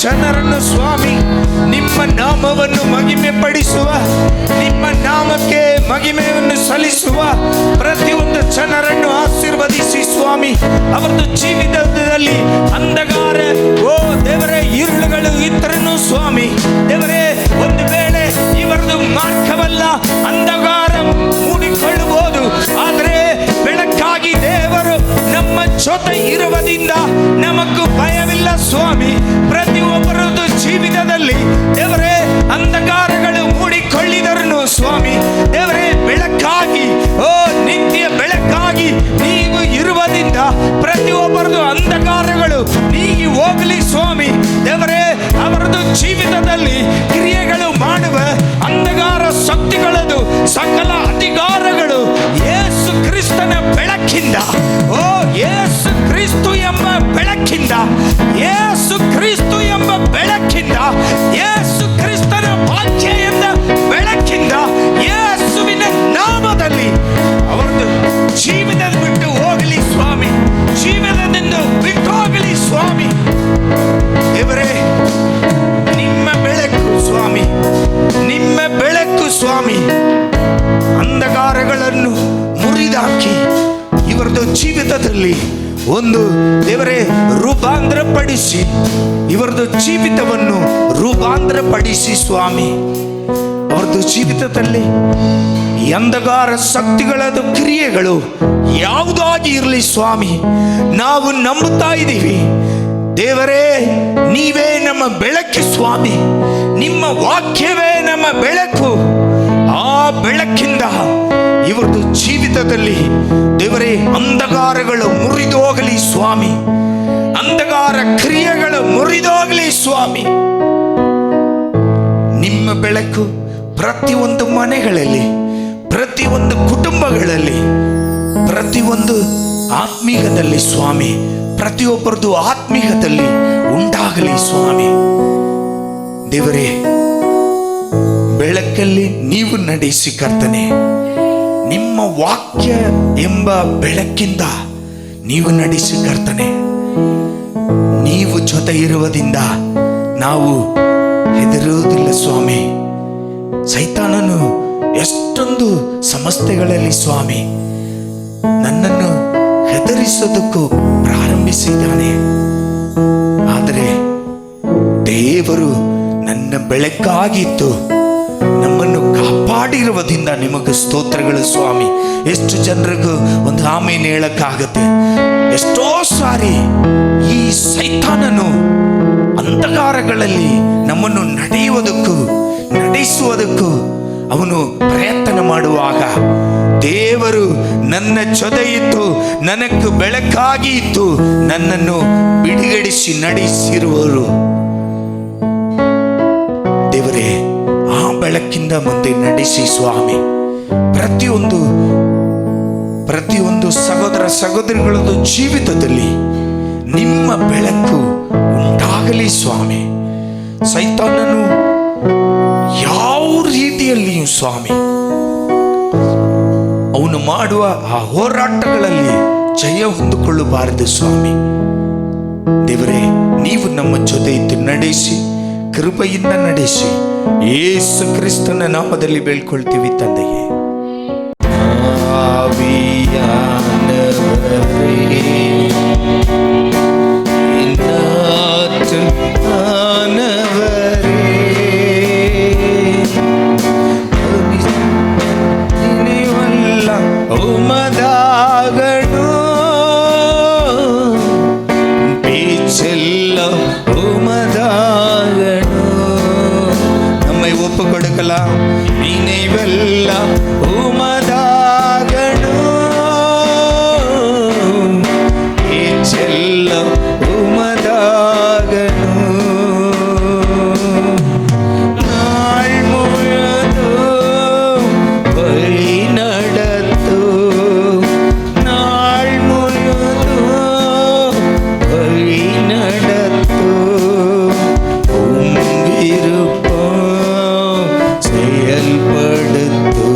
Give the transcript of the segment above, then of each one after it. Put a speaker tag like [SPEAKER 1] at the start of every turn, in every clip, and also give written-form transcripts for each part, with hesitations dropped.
[SPEAKER 1] ಜನರನ್ನು ಸ್ವಾಮಿ ನಿಮ್ಮ ನಾಮವನ್ನು ಮಹಿಮೆ ಪಡಿಸುವ, ನಿಮ್ಮ ನಾಮಕ್ಕೆ ಮಹಿಮೆಯನ್ನು ಸಲ್ಲಿಸುವ ಪ್ರತಿಯೊಂದು ಜನರನ್ನು ಆಶೀರ್ವದಿಸಿ ಸ್ವಾಮಿ. ಅವರದ್ದು ಜೀವಿತದಲ್ಲಿ ಅಂಧಕಾರ ದೇವರೇ ഇരുಳುಗಳು ಇತ್ತರನ್ನು ಸ್ವಾಮಿ ದೇವರೇ, ಒಂದು ವೇಳೆ ಇವರದು ಮಾರ್ಗವಲ್ಲ, ಅಂಧಕಾರ ಮೂಡಿಕೊಳ್ಳಬಹುದು, ಆದರೆ ಬೆಳಕಾಗಿ ದೇವರು ನಮ್ಮ ಜೊತೆ ಇರುವುದರಿಂದ ನಮಗೂ ಭಯವಿಲ್ಲ ಸ್ವಾಮಿ. ಪ್ರತಿಯೊಬ್ಬರದ್ದು ಜೀವಿತದಲ್ಲಿ ದೇವರೇ ಅಂಧಕಾರಗಳು ಮೂಡಿಕೊಳ್ಳಿದರು ಸ್ವಾಮಿ ದೇವರೇ, ಬೆಳಕಾಗಿ ನಿತ್ಯ ಬೆಳಕಾಗಿ ನೀವು ಇರುವುದರಿಂದ ಪ್ರತಿಯೊಬ್ಬರದು ಅಂಧಕಾರಗಳು ನೀಗಿ ಹೋಗಲಿ ಸ್ವಾಮಿ ದೇವರೇ. ಅವರದು ಜೀವಿತದಲ್ಲಿ ಕ್ರಿಯೆಗಳು ಮಾಡುವ ಅಂಧಕಾರ ಶಕ್ತಿಗಳದು ಸಕಲ ಅಧಿಕಾರಗಳು ಯೇಸು ಕ್ರಿಸ್ತನ ಬೆಳಕಿಂದ, ಯೇಸು ಕ್ರಿಸ್ತು ಎಂಬ ಬೆಳಕಿಂದ, ಯೇಸು ಕ್ರಿಸ್ತು ಎಂಬ ಬೆಳಕಿಂದ, ಯೇಸು ಕ್ರಿಸ್ತನ ವಾಕ್ಯ ಎಂದ ಬೆಳಕಿಂದ, ಯೇಸುವಿನ ನಾಮದಲ್ಲಿ ಅವರದು ಜೀವನ ಬಿಟ್ಟು ಹೋಗಲಿ ಸ್ವಾಮಿ, ಜೀವನದಿಂದ ಬಿಟ್ಟು ಹೋಗಲಿ ಸ್ವಾಮಿ ದೇವರೇ. ನಿಮ್ಮ ಬೆಳಕು ಸ್ವಾಮಿ, ನಿಮ್ಮ ಬೆಳಕು ಸ್ವಾಮಿ ಅಂಧಕಾರಗಳನ್ನು ಮುರಿದಾಕಿ ಇವರದು ಜೀವಿತದಲ್ಲಿ ಒಂದು ದೇವರೇ ರೂಪಾಂತರಪಡಿಸಿ, ಇವರದು ಜೀವಿತವನ್ನು ರೂಪಾಂತರಪಡಿಸಿ ಸ್ವಾಮಿ. ಅವರದು ಜೀವಿತದಲ್ಲಿ ಈ ಅಂಧಕಾರ ಶಕ್ತಿಗಳದು ಕ್ರಿಯೆಗಳು ಯಾವುದಾಗಿ ಇರಲಿ ಸ್ವಾಮಿ, ನಾವು ನಂಬುತ್ತಾ ಇದ್ದೀವಿ ದೇವರೇ. ನೀವೇ ನಮ್ಮ ಬೆಳಕು ಸ್ವಾಮಿ, ನಿಮ್ಮ ವಾಕ್ಯವೇ ನಮ್ಮ ಬೆಳಕು. ಆ ಬೆಳಕಿಂದ ಇವರದು ಜೀವಿತದಲ್ಲಿ ದೇವರೇ ಅಂಧಕಾರಗಳು ಮುರಿದು ಹೋಗಲಿ ಸ್ವಾಮಿ, ಅಂಧಕಾರ ಕ್ರಿಯೆಗಳು ಮುರಿದು ಹೋಗಲಿ ಸ್ವಾಮಿ. ನಿಮ್ಮ ಬೆಳಕು ಪ್ರತಿಯೊಂದು ಮನೆಗಳಲ್ಲಿ, ಪ್ರತಿಯೊಂದು ಕುಟುಂಬಗಳಲ್ಲಿ, ಪ್ರತಿಯೊಂದು ಆತ್ಮೀಯದಲ್ಲಿ ಸ್ವಾಮಿ, ಪ್ರತಿಯೊಬ್ಬರದು ಆತ್ಮೀಯದಲ್ಲಿ ಉಂಟಾಗಲಿ ಸ್ವಾಮಿ ದೇವರೇ. ಬೆಳಕಲ್ಲಿ ನೀವು ನಡೆಸಿ ಕರ್ತನೆ, ನಿಮ್ಮ ವಾಕ್ಯ ಎಂಬ ಬೆಳಕಿಂದ ನೀವು ನಡೆಸಿ ಕರ್ತನೆ. ನೀವು ಜೊತೆ ಇರುವುದರಿಂದ ನಾವು ಹೆದರುವುದಿಲ್ಲ ಸ್ವಾಮಿ. ಸೈತಾನನು ಎಷ್ಟೊಂದು ಸಮಸ್ಯೆಗಳಲ್ಲಿ ಸ್ವಾಮಿ ನನ್ನನ್ನು ಹೆದರಿಸೋದಕ್ಕೂ ಪ್ರಾರಂಭಿಸಿದ್ದಾನೆ, ಆದರೆ ದೇವರು ನನ್ನ ಬೆಳಕಾಗಿತ್ತು ನಮ್ಮನ್ನು ಕಾಪಾಡಿರುವುದರಿಂದ ನಿಮಗೆ ಸ್ತೋತ್ರಗಳು ಸ್ವಾಮಿ. ಎಷ್ಟು ಜನರಿಗೂ ಒಂದು ಆಮೇಲೆ ಹೇಳಕ್ಕಾಗತ್ತೆ. ಎಷ್ಟೋ ಸಾರಿ ಈ ಸೈತಾನನು ಅಂಧಕಾರಗಳಲ್ಲಿ ನಮ್ಮನ್ನು ನಡೆಸುವುದಕ್ಕೂ ಅವನು ಪ್ರಯತ್ನ ಮಾಡುವಾಗ ದೇವರು ನನ್ನ ಜೊತೆ ಇದ್ದು ನನಗೆ ಬೆಳಕಾಗಿ ಇದ್ದು ನನ್ನನ್ನು ಬಿಡುಗಡಿಸಿ ನಡೆಸಿರುವರು ದೇವರೇ. ಆ ಬೆಳಕಿಂದ ಮುಂದೆ ನಡೆಸಿ ಸ್ವಾಮಿ. ಪ್ರತಿಯೊಂದು ಸಹೋದರ ಸಹೋದರಿಗಳದ್ದು ಜೀವಿತದಲ್ಲಿ ನಿಮ್ಮ ಬೆಳಕು ಉಂಟಾಗಲಿ ಸ್ವಾಮಿ. ಸೈತಾನನು ಯಾವ ರೀತಿಯಲ್ಲಿಯೂ ಸ್ವಾಮಿ ಅವನು ಮಾಡುವ ಆ ಹೋರಾಟಗಳಲ್ಲಿ ಜಯ ಹೊಂದಿಕೊಳ್ಳಬಾರದು ಸ್ವಾಮಿ ದೇವರೇ. ನೀವು ನಮ್ಮ ಜೊತೆ ಇದ್ದು ನಡೆಸಿ, ಕೃಪೆಯಿಂದ ನಡೆಸಿ, ಯೇಸು ಕ್ರಿಸ್ತನ ನಾಮದಲ್ಲಿ ಬೇಳ್ಕೊಳ್ತೀವಿ ತಂದೆಯೇ.
[SPEAKER 2] ನೀನೇವೆಲ್ಲ ಉಮದಾಗಣು ಏಚೆಲ್ಲ ಉಮದಾಗಣು ನಾಳ್ಮುಳದು ಬಳಿ ನಡತು ನಾಳ್ಮುಳದು ಬಳಿ ನಡತು ಉಂಗಿರುಪ செயல்படுத்து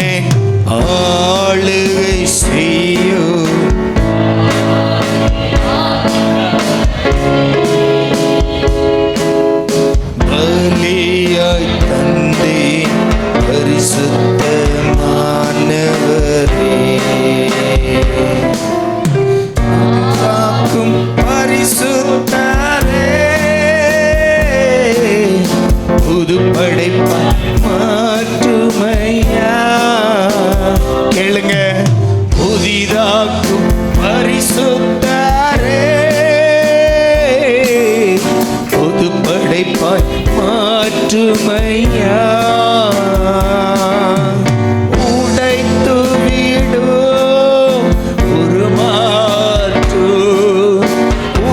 [SPEAKER 1] ஆமென்.
[SPEAKER 2] ஆளுகை செய்யும் பலியாய் தந்தேன் பரிசுத்தமானவரே. காக்கும் பரிசுத்தரே, புது படைப்பை மாற்றுமையா.
[SPEAKER 1] கேளுங்க.
[SPEAKER 2] புதிதாக்கும் பரிசுத்தரே, புது படைப்பாய் மாற்றுமையா. உடைத்து விடும் உருமாற்று,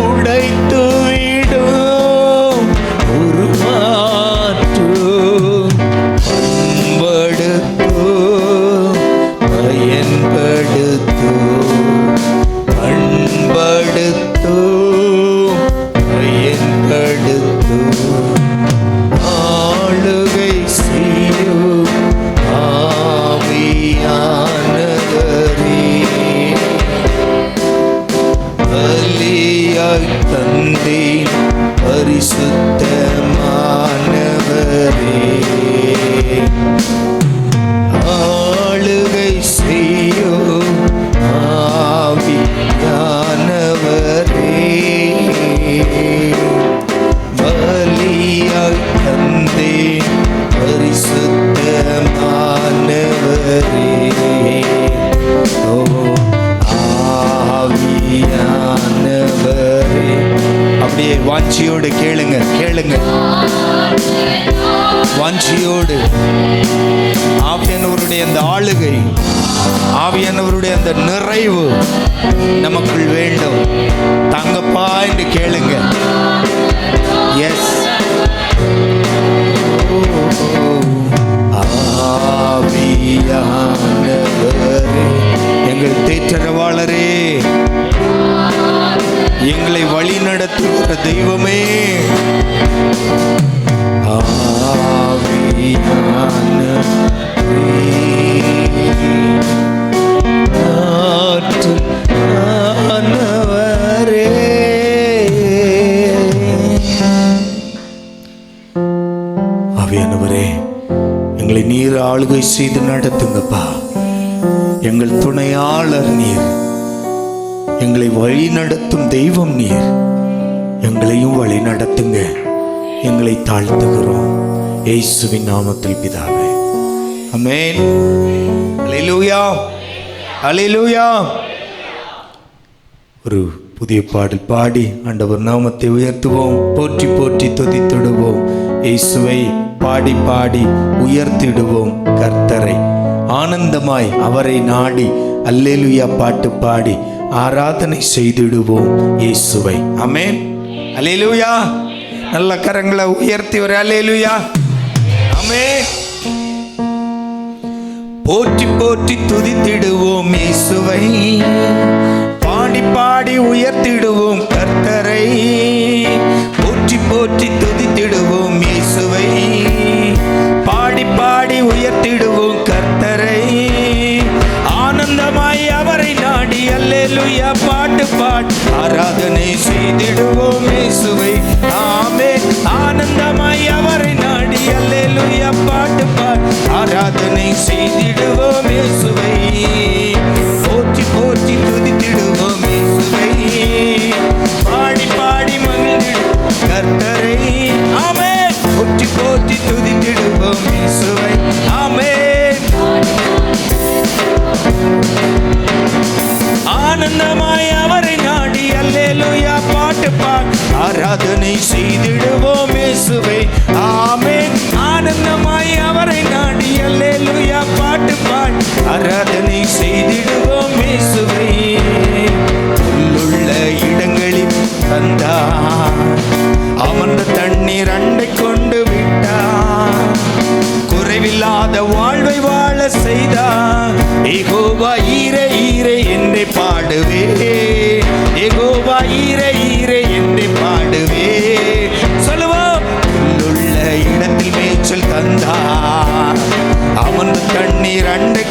[SPEAKER 2] உடைத்து விடும் உருமாற்று. பண்படுத்து பயன்படுத்து, பண்படுத்து பயன்படுத்து. ஆளுகை செய்யும் ஆவியானவரே, பலியாய் தந்தேன் பரிசுத்தமானவரே. ஆளுகை செய்யும் ஆவியானவரே, பலியாய் தந்தேன் பரிசுத்தமானவரே. ஓ ஆவியானவரே.
[SPEAKER 1] அப்படியே வாஞ்சியோடு கேளுங்க, கேளுங்க. வாஞ்சியோடு ஆவியானவருடைய அந்த ஆளுகை, ஆவியானவருடைய அந்த நிறைவு நமக்குள் வேண்டும். தங்கப்பா என்று கேளுங்க. எஸ்.
[SPEAKER 2] ஆவியானவரே,
[SPEAKER 1] எங்கள் தேற்றரவாளரே, எங்களை வழி நடத்துகிற தெய்வமே,
[SPEAKER 2] ஆவியானவரே.
[SPEAKER 1] ஆவியானவரே, எங்களை நீர் ஆளுகை செய்து நடத்துங்கப்பா. எங்கள் துணையாளர் நீர், எங்களை வழி நடத்தும் தெய்வம் நீர். எங்களையும் வழி நடத்துங்க. எங்களை தாழ்த்துகிறோம் இயேசுவின் நாமத்தில் பிதாவே, ஆமென். அல்லேலூயா, அல்லேலூயா. ஒரு புதிய பாடல் பாடி ஆண்டவர் நாமத்தை உயர்த்துவோம். போற்றி போற்றி துதித்திடுவோம். இயேசுவை பாடி பாடி உயர்த்திடுவோம். கர்த்தரை ஆனந்தமாய் அவரை நாடி அல்லேலூயா பாட்டு பாடி ஆராதனை செய்திடுவோம் இயேசுவை. ஆமென். அல்லேலூயா. நல்ல கரங்களை உயர்த்தி ஒரு அல்லேலூயா. ஆமென். போற்றி போற்றி துதித்திடுவோம் இயேசுவை, பாடி பாடி உயர்த்திடுவோம் கர்த்தரை. போற்றி போற்றி துதித்திடுவோம் இயேசுவை, பாடி பாடி உயர்த்திடுவோம் கர்த்தரை. ஆனந்தமாய் அவரை நாடி அல்லேலூயா பாட்டு பாடி ஆராதனை செய்திடுவோம் இயேசுவை. ஆமென். ஆனந்தமாய் அவரை நாடி அல்லேலூயா பாட்டு பாடி ஆராதனை செய்திடுவோம் இயேசுவை. போற்றி போற்றி துதித்திடுவோம் இயேசுவை, பாடி பாடி மகிழ்ந்திடுவோம் கர்த்தரை. ஆமென். போற்றி போற்றி துதித்திடுவோம் இயேசுவை. ஆமென். ஆனந்தமாய் அவரை நாடி அல்லேலூயா பாட்டு பாடி ஆராதனை செய்திடுவோம் இயேசுவை. ஆமென். ஆனந்தமாய் அவரை நாடி அல்லேலூயா பாட்டு பாடி ஆராதனை செய்திடுவோம் இயேசுவை. உள்ளுள்ள இடங்களில் தந்தார், அமர்ந்த தண்ணீர் அண்டை கொண்டு விட்டார். குறைவில்லாத வாழ்வை வாழ செய்தார். யெகோவா ஈரே ஈரே என்றே பாடுவே, யெகோவா ஈரே ஈரே என்றே பாடுவே. சொல்லுவோம். உள்ளுள்ள இடத்தில் மேய்ச்சல் தந்தார், அமர்ந்த தண்ணீர் அண்டை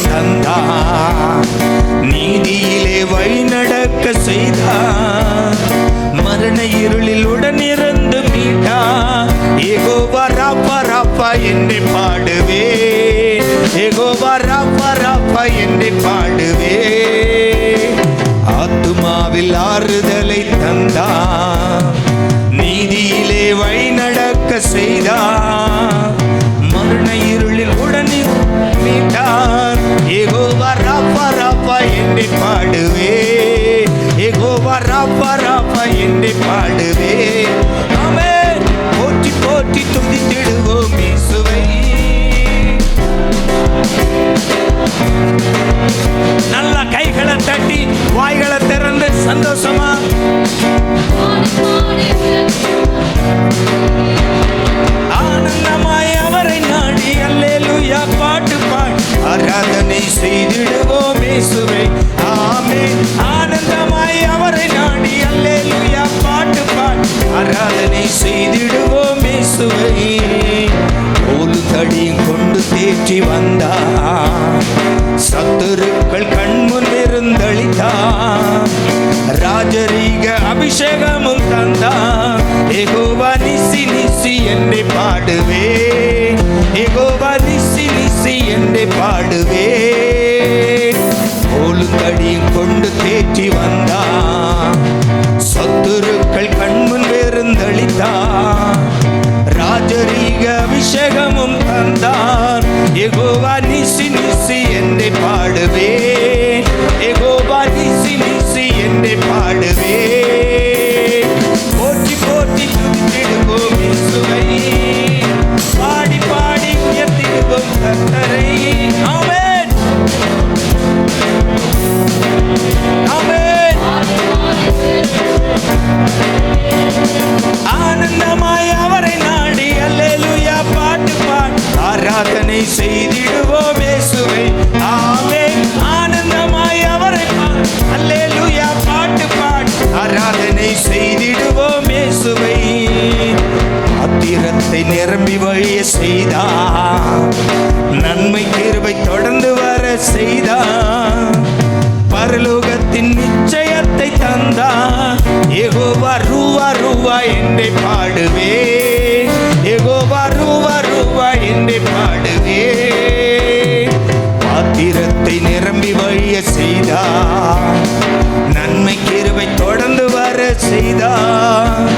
[SPEAKER 1] தந்தார், நீதியிலே வழி நடக்க செய்தார், மரண இருளில் உடனிருந்து மீட்டார். யெகோவா ராப்பா ராப்பா என்னை பாடுவே, யெகோவா ராப்பா ராப்பா என்னை பாடுவே. ஆத்துமாவில் ஆறுதலை தந்தார், நீதியிலே வழி நடக்க செய்தார், மரண இருளில் உடனே மீட்டார். யெகோவா ராப்பா ராப்பா என்னை பாடுவே, யெகோவா ராப்பா ராப்பா என்னை பாடுவே. ஆமென். போற்றி போற்றி துதித்திடுவோம் இயேசுவை. நல்ல கைகளை தட்டி வாய்களை திறந்து சந்தோஷமா ஆனந்தமாய் அவரை நாடி அல்லேலூயா பாட்டு பாடி ஆராதனை செய்திடுவோம் இயேசுவை. ஆமென். ஆனந்தமாய் அவரை நாடி அல்லேலூயா பாட்டு பாடி ஆராதனை செய்திடுவோம் இயேசுவை. கோலு தடியும் கொண்டு தேற்றி வந்தார், சத்துருக்கள் கண்முன் இருந்தளித்தார், ராஜரீக அபிஷேகமும் தந்தார். யெகோவா நிசி நிசி என்னை பாடுவே, யெகோவா நிசி நிசி என்னை பாடுவே. கோலுங்கடியும் கொண்டு தேற்றி வந்தார், சத்துருக்கள் கண்முன் இருந்தளித்தார், ராஜரீக அபிஷேகமும் தந்தார். யெகோவா நிசி நிசி என்னை பாடுவே, யெகோவா நிசி நிசி என்னை பாடுவே. போற்றி போற்றி துதித்திடுவோம் இயேசுவை, பாடி பாடி உயர்த்திடுவோம் கர்த்தரை. ஆமென். ஆமென். ஆனந்தமாய் அவரை நாடி அல்லேலூயா பாட்டு பாடி ஆராதனை செய்திடுவோம் இயேசுவை. ஆமென். ஆனந்தமாய் அவரை அல்லேலூயா பாட்டு பாடி ஆராதனை செய்திடுவோம் இயேசுவை. பாத்திரத்தை நிரம்பி வழிய செய்தார், நன்மை கிருபை தொடர்ந்து வர செய்தார், பரலோகத்தின் நிச்சயத்தை தந்தார். யெகோவா ரூவா ரூவா என்னை பாடுவே, யெகோவா ரூவா ரூவா என்னை பாடுவே. பாத்திரத்தை நிரம்பி வழிய செய்தார், நன்மை கிருபை தொடர்ந்து வர செய்தார்,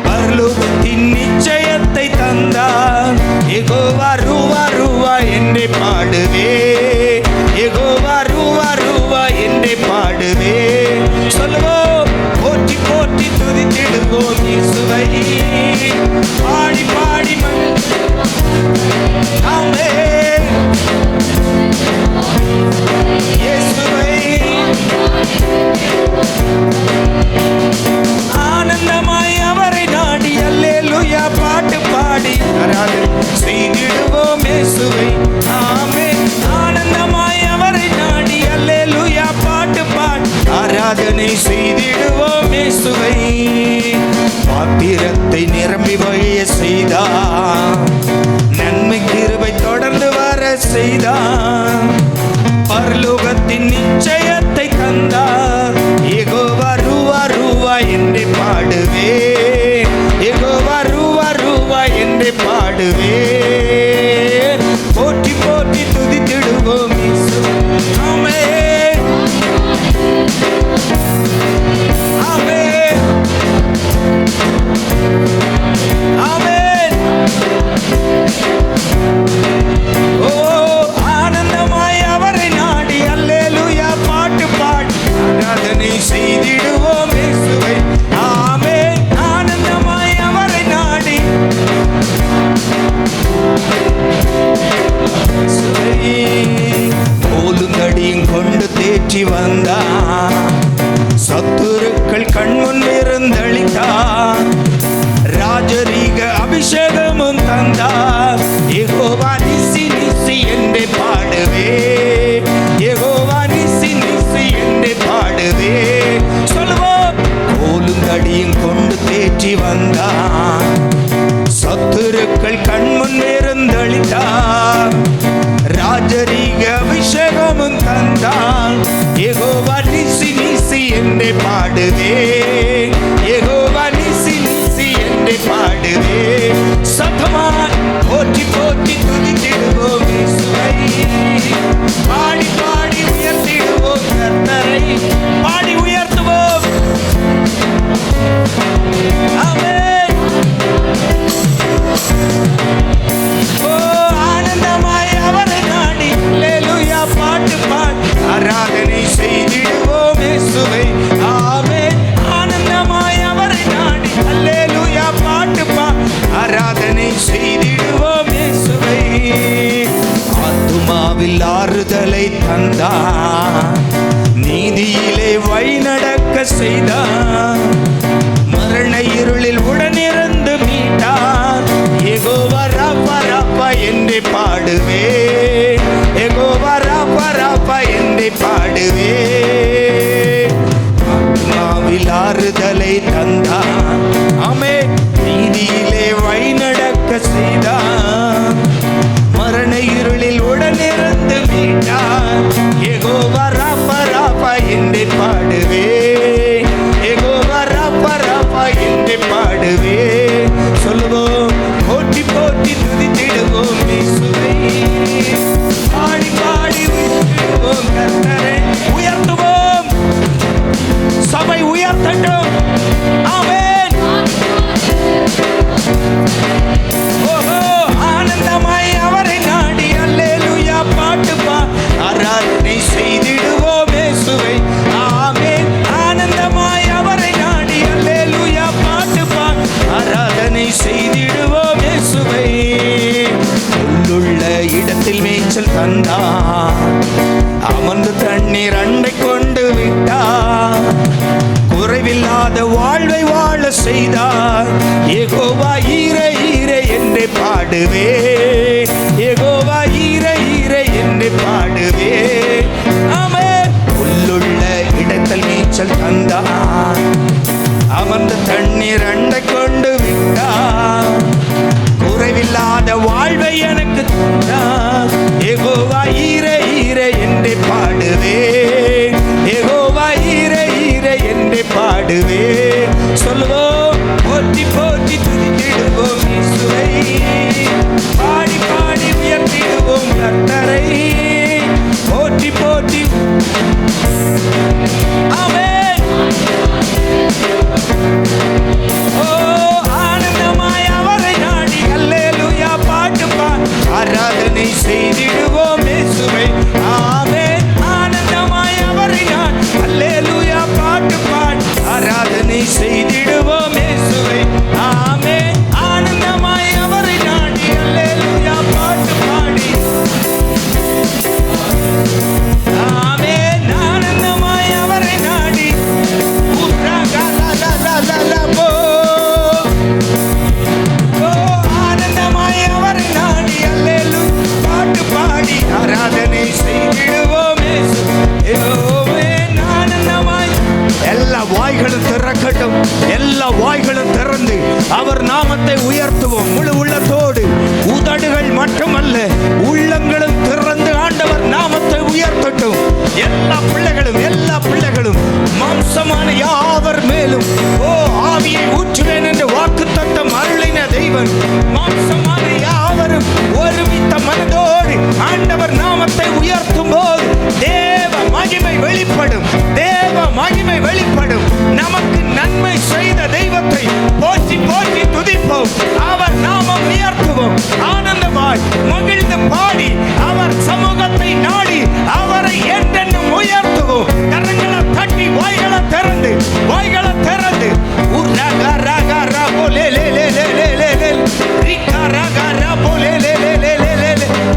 [SPEAKER 1] பரலோகத்தின் நிச்சயத்தை தந்தார். யெகோவா ரூவா ரூவா என்னை பாடுவே, யெகோவா ரூவா ரூவா என்னை பாடுவே. சொல்லுவோம். போற்றி போற்றி துதித்திடுவோம் இயேசுவை, பாடி பாடி ஆமென். இயேசுவை. ஆனந்தமாய் அவரை நாடி அல்லேலூயா பாட்டு பாடி ஆராதனை செய்திடுவோம் இயேசுவை. ஆமென். ஆனந்தமாய் அவரை நாடி அல்லேலூயா பாட்டு பாடி ஆராதனை செய்திடுவோம் இயேசுவை. பாத்திரத்தை நிரம்பி வழிய செய்தார், நன்மை கிருபை தொடர்ந்து வர செய்தார், பரலோகத்தின் நிச்சயத்தை தந்தார். யெகோவா ரூவா ரூவா என்னை பாடுவே, யெகோவா ரூவா ரூவா என்னை பாடுவே. போற்றி போற்றி துதித்திடுவோம் இயேசுவை. ஆமென். ஆமென். ஆமென். ஓ ஆனந்த ஆறுதலை தந்தார், நீதியிலே வழிநடக்க செய்தார், மரண இருளில் உடனிருந்து மீட்டார். யெகோவா ராப்பா ராப்பா என்று பாடுவே, யெகோவா ராப்பா ராப்பா என்று பாடுவே. ஆத்மாவில் ஆறுதலை தந்தார், ஆமென், நீதியிலே வழிநடக்க செய்தார், மரண இருளில் உடனிருந்து மீட்டார். யெகோவா ராப்பா ராப்பா என்று பாடுவே, யெகோவா ராப்பா ராப்பா என்று பாடுவே. சொல்லுவோம், போற்றி போற்றி துதித்திடுவோம் இயேசுவை, பாடி பாடி உயர்த்திடுவோம் கர்த்தரை. உயர்த்துவோம், சபை உயர்த்தட்டும். ஆமென். ஓஹோ, ஆனந்தமாய் அவரை நாடி அல்லேலூயா பாட்டு ஆராதனை செய்திடுவோம் இயேசுவை. ஆமென். ஆனந்தமாய் அவரை நாடி அல்லேலூயா பாட்டு ஆராதனை செய்திடுவோம் இயேசுவை. உள்ளுள்ள இடத்தில் மேய்ச்சல் தந்தார், அமர்ந்து தண்ணீர் அண்டை கொண்டு விட்டார், குறைவில்லாத வாழ்வை வாழ செய்தார். யெகோவா ஈரே ஈரே என்று பாடுவே, யெகோவா ஈரே ஈரே என்று பாடுவே. ஆமென். உள்ளுள்ள இடத்தில் நீச்சல் தந்தார், அமர்ந்த தண்ணீர் அண்டை கொண்டு விட்டார், குறைவில்லாத வாழ்வை எனக்கு தந்தார். யெகோவா ஈரே ஈரே என்று பாடுவே, யெகோவா ஈரே ஈரே என்று பாடுவே. சொல்லுவோம், போற்றி போற்றி துதித்திடுவோம் இயேசுவை, பாடி பாடி உயர்த்திடுவோம் கர்த்தரை. போற்றி போற்றி. ஆமென். ஓ, ஆனந்தமாய் அவரை நாடி அல்லேலூயா பாட்டு ஆராதனை செய்திடுவோம் இயேசுவை. ஆமென். ஆனந்தமாய் அவரை நாடி அல்லேலூயா பாட்டு ஆராதனை செய்திடுவோம் இயேசுவை. ஆமென். ஆனந்தமாய் அவரை நாடி அல்லேலூயா பாட்டு பாடி. ஆமென். ஆனந்தமாய் அவரை நாடி ஆனந்தமாய் அவரை நாடி அல்லேலூயா பாட்டு பாடி ஆராதனை செய்திடுவோம் இயேசுவே. ஆனந்தமாய். எல்லா வாய்களும் திறக்கட்டும், எல்லா வாய்களும் திறந்து அவர் நாமத்தை உயர்த்துவோம் முழு உள்ளத்தோடு. உதடுகள் மட்டுமல்ல, உள்ளங்களும் திறந்து ஆண்டவர் நாமத்தை உயர்த்தட்டும். எல்லா பிள்ளைகளும் மாம்சமான யாவர் மேலும் ஓ ஆவியை ஊற்றுவேன் என்று வாக்குத்தத்தம் அருளின தெய்வன், மாம்சமான யாவரும் ஒருமித்த மனதோடு ஆண்டவர் நாமத்தை உயர்த்தும் போது தேவ மகிமை வெளிப்படும், தேவ மகிமை வெளிப்படும். நமக்கு நன்மை செய்த தெய்வத்தை போற்றி போற்றி துதிப்போம், அவர் நாமம் உயர்த்துவோம். ஆனந்தமாய் மகிழ்ந்து பாடி அவர் சமூகத்தை நாடி அவரை என்றென்றும் உயர்த்துவோம். கரங்களை தட்டி வாய்களை திறந்து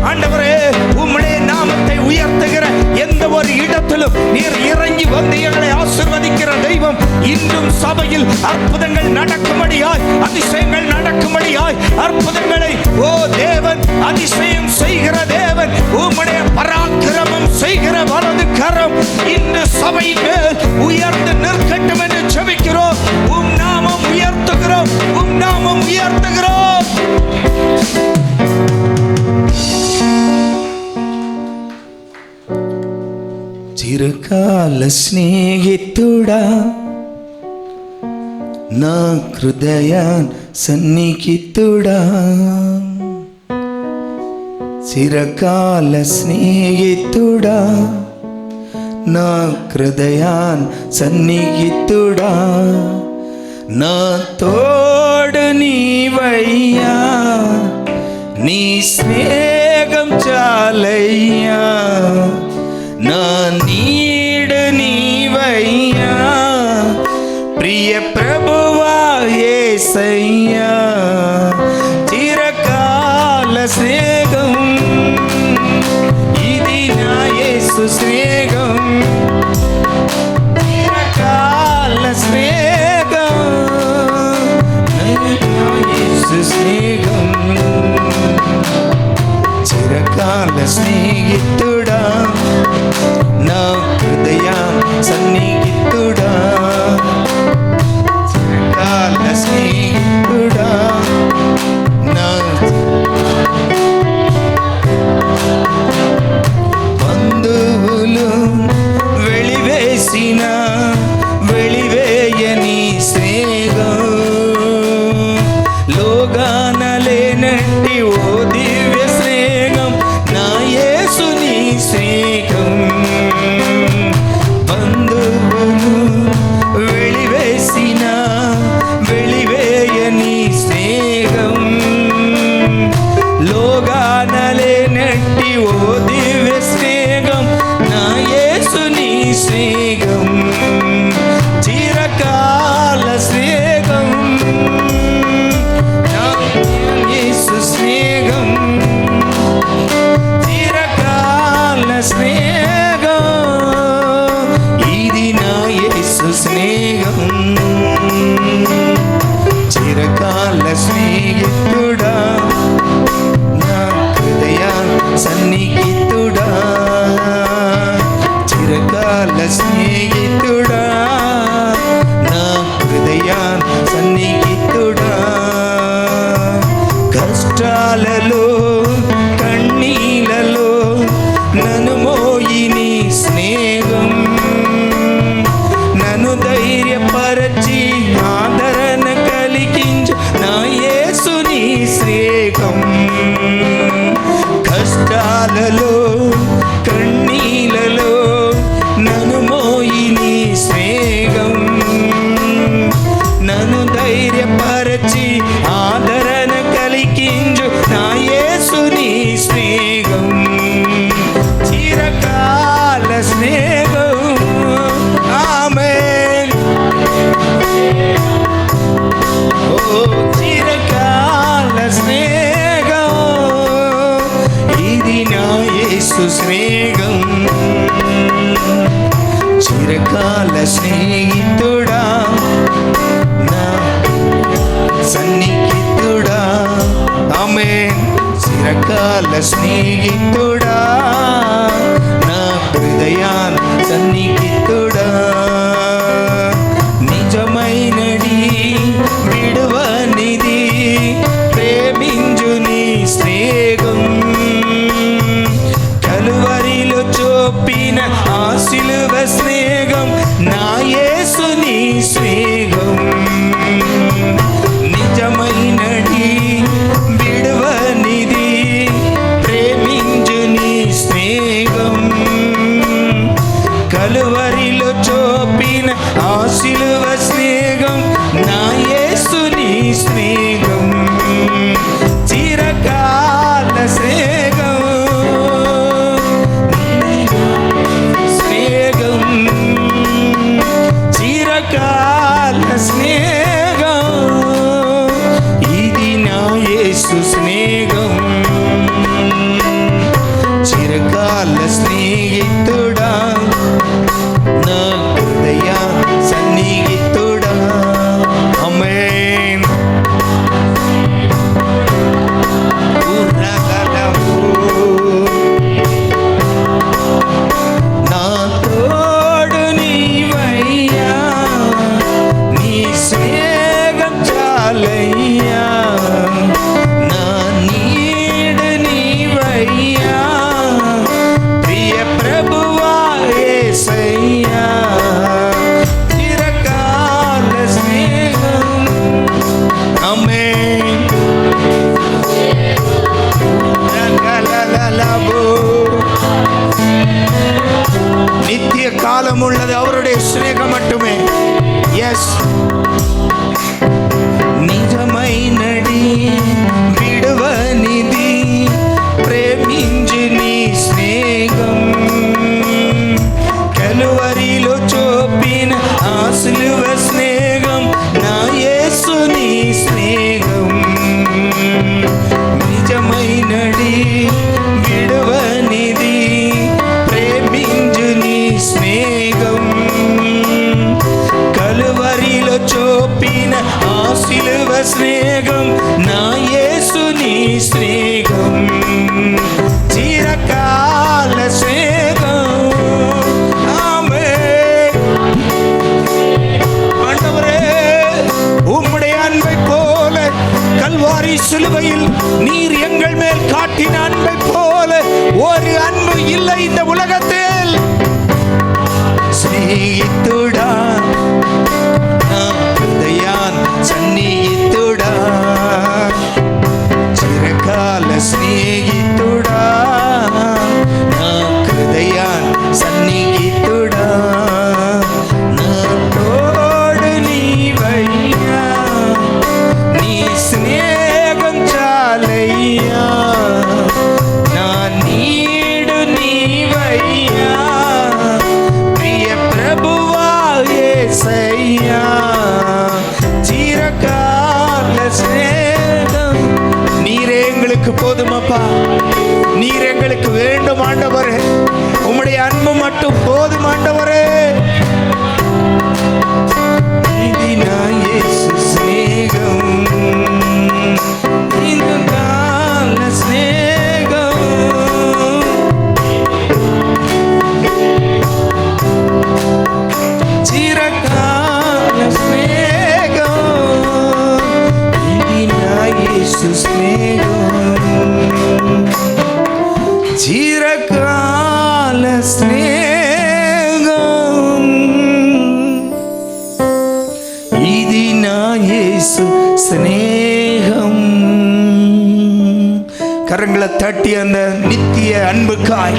[SPEAKER 1] ஆண்டவரே, உம்முடைய நாமத்தை உயர்த்துகிற எந்த ஒரு இடத்திலும் நீர் இறங்கி வந்து எங்களை ஆசீர்வதிக்கிற தெய்வம். இன்றும் சபையில் அற்புதங்கள் நடக்கும்படியாய், அதிசயங்கள் நடக்கும்படியாய், அற்புதங்களை ஓ தேவன் அதிசயம் செய்கிற தேவன், உம்முடைய பராக்கிரமம் செய்கிற வலது கரம் இந்த சபையின் மேல் உயர்ந்து நிற்கட்டும் என்று ஜெபிக்கிறோம். உம் நாமம் உயர்த்துகிறோம், உம் நாமம் உயர்த்துகிறோம். చిరకాల స్నేహితుడా నా హృదయా సన్నిహితుడా, చిరకాల స్నేహితుడా నా హృదయా సన్నిహితుడా, నా తోడు నీవయ్యా, నీ స్నేహం చాలయ్యా, నా నీడు నీవయ్యా, ప్రియ ప్రభువా యేసయ్యా, చిరకాల స్నేహం ఇది
[SPEAKER 2] చిరకాల స్నేహితుడా నా హృదయ సన్నిహితుడా చిరకాల స్నేహితుడా నా బంధువులు వెలివేసిన వెలివేయని స్నేహం లోగానలేనట్టి ఓ దివ్య స్నేహం నా యేసుని స్నేహం బంధువులు వెలివేసిన వెలివేయని స్నేహం లోగానలేనట్టి ఓ దివ్య స్నేహం నా యేసుని స్నేహం చిరకాల స్నేహం నా యేసు స్నేహం చిరకాల స్నేహం ఇది నా యేసు స్నేహం చిరకాల స్నేహితుడా నా హృదయ సన్నిహితుడా చిరకాల స్నేహితుడా నా హృదయ సన్నిహితుడా కష్టాలలో కన్నీలలో నన్ను మోయిని స్నేహం నన్ను ధైర్యపరచి ఆదరణ కలిగించు నా యేసుని స్నేహం కష్టాలలో కన్నీలలో నన్ను మోయిని స్నేహం నన్ను ధైర్యపరచి ఆదరణ కలిగించు నా యేసుని స్నేహం చిరకాల స్నేహం ఆమేన్ ఓ చిరకాల స్నేహం ఇది నా యేసు స్నేహం చిరకాల స్నేహితుడా నా సన్నిహితుడా ఆమేన్ చిరకాల స్నేహితుడా నా హృదయాన్ సన్నిహితుడా నిజమైనది విడువనిది ప్రేమించు నీ స్నేహం కలువరిలో చూపిన ఆ సిలువ స్నేహం నా యేసుని స్నేహం నిజమైనది విడువనిది ప్రేమించు నీ స్నేహం కలువ
[SPEAKER 1] வெளிப்படுத்திய அன்புக்காய்.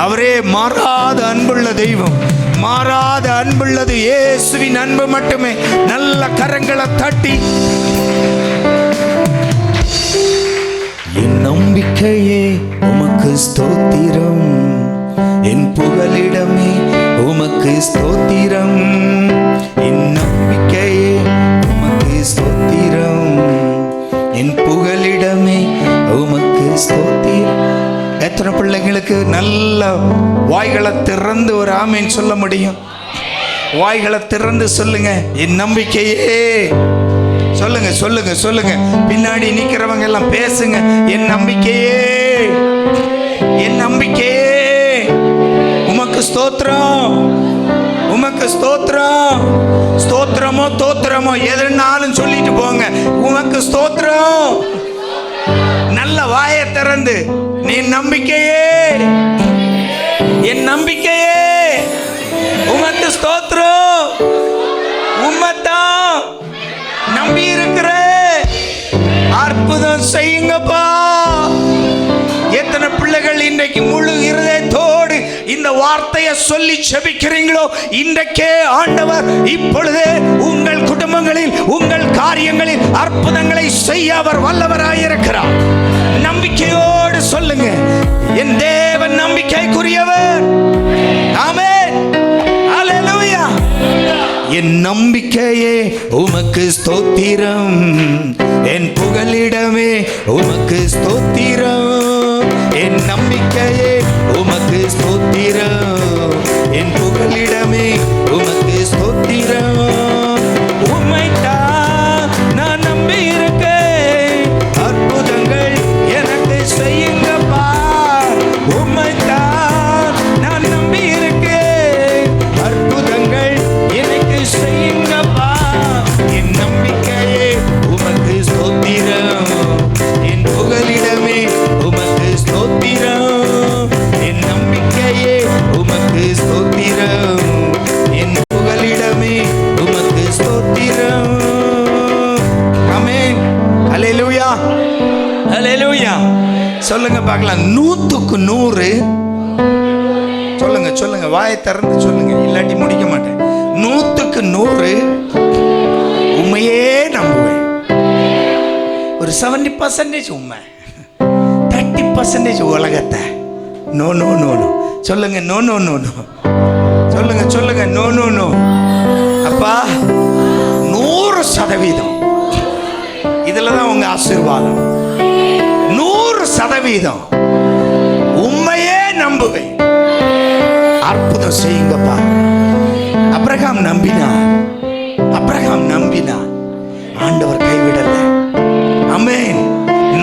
[SPEAKER 1] அவரே மாறாத அன்புள்ள தெய்வம். மாறாத அன்புள்ளது இயேசுவின் அன்பு மட்டுமே. நல்ல கரங்களை தட்டி என் நம்பிக்கையே உமக்கு ஸ்தோத்திரம், என் புகலிடமே உமக்கு ஸ்தோத்திரம், என் நம்பிக்கையே உமக்கு ஸ்தோத்திரம், என் புகலிடமே உமக்கு ஸ்தோத்திரம். எத்தனை பிள்ளைங்களுக்கு நல்ல வாய்களை திறந்து ஒரு ஆமேன் சொல்ல முடியும்? வாய்களை திறந்து சொல்லுங்க, என் நம்பிக்கையே. சொல்லுங்க சொல்லுங்க சொல்லுங்க. பின்னாடி நிக்கிறவங்க எல்லாம் பேசுங்க, என் நம்பிக்கையே, என் நம்பிக்கையே உமக்கு ஸ்தோத்திரம், உமக்கு ஸ்தோத்திரம். ஸ்தோத்திரமோ தோத்திரமோ எதுனாலும் சொல்லிட்டு போங்க, உமக்கு ஸ்தோத்திரம். நல்ல வாயை திறந்து நீ நம்பிக்கையே, என் நம்பிக்கையே உமக்கு ஸ்தோத்திரம், உம்மைத்தான் நம்பி இருக்கிற. அற்புதம் செய்யுங்கப்பா. எத்தனை பிள்ளைகள் இன்றைக்கு முழு இருதயத்தோடு இந்த வார்த்தையை சொல்லி செபிக்கிறீங்களோ, இன்றைக்கே ஆண்டவர் இப்பொழுதே உங்கள் குடும்பங்களில் உங்கள் காரியங்களில் அற்புதங்களை செய்ய அவர் வல்லவராயிருக்கிறார். நம்பிக்கையோடு சொல்லுங்க, என் தேவன் நம்பிக்கைக்குரியவர். ஆமென், அல்லேலூயா. என் நம்பிக்கையே உமக்கு ஸ்தோத்திரம், என் புகலிடமே உமக்கு ஸ்தோத்திரம், என் நம்பிக்கையே உமக்கு ஸ்தோத்திரம், என் புகலிடமே உமக்கு ஸ்தோத்திரம். உம்மைத்தான் நான் நம்பி இருக்கேன், அற்புதங்கள் எனக்கு செய்யுங்கப்பா. உம்மைத்தான் நான் நம்பி இருக்கேன், அற்புதங்கள் எனக்கு செய்யுங்கப்பா. என் நம்பிக்கையே உமக்கு ஸ்தோத்திரம், என் புகலிடமே உமக்கு ஸ்தோத்திரம், என் நம்பிக்கையே உமக்கு ஸ்தோத்திரம், என் புகலிடமே உமக்கு ஸ்தோத்திரம். ஆமென், அல்லேலூயா, அல்லேலூயா. சொல்லுங்க பார்க்கலாம், 100க்கு 100. சொல்லுங்க சொல்லுங்க, வாயை திறந்து சொல்லுங்க, இல்லாட்டி முடிக்க மாட்டேன். 100க்கு 100 உண்மையே நம்புவேன். ஒரு 70% உண்மை, 30% உலகத்தை. நோ நோ நோ நோ சொல்லுங்க, நோ நோ நோ நோ சொல்லுங்க சொல்லுங்க, நோ நோ நோ. அப்பா 100% இதுல தான் உங்க ஆசீர்வாதம். 100% உண்மையே நம்புவேன். அற்புதம் செய்யுங்கப்பா. அபிரகாம் நம்பினார், அபிரகாம் நம்பினார், ஆண்டவர் கைவிடல. ஆமென்.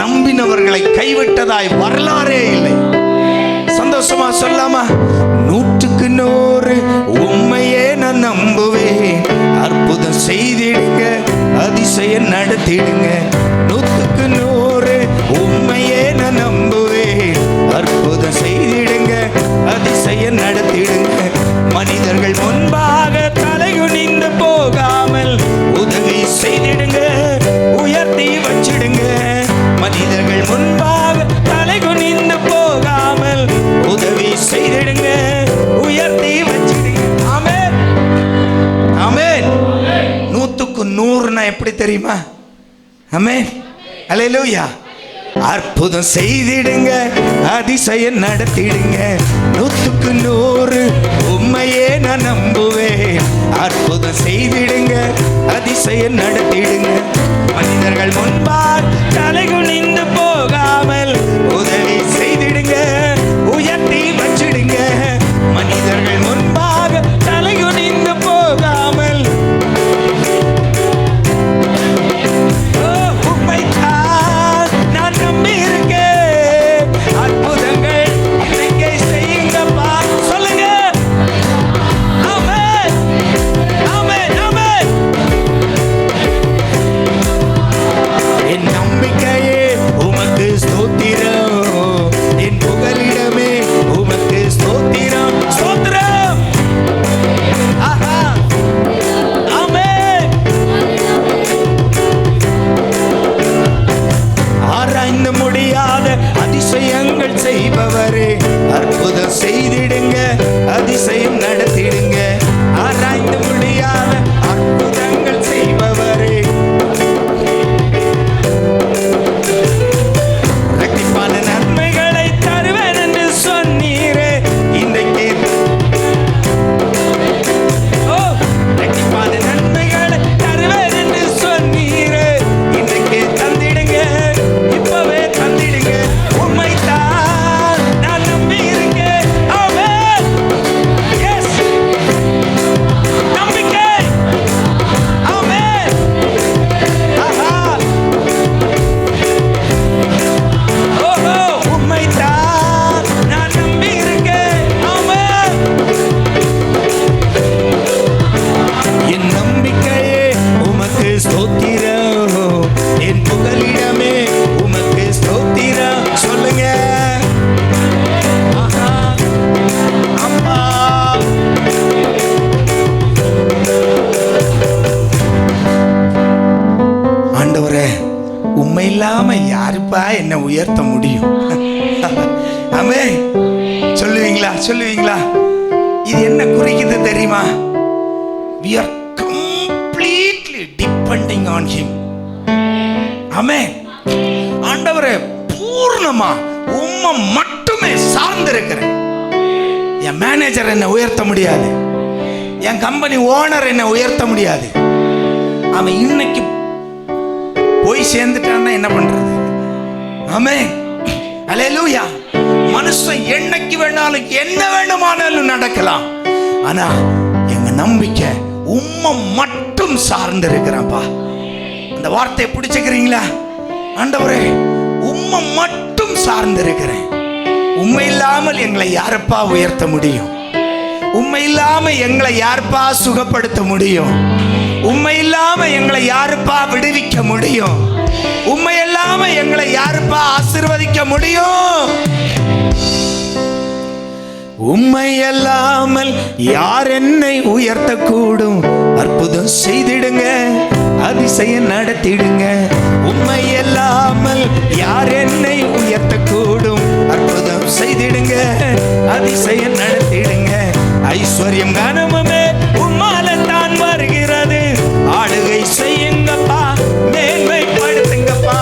[SPEAKER 1] நம்பினவர்களை கைவிட்டதாய் வரலாறே இல்லை. சந்தோஷமா சொல்லாமா? 100க்கு 100 உண்மையே நான் நம்புவேன், அற்புதம் செய்திடுங்க, அதிசயம் நடத்திடுங்க. 100க்கு 100 உண்மையே நான் நம்புவேன், அற்புதம் செய்திடுங்க, அதிசயம் நடத்திடுங்க. மனிதர்கள் முன்பாக தலைகுனிந்து போகாமல் உதவி செய்திடுங்க, உயர்த்தி வச்சிடுங்க. மனிதர்கள் முன்பாக தலைகுனிந்து போகாமல் உதவி செய்திடுங்க, உயர்த்தி வச்சிடுங்க. ஆமென், ஆமென். 100க்கு 100 எப்படி தெரியுமா? ஆமென், அல்லேலூயா. அற்புதம் செய்திடுங்க, அதிசயம் நடத்திடுங்க. 100க்கு 100 உண்மையே நான் நம்புவேன், அற்புதம் செய்திடுங்க, அதிசயம் நடத்திடுங்க. மனிதர்கள் முன்பாக தலைகுனிந்து போகாமல் உதவி செய்திடுங்க, உயர்த்தி வச்சிடுங்க. மனிதர்கள் முன்பாக தலைகுனிந்து போகாமல் உம்மைத்தான் நான் நம்பி இருக்கேன், அற்புதங்கள் இன்னைக்கே செய்யுங்கப்பா. சொல்லுங்க. ஆமென், ஆமென், ஆமென். என் நம்பிக்கையே உமக்கு ஸ்தோத்திரம்,
[SPEAKER 2] அற்புதம் செய்திடுங்க, அதிசயம் நடத்திடுங்க. ஆராய்ந்து முடியாத அற்புதங்கள் செய்பவரே, இரட்டிப்பான நன்மைகளை தருவேன் என்று சொன்னீரே. இன்றைக்கு இரட்டிப்பான நன்மைகளை தருவேன் என்று சொன்னீரே. இன்றைக்கு தந்திடுங்க, இப்பவே தந்திடுங்க. உம்மைத்தான் நான் நம்பி இருக்கேன். ஆமென். எஸ், நம்பிக்கை. ஆமென். ஆஹா. ஓஹோ, உம்மைத்தான் நான் நம்பி இருக்கேன். ஆமென். என் நம்பிக்கையே உமக்கு ஸ்தோத்திரம், என் புகலிடமே உமக்கு ஸ்தோத்திரம். சொல்லுங்க. ஆஹா. அம்மா. ஆண்டவரே, உண்மை இல்லாம யாருப்பா என்ன உயர்த்த முடியும்? ஆமே, சொல்லுவீங்களா? சொல்லுவீங்களா? இது என்ன குறிக்குது தெரியுமா? We are completely depending on him. ஆமென். ஆண்டவரே, பூர்ணமா உம்மை மட்டுமே சார்ந்திருக்கிறேன். என் மேனேஜர் என்ன உயர்த்த முடியாது, என் கம்பெனி ஓனர் என்ன உயர்த்த முடியாது. அவன் இன்னைக்கு போய் சேர்ந்துட்டான்னா என்ன பண்றது? ஆமென். அல்லேலூயா. மனுஷன் என்னைக்கு வேணாலும் என்ன வேண்டுமானாலும் நடக்கலாம். ஆனா எங்க நம்பிக்கை உம்மை மட்டும் சார்ந்து இருக்கிறான்ப்பா. அந்த வார்த்தையை பிடிச்சுக்கிறீங்களா? ஆண்டவரே, உம்மை மட்டும் சார்ந்து இருக்கிறேன். உண்மை இல்லாமல் எங்களை யாருப்பா உயர்த்த முடியும்? உண்மை இல்லாம எங்களை யாருப்பா சுகப்படுத்த முடியும்? உண்மை இல்லாம எங்களை யாருப்பா விடுவிக்க முடியும்? உண்மை இல்லாம எங்களை யாருப்பா ஆசீர்வதிக்க முடியும்? உம்மை அல்லாமல் யார் என்னை உயர்த்தக்கூடும்? அற்புதம் செய்திடுங்க, அதிசயம் நடத்திடுங்க. உம்மை அல்லாமல் யார் என்னை உயர்த்தக்கூடும்? அற்புதம் செய்திடுங்க, அதிசயம் நடத்திடுங்க. ஐஸ்வர்யம் கனமுமே உம்மால தான் வருகிறது. ஆளுகை செய்யுங்கப்பா, மேன்மைப்படுத்துங்கப்பா.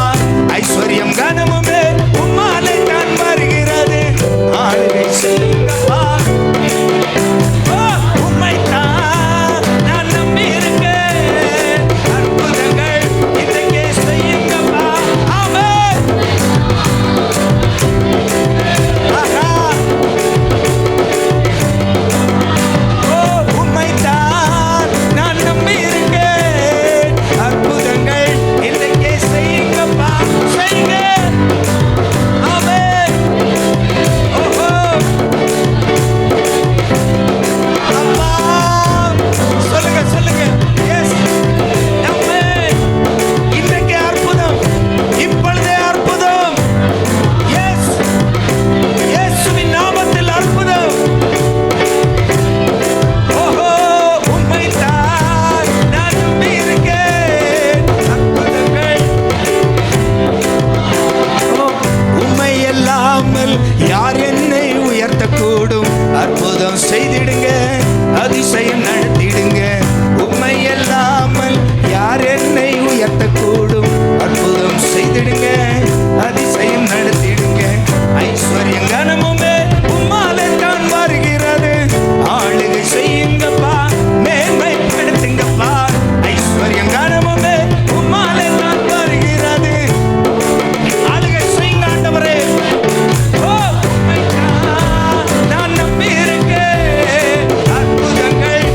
[SPEAKER 2] ஐஸ்வர்யம் கனமுமே உம்மால தான் வருகிறது. ஆளுகை செய்யுங்கப்பா. உம்மைத்தான் நான் நம்பி இருக்கேன். அற்புதங்கள் இன்றைக்கே செய்யுங்கப்பா. ஆமென். ஆஹா. உம்மைத்தான் நான் நம்பி இருக்கேன். அற்புதங்கள் இன்றைக்கே செய்யுங்கப்பா. செய்யுங்க. ஆமென். ஓஹோ. அப்பா. சொல்லுங்க, சொல்லுங்க. எஸ். ஆமென். இன்றைக்கே அற்புதம், இப்பொழுதே அற்புதம். எஸ், இயேசுவின் நாமத்தில் அற்புதம். ஓஹோ, உம்மைத்தான் நான் நம்பி இருக்கேன். அற்புதங்கள். உம்மை அல்லாமல் யார் என்னை உயர்த்தக்கூடும்? அற்புதம் செய்திடுங்க, அதிசயம் நடத்திடுங்க. உம்மை அல்லாமல் யார் என்னை உயர்த்தக்கூடும்? அற்புதம் செய்திடுங்க, அதிசயம் நடத்திடுங்க. ஐஸ்வர்யம் கனமுமே உம்மால தான் வருகிறது. ஆளுகை செய்யுங்கப்பா, மேன்மைப்படுத்துங்கப்பா. ஐஸ்வர்யம் கனமுமே உம்மால தான் வருகிறது. ஆளுகை செய்யுங்க ஆண்டவரே. ஓ, உம்மைத்தான் நான் நம்பி இருக்கேன். அற்புதங்கள்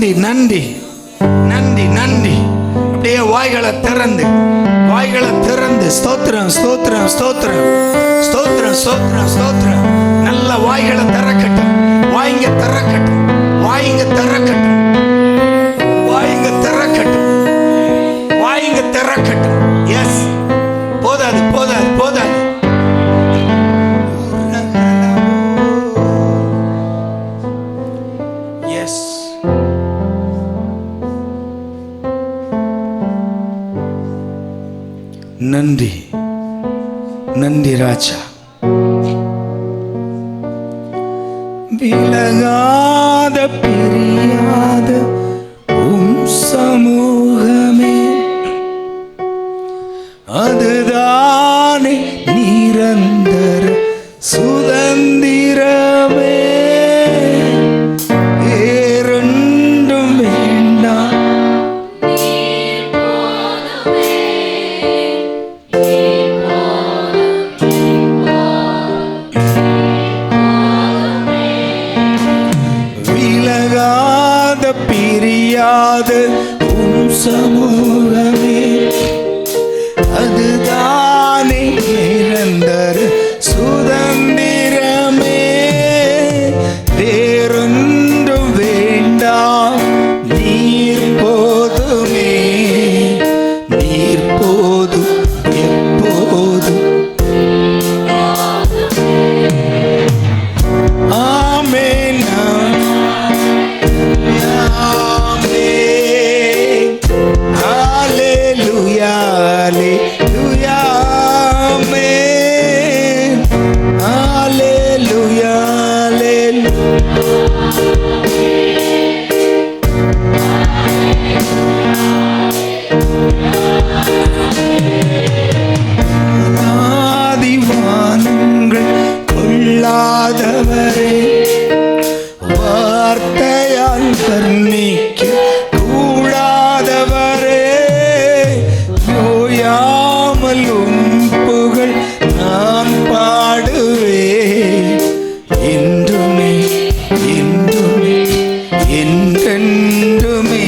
[SPEAKER 2] நன்றி நன்றி நன்றி நன்றி. அப்படியே வாய்களை திறந்து ஸ்தோத்திரம் ஸ்தோத்திரம் ஸ்தோத்திரம் ஸ்தோத்திரம் ஸ்தோத்திரம் ஸ்தோத்திரம். நல்ல வாய்களை திறக்கட்டும், வாய்ங்க திறக்கட்டும், வாய்ங்க திறக்கட்டும், வாய்ங்க திறக்கட்டும், வாய்ங்க திறக்கட்டும். எஸ், போதாது போதாது போதாது. எஸ், நன்றி நன்றி ராஜா. விலகாத பிரியாத உம் சமூகமே, அதுதானே நிரந்தர சுதந்திரமே. ஏறென்றும் வேண்டாம் பிரியாத உம் சமூகமே, அதுதானே நிரந்தர சுதந்திரமே. வேறொன்றும் வேண்டாம், நீர் போதுமே, நீர் போதும் எப்போதும். ஆமென் ஆதிவானங்கள் கொள்ளாதவரே, வார்த்தையால் வர்ணிக்க கூடாதவரே, ஓயாமல் உம் புகழ் நான் பாடுவேன். என்றுமே என்றுமே என்றென்றுமே.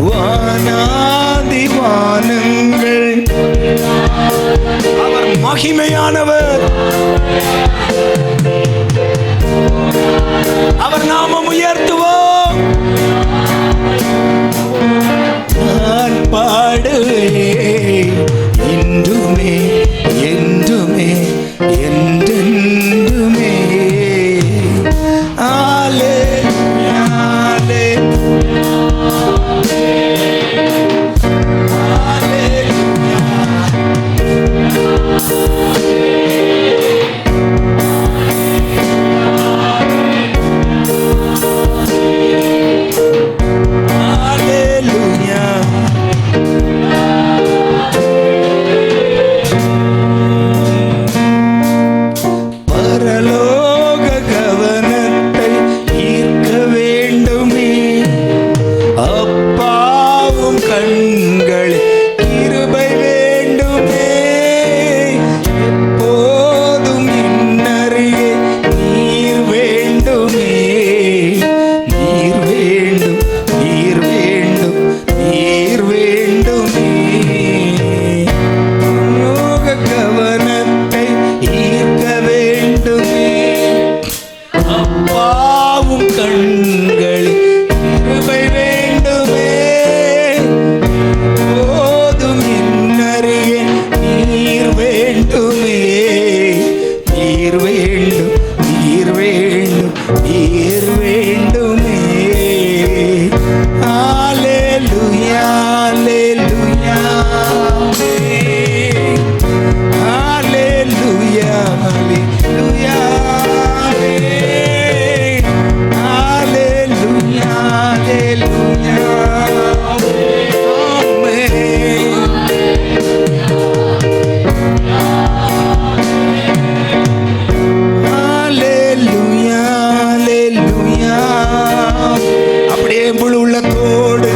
[SPEAKER 2] வானாதி வானங்கள் அவர் மகிமையானவர், அவர் நாமம் உயர்த்துவோம். நான் பாடுவேன் என்றுமே என்றுமே என்றென்றுமே. அல்லேலூயா அல்லேலூயா. பரலோக கவனத்தை ஈர்க்க வேண்டுமே, அப்பாவும் கண்களில் கிருபை வேண்டுமே. எப்போதும் இன்னருகே நீர் வேண்டுமே, நீர் வேண்டும் நீர் வேண்டும் நீர் வேண்டுமே. பரலோக கவனத்தை ஈர்க்க வேண்டுமே, அப்பாவும் கண்களில் கிருபை வேண்டுமே. போதும் இன்னருகே நீர் வேண்டுமே, நீர் வேண்டும் நீர் வேண்டும் நீர் வேண்டுமே. அல்லேலூயா அல்லேலூயா அல்லேலூயா அல்லேலூயா அல்லேலூயா அல்லேலூயா. அல்லேலூயா அல்லேலூயா. அப்படியே முழு உள்ளத்தோடு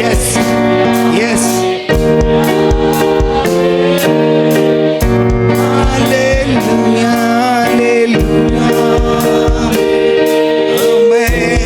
[SPEAKER 2] எஸ் எஸ். அல்லேலூயா அல்லேலூயா. ஆமென்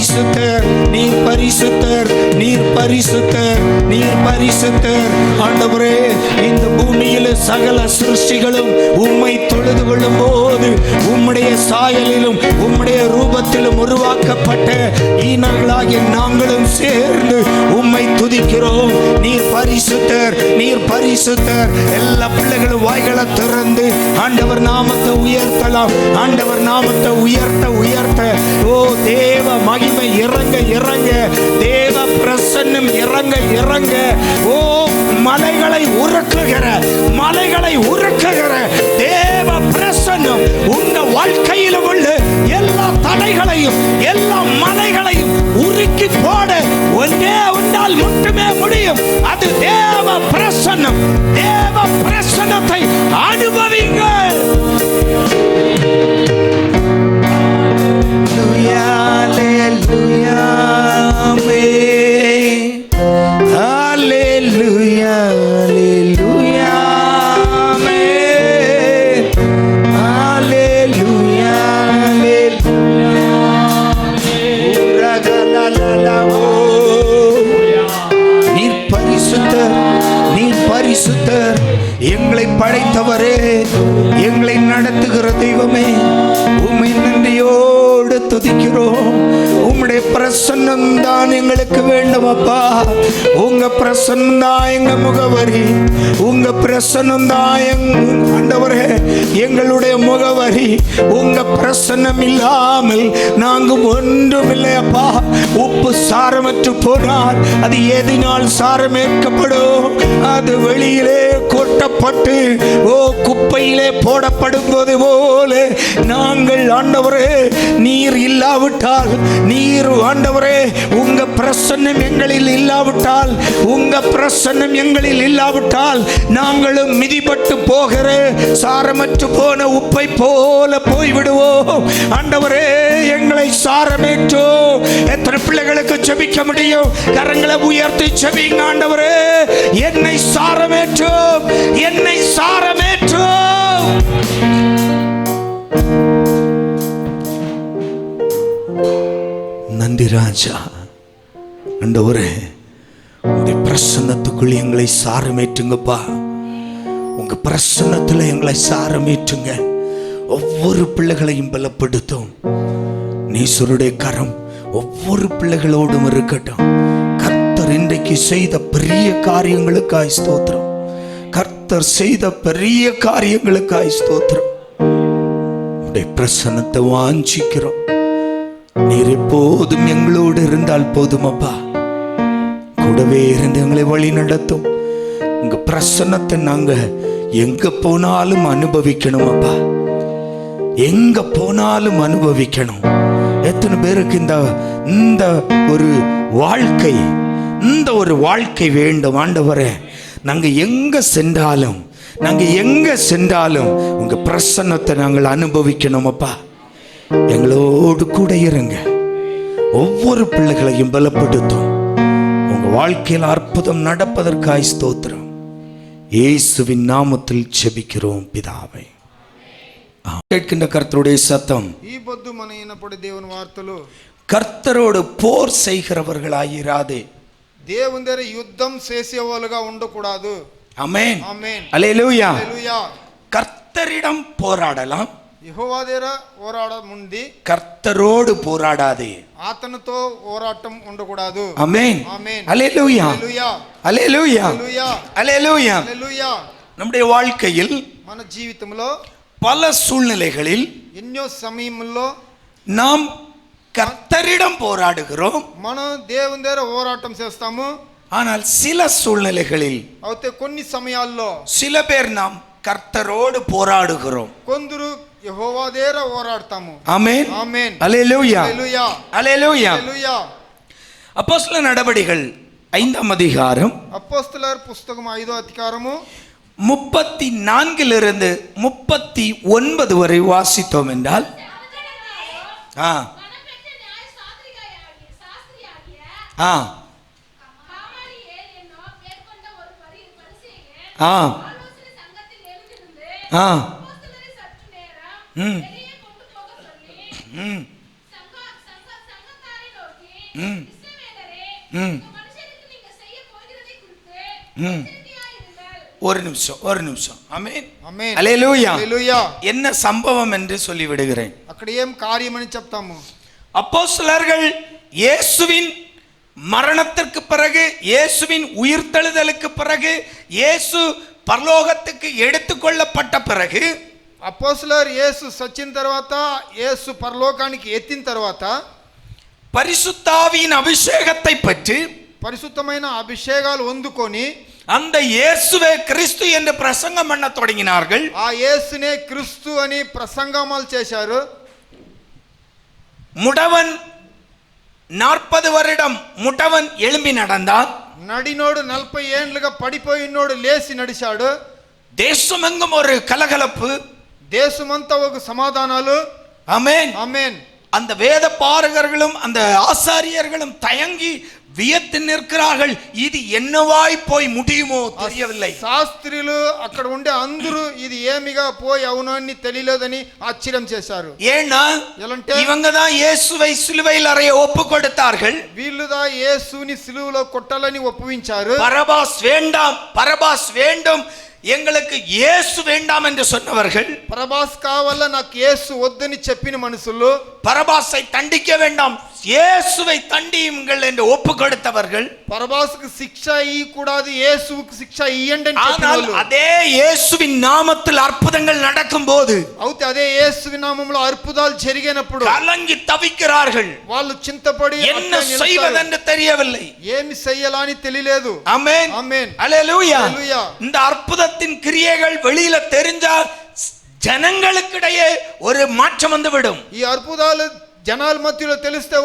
[SPEAKER 1] பரிசுத்தர், நீர் பரிசுத்தர், நீர் பரிசுத்தர், நீர் பரிசுத்தர். ஆண்டவரே, இந்த பூமியில் சகல சிருஷ்டிகளும் உம்மை தொழுது கொள்ளும் போது உம்முடைய சாயலிலும் உம்முடைய ரூபத்திலும் உருவாக்கப்பட்ட ஈனர்களாகிய நாங்களும் சேர்ந்து உம்மை துதிக்கிறோம். நீர் பரிசுத்தர், நீர் பரிசுத்தர். எல்லா பிள்ளைகளும் வாய்களை திறந்து ஆண்டவர் நாமத்தை உயர்த்தலாம். ஆண்டவர் நாமத்தை உயர்த்த உயர்த்த ஓ தேவ மகிமை இறங்க இறங்க, தேவ பிரசன்னம் இறங்க இறங்க, ஓ மலைகளை உருக்குகிற, மலைகளை உருக்குகிற தேவ பிரசன்னம் உங்க வாழ்க்கையில் உள்ள எல்லா தடைகளையும் எல்லா மலைகளையும் உருக்கி போட ஒன்றே உண்டால் மட்டுமே முடியும். அது தேவ பிரசன்னம். தேவ பிரசன்னத்தை அனுபவிங்கள். எங்களை படைத்தவரே, எங்களை நடத்துகிற தெய்வமே, உம்மை நன்றியோடு துதிக்கிறோம். உம்முடைய பிரசன்னம் தான் எங்களுக்கு வேண்டும் அப்பா. உங்க பிரசன்னம் தான் எங்க முகவரி. உங்க பிரசன்னம் தான் ஆண்டவரே எங்களுடைய முகவரி. உங்க பிரசன்னம் இல்லாமல் நாங்கள் ஒன்றும் இல்லை அப்பா. உப்பு சாரமற்று போனால் அது எதினால் சாரமேற்கப்படும்? அது வெளியிலே கொட்டப்பட்டு ஓ குப்பையிலே போடப்படும் போது போல நாங்கள் ஆண்டவரே நீர் இல்லாவிட்டால், நீர் ஆண்டவரே உங்க பிரசன்னம் எங்களில் இல்லாவிட்டால், உங்க பிரசன்னம் எங்களில் இல்லாவிட்டால் நாங்களும் மிதிபட்டு போகிற சாரமற்று போன உப்பை போல போய்விடுவோம். ஆண்டவரே எங்களை சாரமேற்றோ. எத்தனை பிள்ளைகளுக்கு ஜெபிக்க முடியும்? கரங்களை உயர்த்தி ஜெபிங்க. ஆண்டவரே என்னை சாரமேற்றோ, என்னை சாரமேற்றோ. நன்றி ராஜா. ஆண்டவரே உங்க பிரசன்னத்துக்குள் எங்களை சாரமேற்றுங்கப்பா. உங்க பிரசன்னத்தில் எங்களை சாரமேற்றுங்க. ஒவ்வொரு பிள்ளைகளையும் பலப்படுத்தும். நீசருடைய கரம் ஒவ்வொரு பிள்ளைகளோடும் இருக்கட்டும். கர்த்தர் இன்றைக்கு செய்த பெரிய காரியங்களுக்காய் ஸ்தோத்திரம். கர்த்தர் செய்த பெரிய காரியங்களுக்காய் ஸ்தோத்திரம். உடைய பிரசன்னத்தை வாஞ்சிக்கிறோம். நீர் எப்போதும் எங்களோடு இருந்தால் போதும் அப்பா. கூடவே இருந்து எங்களை வழி நடத்தும். உங்க பிரசன்னத்தை நாங்க எங்க போனாலும் அனுபவிக்கணும் அப்பா. எங்க போனாலும் அனுபவிக்கணும். எத்தனை பேருக்கு இந்த ஒரு வாழ்க்கை, இந்த ஒரு வாழ்க்கை வேண்டும் ஆண்டவரே. நாங்க எங்க சென்றாலும், நாங்க எங்க சென்றாலும் உங்க பிரசன்னத்தை நாங்கள் அனுபவிக்கணும் அப்பா. எங்களோடு கூட இருங்க. ஒவ்வொரு பிள்ளைகளையும் பலப்படுத்தும். உங்க வாழ்க்கையில் அற்புதம் நடப்பதற்காய் ஸ்தோத்திரம். இயேசுவின் நாமத்தில் ஜெபிக்கிறோம் பிதாவே. கேட்கின்ற கர்த்தருடைய சத்தம். ఈ పొద్దు మన ఈనపడి దేవుని వార్తలు. కర్తరోడు పోర్ செய்கிறவர்களாயிராதே.
[SPEAKER 3] దేవుని దగ్గర యుద్ధం చేసేవాళ్ళుగా ఉండకూడదు.
[SPEAKER 1] ஆமென்.
[SPEAKER 3] ஆமென்.
[SPEAKER 1] அல்லேலூயா.
[SPEAKER 3] அல்லேலூயா.
[SPEAKER 1] கர்த்தரிடம் போராடலாம்.
[SPEAKER 3] యెహోవా దగ్గర పోరాడముంది.
[SPEAKER 1] కర్తరోడు పోరాడాదే.
[SPEAKER 3] అతనితో పోరాటం ఉండకూడదు.
[SPEAKER 1] ஆமென்.
[SPEAKER 3] ஆமென்.
[SPEAKER 1] அல்லேலூயா.
[SPEAKER 3] அல்லேலூயா.
[SPEAKER 1] அல்லேலூயா.
[SPEAKER 3] அல்லேலூயா.
[SPEAKER 1] அல்லேலூயா.
[SPEAKER 3] அல்லேலூயா.
[SPEAKER 1] நம்முடைய வாழ்க்கையில்
[SPEAKER 3] మన జీవితంలో
[SPEAKER 1] பல சூழ்நிலைகளில்
[SPEAKER 3] ఎన్నో సమయంలో
[SPEAKER 1] நாம் கர்த்தரிடம் போராடுகிறோம்.
[SPEAKER 3] మనం దేవుని దగ్గర పోరాటం చేస్తాము.
[SPEAKER 1] ஆனால் சில சூழ்நிலைகளில்
[SPEAKER 3] అయితే కొన్ని సమయాల్లో
[SPEAKER 1] சில பேர் நாம் கர்த்தரோடு போராடுகிறோம்.
[SPEAKER 3] కొందరు యెహోవా దగ్గర పోరాడతాము.
[SPEAKER 1] ஆமென்.
[SPEAKER 3] ஆமென்.
[SPEAKER 1] அல்லேலூயா.
[SPEAKER 3] அல்லேலூயா.
[SPEAKER 1] அல்லேலூயா.
[SPEAKER 3] அல்லேலூயா.
[SPEAKER 1] அப்போஸ்தலர் நடபடிகள் 5ஆம் அதிகாரம்
[SPEAKER 3] அப்போஸ்தலர் புஸ்தகம் 5వ அதிகாரము
[SPEAKER 1] 34 39 வரை வாசித்தோம் என்றால் ம்
[SPEAKER 4] இஸ்ரவேலரே,
[SPEAKER 1] ம்
[SPEAKER 4] இந்த மனுஷனுக்கு நீங்க செய்ய போகிறதை குறித்து
[SPEAKER 1] ம்
[SPEAKER 4] எச்சரிக்கையாயிருங்கள்.
[SPEAKER 1] ஒரு நிமிஷம் ஆமென்
[SPEAKER 3] ఆమేన్
[SPEAKER 1] அல்லேலூயா
[SPEAKER 3] హల్లెలూయా.
[SPEAKER 1] என்ன சம்பவம் என்று சொல்லி விடுகிறேன்.
[SPEAKER 3] అక్కడ ఏం కార్యమని చెప్తాము.
[SPEAKER 1] அப்போஸ்தலர்கள் இயேசுவின் மரணத்திற்கு பிறகு, இயேசுவின் உயிர்த்தெழுதலுக்கு பிறகு, இயேசு பரலோகத்துக்கு எடுத்துக்கொள்ளப்பட்ட பிறகு,
[SPEAKER 3] అపోస్తలర్ యేసు సచ్చిన తర్వాత, యేసు పరలోకానికి ఎత్తిన తర్వాత
[SPEAKER 1] பரிசுத்தாவியின் அபிஷேகத்தை பற்றி
[SPEAKER 3] పరిశుద్ధమైన అభిషేకాలు పొందుకొని
[SPEAKER 1] அந்த இயேசுவே கிறிஸ்து என்று பிரசங்கம் பண்ண தொடங்கினார்கள்.
[SPEAKER 3] ఆ యేసునే క్రీస్తు అని ప్రసంగమాలు చేశారు.
[SPEAKER 1] முடவன் 40 வருடம் முடவன் எழும்பி நடந்தான்.
[SPEAKER 3] నడినోడు 40 ఏండ్లుగా పడిపోయినోడు లేచి నడిచాడు.
[SPEAKER 1] தேசமெங்கும் ஒரு கலகலப்பு.
[SPEAKER 3] దేశమంతా ఒక సమాధానాలు.
[SPEAKER 1] ஆமென்.
[SPEAKER 3] ఆమేన్.
[SPEAKER 1] அந்த வேத பாரகர்களும் அந்த ஆசாரியர்களும் தயங்கி வியத்து நிற்கிறார்கள். இது என்னவாய் போய் முடியுமோ தெரியவில்லை.
[SPEAKER 3] శాస్త్రులు అక్కడ ఉండే అందరూ ఇది ఏమిగా పోయి అవునని తెలియలేదని ఆశ్చర్యం చేశారు.
[SPEAKER 1] ஏன்னா
[SPEAKER 3] ఎలాంటే
[SPEAKER 1] இவங்க தான் இயேசுவை சிலுவையில் அறைய ஒப்பு கொடுத்தார்கள்.
[SPEAKER 3] వీళ్ళుదా యేసుని సిలువలో కొట్టాలని ఒప్పించారు.
[SPEAKER 1] பரபாஸ் வேண்டாம், பரபாஸ் வேண்டும், எங்களுக்கு இயேசு வேண்டாம் என்று சொன்னவர்கள்,
[SPEAKER 3] పరబాస్ కావాల నాకు యేసు వద్దని చెప్పిన మనుషులు,
[SPEAKER 1] பரபாஸை தண்டிக்க வேண்டாம், இயேசுவை தண்டியுங்கள் என்று ஒப்பு கொடுத்தவர்கள்,
[SPEAKER 3] పరబాస్కు శిక్ష ఇయ్యకూడదు, యేసుకు శిక్ష ఇయ్యండి అని చెప్పిన
[SPEAKER 1] ஆனால்
[SPEAKER 3] వాళ్ళు.
[SPEAKER 1] அதே இயேசுவின் நாமத்தில் அற்புதங்கள் நடக்கும் போது
[SPEAKER 3] అయితే అదే యేసు నామములో అద్భుతాలు జరిగినప్పుడు
[SPEAKER 1] கலங்கி தவிக்கிறார்கள்.
[SPEAKER 3] వాళ్ళు చింతపడి
[SPEAKER 1] என்ன
[SPEAKER 3] అట్లే నిలుస్తారు.
[SPEAKER 1] செய்வதென்று தெரியவில்லை.
[SPEAKER 3] ఏమి చెయ్యాలని తెలియలేదు.
[SPEAKER 1] ஆமென்.
[SPEAKER 3] ఆమేన్.
[SPEAKER 1] அல்லேலூயா.
[SPEAKER 3] హల్లెలూయా.
[SPEAKER 1] இந்த அற்புதத்தின் கிரியைகள் வெளியில தெரிஞ்சா ஜனங்களுக்கிடையே ஒரு மாற்றம் வந்துவிடும்.
[SPEAKER 3] ఈ అద్భుతాలు జనాల మధ్యలో తెలిస్తే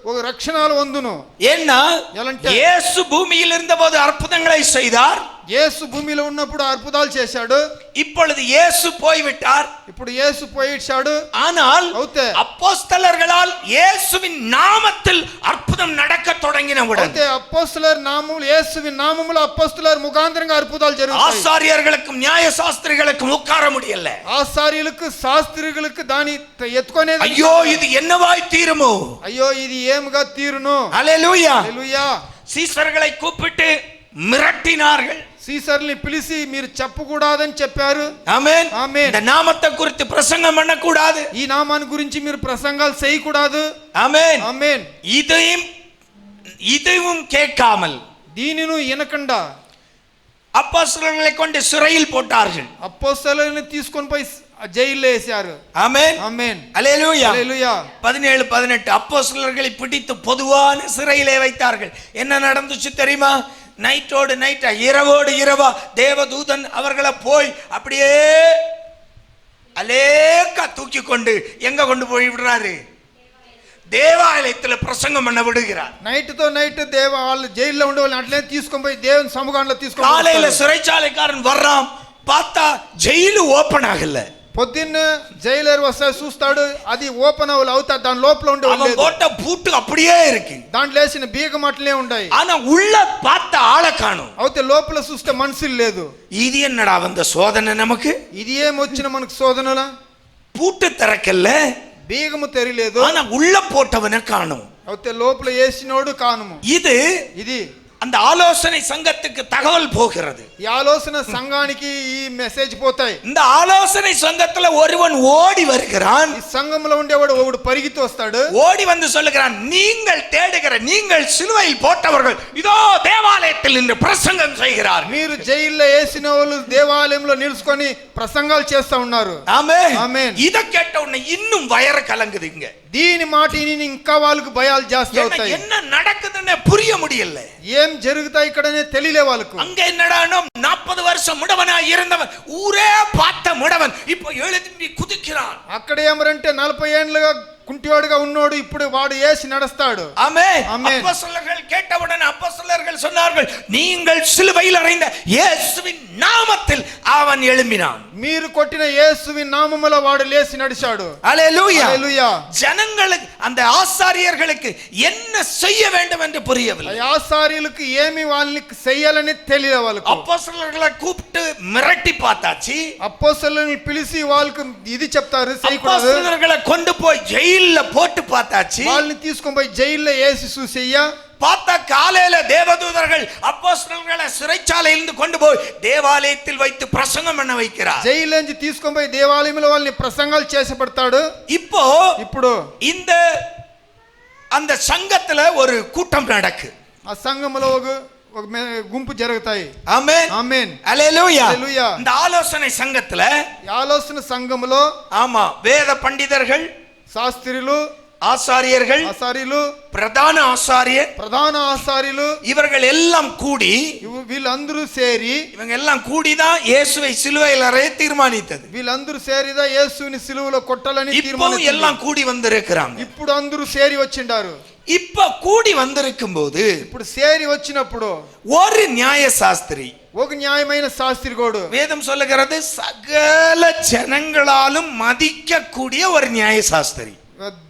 [SPEAKER 3] ఒక రక్షణాలు వందును.
[SPEAKER 1] ஏன்னா
[SPEAKER 3] ఎలాంటి
[SPEAKER 1] இயேசு பூமியில் இருந்தபோது அற்புதங்களை செய்தார்.
[SPEAKER 3] యేసు భూమిలో ఉన్నప్పుడు అద్భుతాలు చేశాడు.
[SPEAKER 1] இப்பொழுது இயேசு போய்விட்டார்.
[SPEAKER 3] ఇప్పుడు యేసు పోయిచ్చాడు.
[SPEAKER 1] ஆனால்
[SPEAKER 3] అవుతే
[SPEAKER 1] அப்போஸ்தலர்களால் இயேசுவின் நாமத்தில் அற்புதம் நடக்க தொடங்கினவுடன்
[SPEAKER 3] అయితే అపోస్తలర్ నామములు యేసువిன் నామములో అపోస్తలర్ ముఖాంతరంగా అద్భుతాలు జరుగుతాయి.
[SPEAKER 1] ஆசாரியர்களுக்கும் நியாய சாஸ்திரிகளுக்கும் உட்கார முடியல.
[SPEAKER 3] ఆచార్యులకు శాస్త్రిகளுக்கு దాని ఎత్తుకునేది.
[SPEAKER 1] ஐயோ இது என்னவாய் தீருமோ?
[SPEAKER 3] అయ్యో ఇది ఏముగా తీరును.
[SPEAKER 1] அல்லேலூயா.
[SPEAKER 3] హల్లెలూయా.
[SPEAKER 1] சீசர்களை கூப்பிட்டு மிரட்டினார்கள்.
[SPEAKER 3] సీసర్ని పిలిచి మీరు చెప్పకూడదని చెప్పారు.
[SPEAKER 1] ஆமென்.
[SPEAKER 3] ఆమేన్.
[SPEAKER 1] இந்த நாமத்தை குறித்து பிரசங்கம் பண்ண கூடாது.
[SPEAKER 3] ఈ నామాన్ని గురించి మీరు ప్రసంగాలు చేయకూడదు.
[SPEAKER 1] ஆமென்.
[SPEAKER 3] ఆమేన్.
[SPEAKER 1] இதுவும் கேட்காமல்
[SPEAKER 3] దీనిను వినకుండా
[SPEAKER 1] அப்போஸ்தலர்களை கொண்டு சிறையில் போட்டார்கள்.
[SPEAKER 3] అపోస్తలులను తీసుకొని పోయి జైల్లో వేశారు.
[SPEAKER 1] ஆமென்.
[SPEAKER 3] ఆమేన్.
[SPEAKER 1] அல்லேலூயா.
[SPEAKER 3] హల్లెలూయా.
[SPEAKER 1] 17 18 அப்போஸ்தலர்களை பிடித்து பொதுவான சிறையிலே வைத்தார்கள். என்ன நடந்துச்சு தெரியுமா? நைட்டோடு நைட்டா, இரவோடு இரவா தேவதூதன் அவர்களை போய் அப்படியே அலேக்கா தூக்கி கொண்டு எங்க கொண்டு போய் விடுறாரு? தேவாலயத்தில் பிரசங்கம் பண்ண விடுகிறார்.
[SPEAKER 3] నైట్ తో నైట్ వాళ్ళు జైల్లో ఉండే వాళ్ళని అట్లే తీసుకొని పోయి దేవుని సముఖంలో తీసుకొని
[SPEAKER 1] காலையில சிறைச்சாலைக்காரன் வர்றான், பார்த்தா ஜெயிலு ஓபன் ஆகல.
[SPEAKER 3] పొద్దున్న జైలర్ వస్తే చూస్తాడు, అది ఓపెన్ అవుతా దాని లోపల ఉండే
[SPEAKER 1] அவன் போட்ட பூட்டு அப்படியே இருக்கு.
[SPEAKER 3] దాంట్లో వేసిన బీగం అట్లే ఉన్నాయి.
[SPEAKER 1] ஆனா உள்ள பார்த்த ஆளை காணும்.
[SPEAKER 3] అయితే లోపల చూస్తే మనుషులు లేదు.
[SPEAKER 1] இது என்னடா வந்த சோதனை நமக்கு?
[SPEAKER 3] ఇది ఏం వచ్చిన మనకు శోధనలా?
[SPEAKER 1] பூட்டு திறக்கல,
[SPEAKER 3] బీగము తెరలేదు.
[SPEAKER 1] ஆனா உள்ள போட்டவனை காணும்.
[SPEAKER 3] అయితే లోపల వేసినోడు కానుము.
[SPEAKER 1] இது அந்த ஆலோசனை சங்கத்துக்கு தகவல் போகிறது.
[SPEAKER 3] ఈ ఆలోచన సంఘానికి ఈ మెసేజ్ పోతాయి.
[SPEAKER 1] இந்த ஆலோசனை சங்கத்துல ஒருவன் ஓடி வருகிறான்.
[SPEAKER 3] ఈ సంఘంలో ఉండేవాడు ఒకడు పరిగెత్తి వస్తాడు.
[SPEAKER 1] ஓடி வந்து சொல்லுகிறான், நீங்கள் தேடுகிற, நீங்கள் சிலுவையில் போட்டவர்கள் இதோ தேவாலயத்தில் நின்று பிரசங்கம் செய்கிறார்.
[SPEAKER 3] మీరు జైల్లో వేసిన వాళ్ళు దేవాలయంలో నిలుచుకొని ప్రసంగాలు చేస్తా ఉన్నారు.
[SPEAKER 1] ஆமென்.
[SPEAKER 3] ఆమేన్.
[SPEAKER 1] இத கேட்ட உடனே இன்னும் வயறு கலங்குதுங்க.
[SPEAKER 3] దీని మాట విని ఇంకా వాళ్ళకు భయాలు జాస్తి అవుతాయి.
[SPEAKER 1] என்ன நடக்குதுன்னு புரிய முடியல.
[SPEAKER 3] ఏం జరుగుతాయి ఇక్కడనే తెలియలే వాళ్ళకు.
[SPEAKER 1] அங்க என்னடானோ 40 வருஷம் முடவனாய் இருந்தவன், ஊரே பார்த்த முடவன் இப்போ எழும்பி குதிக்கிறான்.
[SPEAKER 3] అక్కడ ఏమరంటే 40 ఏళ్లుగా కుంటివాడుగా ఉన్నోడు ఇప్పుడు వాడు వేసి నడుస్తాడు.
[SPEAKER 1] ஆமென்.
[SPEAKER 3] ஆமென்.
[SPEAKER 1] அப்போஸ்தலர்கள் கேட்டவுடன் அப்போஸ்தலர்கள் சொன்னார்கள், நீங்கள் சிலுவையில் அறைந்த இயேசுவின் நாமத்தில் அவன் எழும்பினான்.
[SPEAKER 3] మీరు కొట్టిన యేసువిன் నామములో వాడు లేచి నడిచాడు.
[SPEAKER 1] அல்லேலூயா.
[SPEAKER 3] హల్లెలూయా.
[SPEAKER 1] ஜனங்களுக்கு அந்த ஆசாரியர்களுக்கு என்ன செய்ய வேண்டும் என்று புரியவில்லை.
[SPEAKER 3] ఆసారీలకు ఏమి వాళ్ళని చెయ్యాలని తెలియదు వాళ్ళకు.
[SPEAKER 1] அப்போஸ்தலர்களை கூப்பிட்டு மிரட்டி பார்த்தாச்சு.
[SPEAKER 3] అపోస్తలుల్ని పిలిచి వాళ్ళకు ఇది చెప్తారు చేయకూడదు.
[SPEAKER 1] அப்போஸ்தலர்களை கொண்டு போய் ஜெயில்ல போட்டு பார்த்தாச்சு.
[SPEAKER 3] వాళ్ళని తీసుకొని పోయి జైల్లో వేసి చూసేయ్యా.
[SPEAKER 1] பார்த்தா காலையில தேவதூதர்கள் அப்போஸ்தலர்களை சிறைச்சாலையிலிருந்து கொண்டு போய் தேவாலயத்தில் வைத்து பிரசங்கம் பண்ண வைக்கிறார்.
[SPEAKER 3] జైలు నుంచి తీసుకొని పోయి దేవాలయంలో వాళ్ళని ప్రసంగాలు చేసి పెడతాడు. ఇప్పుడు
[SPEAKER 1] இந்த அந்த சங்கத்துல ஒரு கூட்டம் நடக்கு.
[SPEAKER 3] ఆ సంఘములో ఒక గుంపు జరుగుతాయి.
[SPEAKER 1] ஆமென்
[SPEAKER 3] ఆమేన్.
[SPEAKER 1] அல்லேலூயா.
[SPEAKER 3] அல்லேலூயா.
[SPEAKER 1] இந்த ஆலோசனை சங்கத்துல
[SPEAKER 3] ఆలోచన సంఘములో
[SPEAKER 1] ஆமா வேத பண்டிதர்கள்,
[SPEAKER 3] శాస్త్రులు,
[SPEAKER 1] ஆசாரியர்கள்,
[SPEAKER 3] ఆసారీలు,
[SPEAKER 1] பிரதான ஆசாரியர்,
[SPEAKER 3] ప్రధాన ఆసారీలు
[SPEAKER 1] இவர்கள் எல்லாம் கூடி,
[SPEAKER 3] వీళ్ళందరూ సేరి,
[SPEAKER 1] இவங்க எல்லாம் கூடிதான் இயேசுவை சிலுவையில் அறைய தீர்மானித்தது.
[SPEAKER 3] వీళ్ళందరూ సేరిదా యేసుని సిలువలో కొట్టాలని
[SPEAKER 1] இப்போ
[SPEAKER 3] తీర్మానించారు.
[SPEAKER 1] எல்லாம் கூடி வந்திருக்கிறாங்க.
[SPEAKER 3] ఇప్పుడు అందరూ సేరి వచ్చిండారు.
[SPEAKER 1] இப்ப கூடி வந்திருக்கும் போது
[SPEAKER 3] ఇప్పుడు సేరి వచ్చినప్పుడు
[SPEAKER 1] ஒரு நியாய சாஸ்திரி,
[SPEAKER 3] ఒక న్యాయమైన శాస్త్రిగోడు,
[SPEAKER 1] வேதம் சொல்லுகிறது சகல ஜனங்களாலும் மதிக்கக்கூடிய ஒரு நியாய சாஸ்திரி.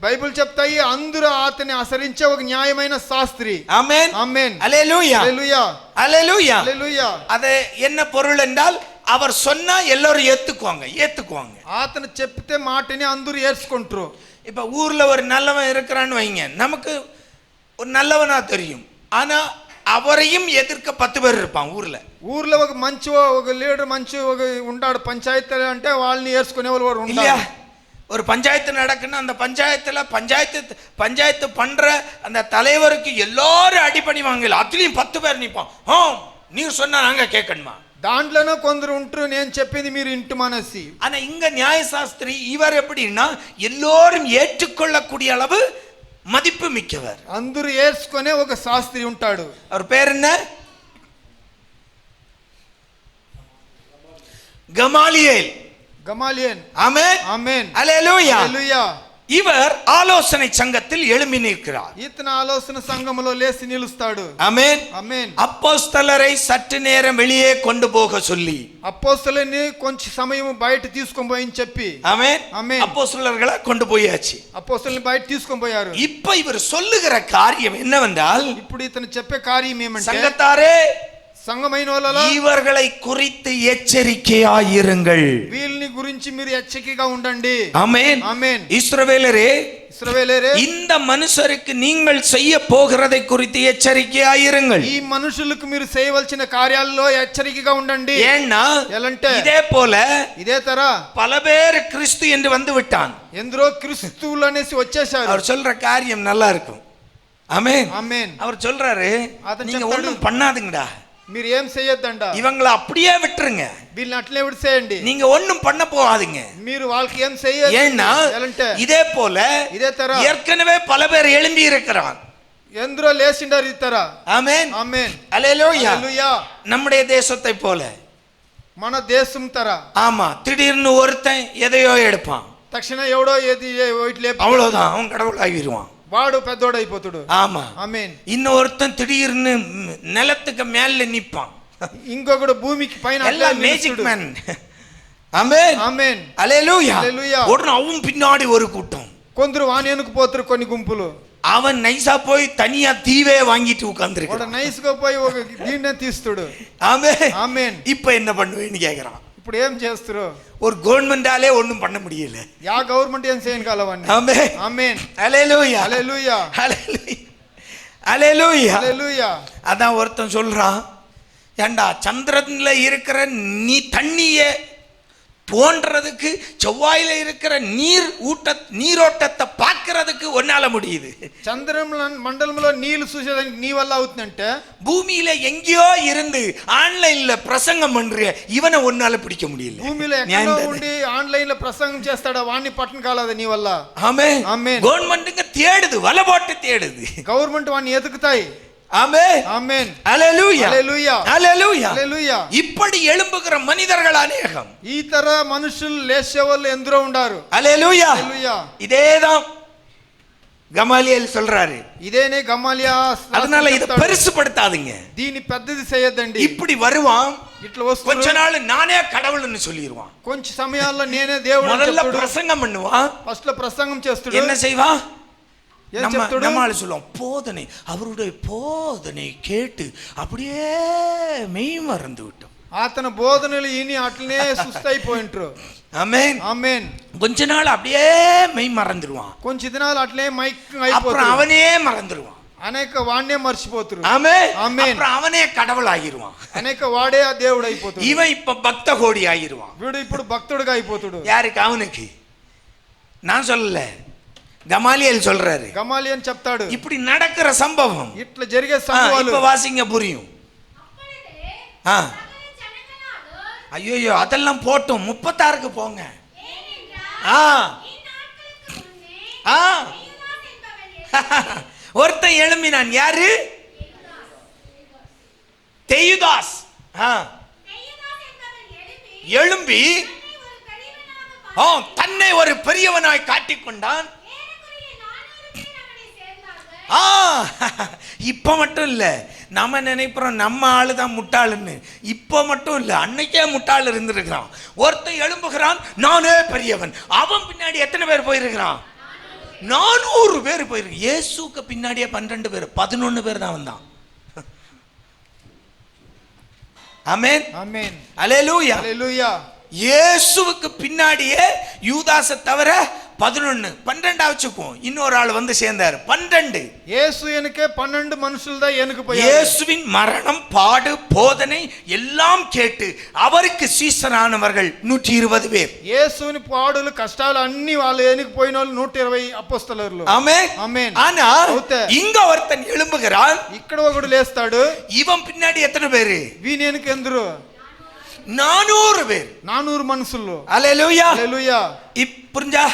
[SPEAKER 3] బైబిల్ చెప్తాయి అందరూ అతన్ని ఆచరించే ఒక న్యాయమైన శాస్త్రి.
[SPEAKER 1] ஆமென்.
[SPEAKER 3] ఆమేన్.
[SPEAKER 1] அல்லேலூயா.
[SPEAKER 3] హల్లెలూయా.
[SPEAKER 1] அல்லேலூயா.
[SPEAKER 3] హల్లెలూయా.
[SPEAKER 1] அது என்ன பொருள் என்றால், அவர் சொன்னா எல்லாரும் ஏத்துக்குவாங்க.
[SPEAKER 3] అతను చెప్తే మాటని అందరూ ఏర్చుకుంటారు.
[SPEAKER 1] இப்ப ஊர்ல ஒரு நல்லவன் இருக்கிறான்னு வைங்க, நமக்கு ஒரு நல்லவனா தெரியும், ஆனா அவரையும் எதிர்க்க 10 பேர் இருப்பான் ஊர்ல
[SPEAKER 3] ఒక మంచి ఒక లీడర్ మంచి ఒక ఉంటాడు పంచాయతీ అంటే వాళ్ళని ఏర్చుకునే వాళ్ళు
[SPEAKER 1] இல்லையா?
[SPEAKER 3] ఉంటారు.
[SPEAKER 1] ஒரு பஞ்சாயத்து நடக்குன்னா அந்த பஞ்சாயத்துல பஞ்சாயத்து பண்ற அந்த தலைவருக்கு எல்லாரும் அடிப்பணி வாங்கல, அதுலயும் 10 பேர் நிப்பான். நீர் சொன்னா நாங்க கேட்கணுமா?
[SPEAKER 3] దాంట్లోనే కొందరు ఉంటారు నేను చెప్పింది మీరు ఇంటి మనసి.
[SPEAKER 1] ஆனா இங்க நியாயசாஸ்திரி இவர் எப்படின்னா எல்லோரும் ஏற்றுக்கொள்ளக்கூடிய அளவு மதிப்பு மிக்கவர்.
[SPEAKER 3] అందరూ ఏర్చుకునే ఒక శాస్త్రి ఉంటాడు.
[SPEAKER 1] அவர் பேர் என்ன? கமாலியேல்.
[SPEAKER 3] గమాలియన్.
[SPEAKER 1] ஆமென்.
[SPEAKER 3] ఆమేన్.
[SPEAKER 1] அல்லேலூயா.
[SPEAKER 3] హల్లెలూయా.
[SPEAKER 1] இவர் ஆலோசனை சங்கத்தில் எழும்பி நிற்கிறார்.
[SPEAKER 3] ఇతను ఆలోచన సంఘములో లేచి నిలుస్తాడు.
[SPEAKER 1] ஆமென்.
[SPEAKER 3] ఆమేన్.
[SPEAKER 1] அப்போஸ்தலரை சற்று நேரம் வெளியே கொண்டு போக சொல்லி,
[SPEAKER 3] అపోస్తలుని కొంచెం సమయం బయట తీసుకొని పోయి చెప్పి,
[SPEAKER 1] ஆமென்,
[SPEAKER 3] ஆமென்.
[SPEAKER 1] அப்போஸ்தலர்களை கொண்டு போயாச்சு.
[SPEAKER 3] అపోస్తలుని బయట తీసుకొని పోయారు.
[SPEAKER 1] இப்ப இவர் சொல்லுகிற காரியம் என்னவென்றால்,
[SPEAKER 3] ఇప్పుడు ఇతను చెప్పే కార్యం ఏమంటే,
[SPEAKER 1] சங்கத்தாரே,
[SPEAKER 3] సంఘమైన వాళ్ళలో
[SPEAKER 1] இவர்களை குறித்து எச்சரிக்கையாயிருங்கள்.
[SPEAKER 3] వీళ్ళని గురించి మీరు హెచ్చరికగా ఉండండి.
[SPEAKER 1] ஆமென்.
[SPEAKER 3] ఆమేన్.
[SPEAKER 1] இஸ்ரவேலரே,
[SPEAKER 3] ఇశ్రాయేలీయులే,
[SPEAKER 1] இந்த మనుషருக்கு நீங்கள் செய்ய போகிறதை குறித்து எச்சரிக்கையாயிருங்கள்.
[SPEAKER 3] ఈ మనుషులకు మీరు చేయవలసిన కార్యాలలో హెచ్చరికగా ఉండండి.
[SPEAKER 1] ஏன்னா
[SPEAKER 3] ఎలంటే
[SPEAKER 1] இதே போல
[SPEAKER 3] ఇదే తర
[SPEAKER 1] பல பேர் கிறிஸ்து என்று வந்து விட்டான்.
[SPEAKER 3] ఎందరో క్రీస్తువులు అనేసి వచ్చేసారు.
[SPEAKER 1] அவர் சொல்ற காரியம் நல்லா இருக்கும். ஆமென்.
[SPEAKER 3] ఆమేన్.
[SPEAKER 1] அவர் சொல்றாரு,
[SPEAKER 3] అతను
[SPEAKER 1] நீங்க
[SPEAKER 3] చెప్తాడు,
[SPEAKER 1] ஒண்ணும் பண்ணாதீங்கடா,
[SPEAKER 3] మీరు ఏం చేయొద్దంట,
[SPEAKER 1] இவங்களை அப்படியே விட்டுருங்க,
[SPEAKER 3] వీళ్ళని అట్లే విడిసేయండి,
[SPEAKER 1] நீங்க ஒண்ணும் பண்ண போகாதீங்க.
[SPEAKER 3] మీరు వాళ్ళకి ఏం చేయొద్దు.
[SPEAKER 1] ஏன்னா
[SPEAKER 3] ఎలంటే
[SPEAKER 1] இதே போல
[SPEAKER 3] ఇదే తర
[SPEAKER 1] ஏற்கனவே பல பேர் எழும்பி இருக்கிறான்.
[SPEAKER 3] ఎందరో లేచిండారు ఈ తర.
[SPEAKER 1] ஆமென்.
[SPEAKER 3] ఆమేన్.
[SPEAKER 1] அல்லேலூயா.
[SPEAKER 3] హల్లెలూయా.
[SPEAKER 1] நம்முடைய தேசத்தை போல,
[SPEAKER 3] మన దేశం తర
[SPEAKER 1] ஆமா, திடீர்னு ஒருத்தன் எதையோ எடுப்பான்,
[SPEAKER 3] తక్షణ ఎవడో ఏది ఇట్లే
[SPEAKER 1] அவ்வளவுதான், அவன் கடவுள் ஆகிடுவான்.
[SPEAKER 3] వాడు పెద్దోడు అయిపోతాడు.
[SPEAKER 1] ஆமா.
[SPEAKER 3] ఆమేన్.
[SPEAKER 1] இன்னொருத்தன் திடீர்னு நிலத்துக்கு மேல நிப்பான்,
[SPEAKER 3] ఇంకొకడు భూమికి పైన
[SPEAKER 1] எல்லாம் மேஜிக் மேன். ஆமென்.
[SPEAKER 3] ఆమేన్.
[SPEAKER 1] அல்லேலூயா.
[SPEAKER 3] அல்லேலூயா.
[SPEAKER 1] உடனே அவன் பின்னாடி ஒரு கூட்டம்,
[SPEAKER 3] కొందరు వాని వెనుక పోతారు కొన్ని గుంపులు.
[SPEAKER 1] அவன் நைசா போய் தனியா தீவே வாங்கிட்டு
[SPEAKER 3] వాడు
[SPEAKER 1] உட்கார்ந்துருக்கான்.
[SPEAKER 3] నైస్ గా పోయి ఒక దీన్నే తీస్తాడు.
[SPEAKER 1] ஆமென்.
[SPEAKER 3] ఆమేన్.
[SPEAKER 1] இப்ப என்ன பண்ணுவேன்னு கேக்குறான்.
[SPEAKER 3] ఇప్పుడు ఏం చేస్తారు?
[SPEAKER 1] ஒரு கவர்மெண்டாலே ஒண்ணும் பண்ண முடியல.
[SPEAKER 3] యా గవర్నమెంట్ ఏం చేయను కాలవన్నీ.
[SPEAKER 1] ஆமென்.
[SPEAKER 3] ఆమేన్.
[SPEAKER 1] அல்லேலூயா.
[SPEAKER 3] హల్లెలూయా.
[SPEAKER 1] அல்லேலூயா. அல்லேலூயா.
[SPEAKER 3] హల్లెలూయా.
[SPEAKER 1] அதான் ஒருத்தன் சொல்றான், ஏண்டா சந்திரன்ல இருக்கிற நீ தண்ணிய தோன்றதுக்கு செவ்வாயில இருக்கிற நீரோட்டத்தை பார்க்கறதுக்கு ஒன்னால முடியுது.
[SPEAKER 3] మండలంలో నీళ్లు చూసేదానికి నీ వల్ల అవుతుందంటే,
[SPEAKER 1] பூமியில எங்கேயோ இருந்து ஆன்லைன்ல பிரசங்கம் பண்ற இவனை ஒன்னால பிடிக்க முடியல.
[SPEAKER 3] భూమిలో ఎక్కడో ఉండి ఆన్లైన్ లో ప్రసంగం చేస్తాడా, వాడిని పట్టణ కాలదా నీ వల్ల.
[SPEAKER 1] ஆமென்.
[SPEAKER 3] ஆமென்.
[SPEAKER 1] கவர்மெண்ட்டுங்க தேடுது, வலை போட்டு தேடுது.
[SPEAKER 3] గవర్నమెంట్ వాడిని ఎదుగుతాయి.
[SPEAKER 1] ஆமென்.
[SPEAKER 3] ఆమేన్.
[SPEAKER 1] அல்லேலூயா.
[SPEAKER 3] హల్లెలూయా.
[SPEAKER 1] அல்லேலூயா.
[SPEAKER 3] హల్లెలూయా.
[SPEAKER 1] இப்படி எழும்புகிற மனிதர்கள் அநேகம்.
[SPEAKER 3] ఈ తర మనుషులు లేచే వాళ్ళు ఎందరో ఉండారు.
[SPEAKER 1] அல்லேலூயா.
[SPEAKER 3] హల్లెలూయా.
[SPEAKER 1] இதேதான் கமாலியேல் சொல்றாரு.
[SPEAKER 3] ఇదేనే గమాలియా
[SPEAKER 1] அதனால இத பெருசுபடுத்தாதீங்க.
[SPEAKER 3] దీని పెద్దది చేయొద్దండి.
[SPEAKER 1] இப்படி வருவான்,
[SPEAKER 3] ఇట్లా వస్తూ
[SPEAKER 1] கொஞ்ச நாள் నానే கடவுள்னு சொல்லிடுவான்.
[SPEAKER 3] కొంచెం సమయాల్లో నేనే దేవుడు అని
[SPEAKER 1] முதல்ல
[SPEAKER 3] చెప్తాడు.
[SPEAKER 1] பிரசங்கம் பண்ணுவான்.
[SPEAKER 3] ఫస్ట్ లో ప్రసంగం చేస్తాడు.
[SPEAKER 1] என்ன செய்வான்?
[SPEAKER 3] ఏం చెప్తాడు?
[SPEAKER 1] நம்மால சொல்லுவோம், போதனை, அவருடைய போதனை கேட்டு அப்படியே மெய் மறந்து விட்டோம்.
[SPEAKER 3] అతని బోధనలు విని అట్లనే సుస్తైపోయింటారు.
[SPEAKER 1] ஆமென்
[SPEAKER 3] ఆమేన్.
[SPEAKER 1] கொஞ்ச நாள் அப்படியே மெய் மறந்துடுவான்.
[SPEAKER 3] కొంచెం దినాలు అట్లనే మైక్
[SPEAKER 1] அப்புறம்
[SPEAKER 3] అయిపోతారు.
[SPEAKER 1] அவனே மறந்துடுவான்.
[SPEAKER 3] అనేక వాడినే మర్చిపోతారు.
[SPEAKER 1] ஆமென்.
[SPEAKER 3] ఆమేన్.
[SPEAKER 1] அப்புறம் அவனே கடவுள் ஆகிடுவான்.
[SPEAKER 3] అనేక వాడే ఆ దేవుడు అయిపోతాడు.
[SPEAKER 1] இவன் இப்ப பக்த கோடி ஆகிடுவான்.
[SPEAKER 3] వీడు ఇప్పుడు భక్తుడిగా అయిపోతాడు.
[SPEAKER 1] யாருக்கு? அவனுக்கு. நான் சொல்லல, கமாலியேல் சொல்றாரு.
[SPEAKER 3] గమాలియన్ చెప్తాడు.
[SPEAKER 1] இப்படி நடக்கிற சம்பவம்
[SPEAKER 3] ఇట్లా జరిగే సంభవాలు
[SPEAKER 1] இப்ப வாசிங்க புரியும்.
[SPEAKER 4] அப்பொழுது
[SPEAKER 1] ஆ,
[SPEAKER 4] சகல ஜனங்களாலும்
[SPEAKER 1] ஐயோ அதெல்லாம் போட்டும் 36க்கு போங்க.
[SPEAKER 4] ஏனென்றால்
[SPEAKER 1] ஆ
[SPEAKER 4] இந்நாட்களுக்கு முன்னே
[SPEAKER 1] ஆ
[SPEAKER 4] யூதாஸ் என்பவன்
[SPEAKER 1] ஒருத்தன் எழும்பினான். யாரு? தெயுதாஸ். ஆ,
[SPEAKER 4] யூதாஸ் என்பவன் எழும்பி
[SPEAKER 1] எழும்பி தன்னை ஒரு பெரியவனாய் காட்டிக்கொண்டான்.
[SPEAKER 4] ஏறக்குறைய 400 பேர் அவனை சேர்ந்தார்கள்.
[SPEAKER 1] இப்ப மட்டும் இல்ல, நம்ம நினைக்கிறோம் நம்ம ஆளுதான் முட்டாளுன்னு. இப்ப மட்டும் இல்ல, அன்னைக்கே முட்டாள் இருந்திருக்கிறான். ஒருத்தன் எழும்புகிறான், நானே பெரியவன். அவன் பின்னாடி எத்தனை பேர் போயிருக்கிறான்? 400 பேர் போயிருக்கு. இயேசுக்கு பின்னாடியே 12 பேர், 11 பேர் தான் வந்தான். ஆமென்
[SPEAKER 3] ఆమేన్.
[SPEAKER 1] அல்லேலூயா.
[SPEAKER 3] హల్లెలూయా.
[SPEAKER 1] இயேசுவுக்கு பின்னாடியே யூதாசை தவிர 11, 12 வச்சுக்குவோம். இன்னொரு ஆள் வந்து சேர்ந்தார், 12.
[SPEAKER 3] యేసు వెనకే 12 మనుషులు தான் எனக்கு போய்
[SPEAKER 1] இயேசுவின் மரணம், பாடு, போதனை எல்லாம் கேட்டு அவருக்கு சீசரானவர்கள் 120 பேர்.
[SPEAKER 3] యేసుని పాడులు కష్టాలు అన్ని వాళ్ళు వెనక పోయిన వాళ్ళు 120 అపోస్తలులు.
[SPEAKER 1] ஆமென்.
[SPEAKER 3] ఆమేన్.
[SPEAKER 1] ஆனா
[SPEAKER 3] అవుతే.
[SPEAKER 1] இங்க ஒருத்தன் எழும்புகிறான்.
[SPEAKER 3] ఇక్కడ ఒకడు లేస్తాడు.
[SPEAKER 1] இவன் பின்னாடி எத்தனை பேரு?
[SPEAKER 3] వీని వెనక ఎందరు?
[SPEAKER 1] 400 பேர்.
[SPEAKER 3] 400 మనుషులు.
[SPEAKER 1] அல்லேலூயா.
[SPEAKER 3] హల్లెలూయా.
[SPEAKER 1] புரிஞ்சா?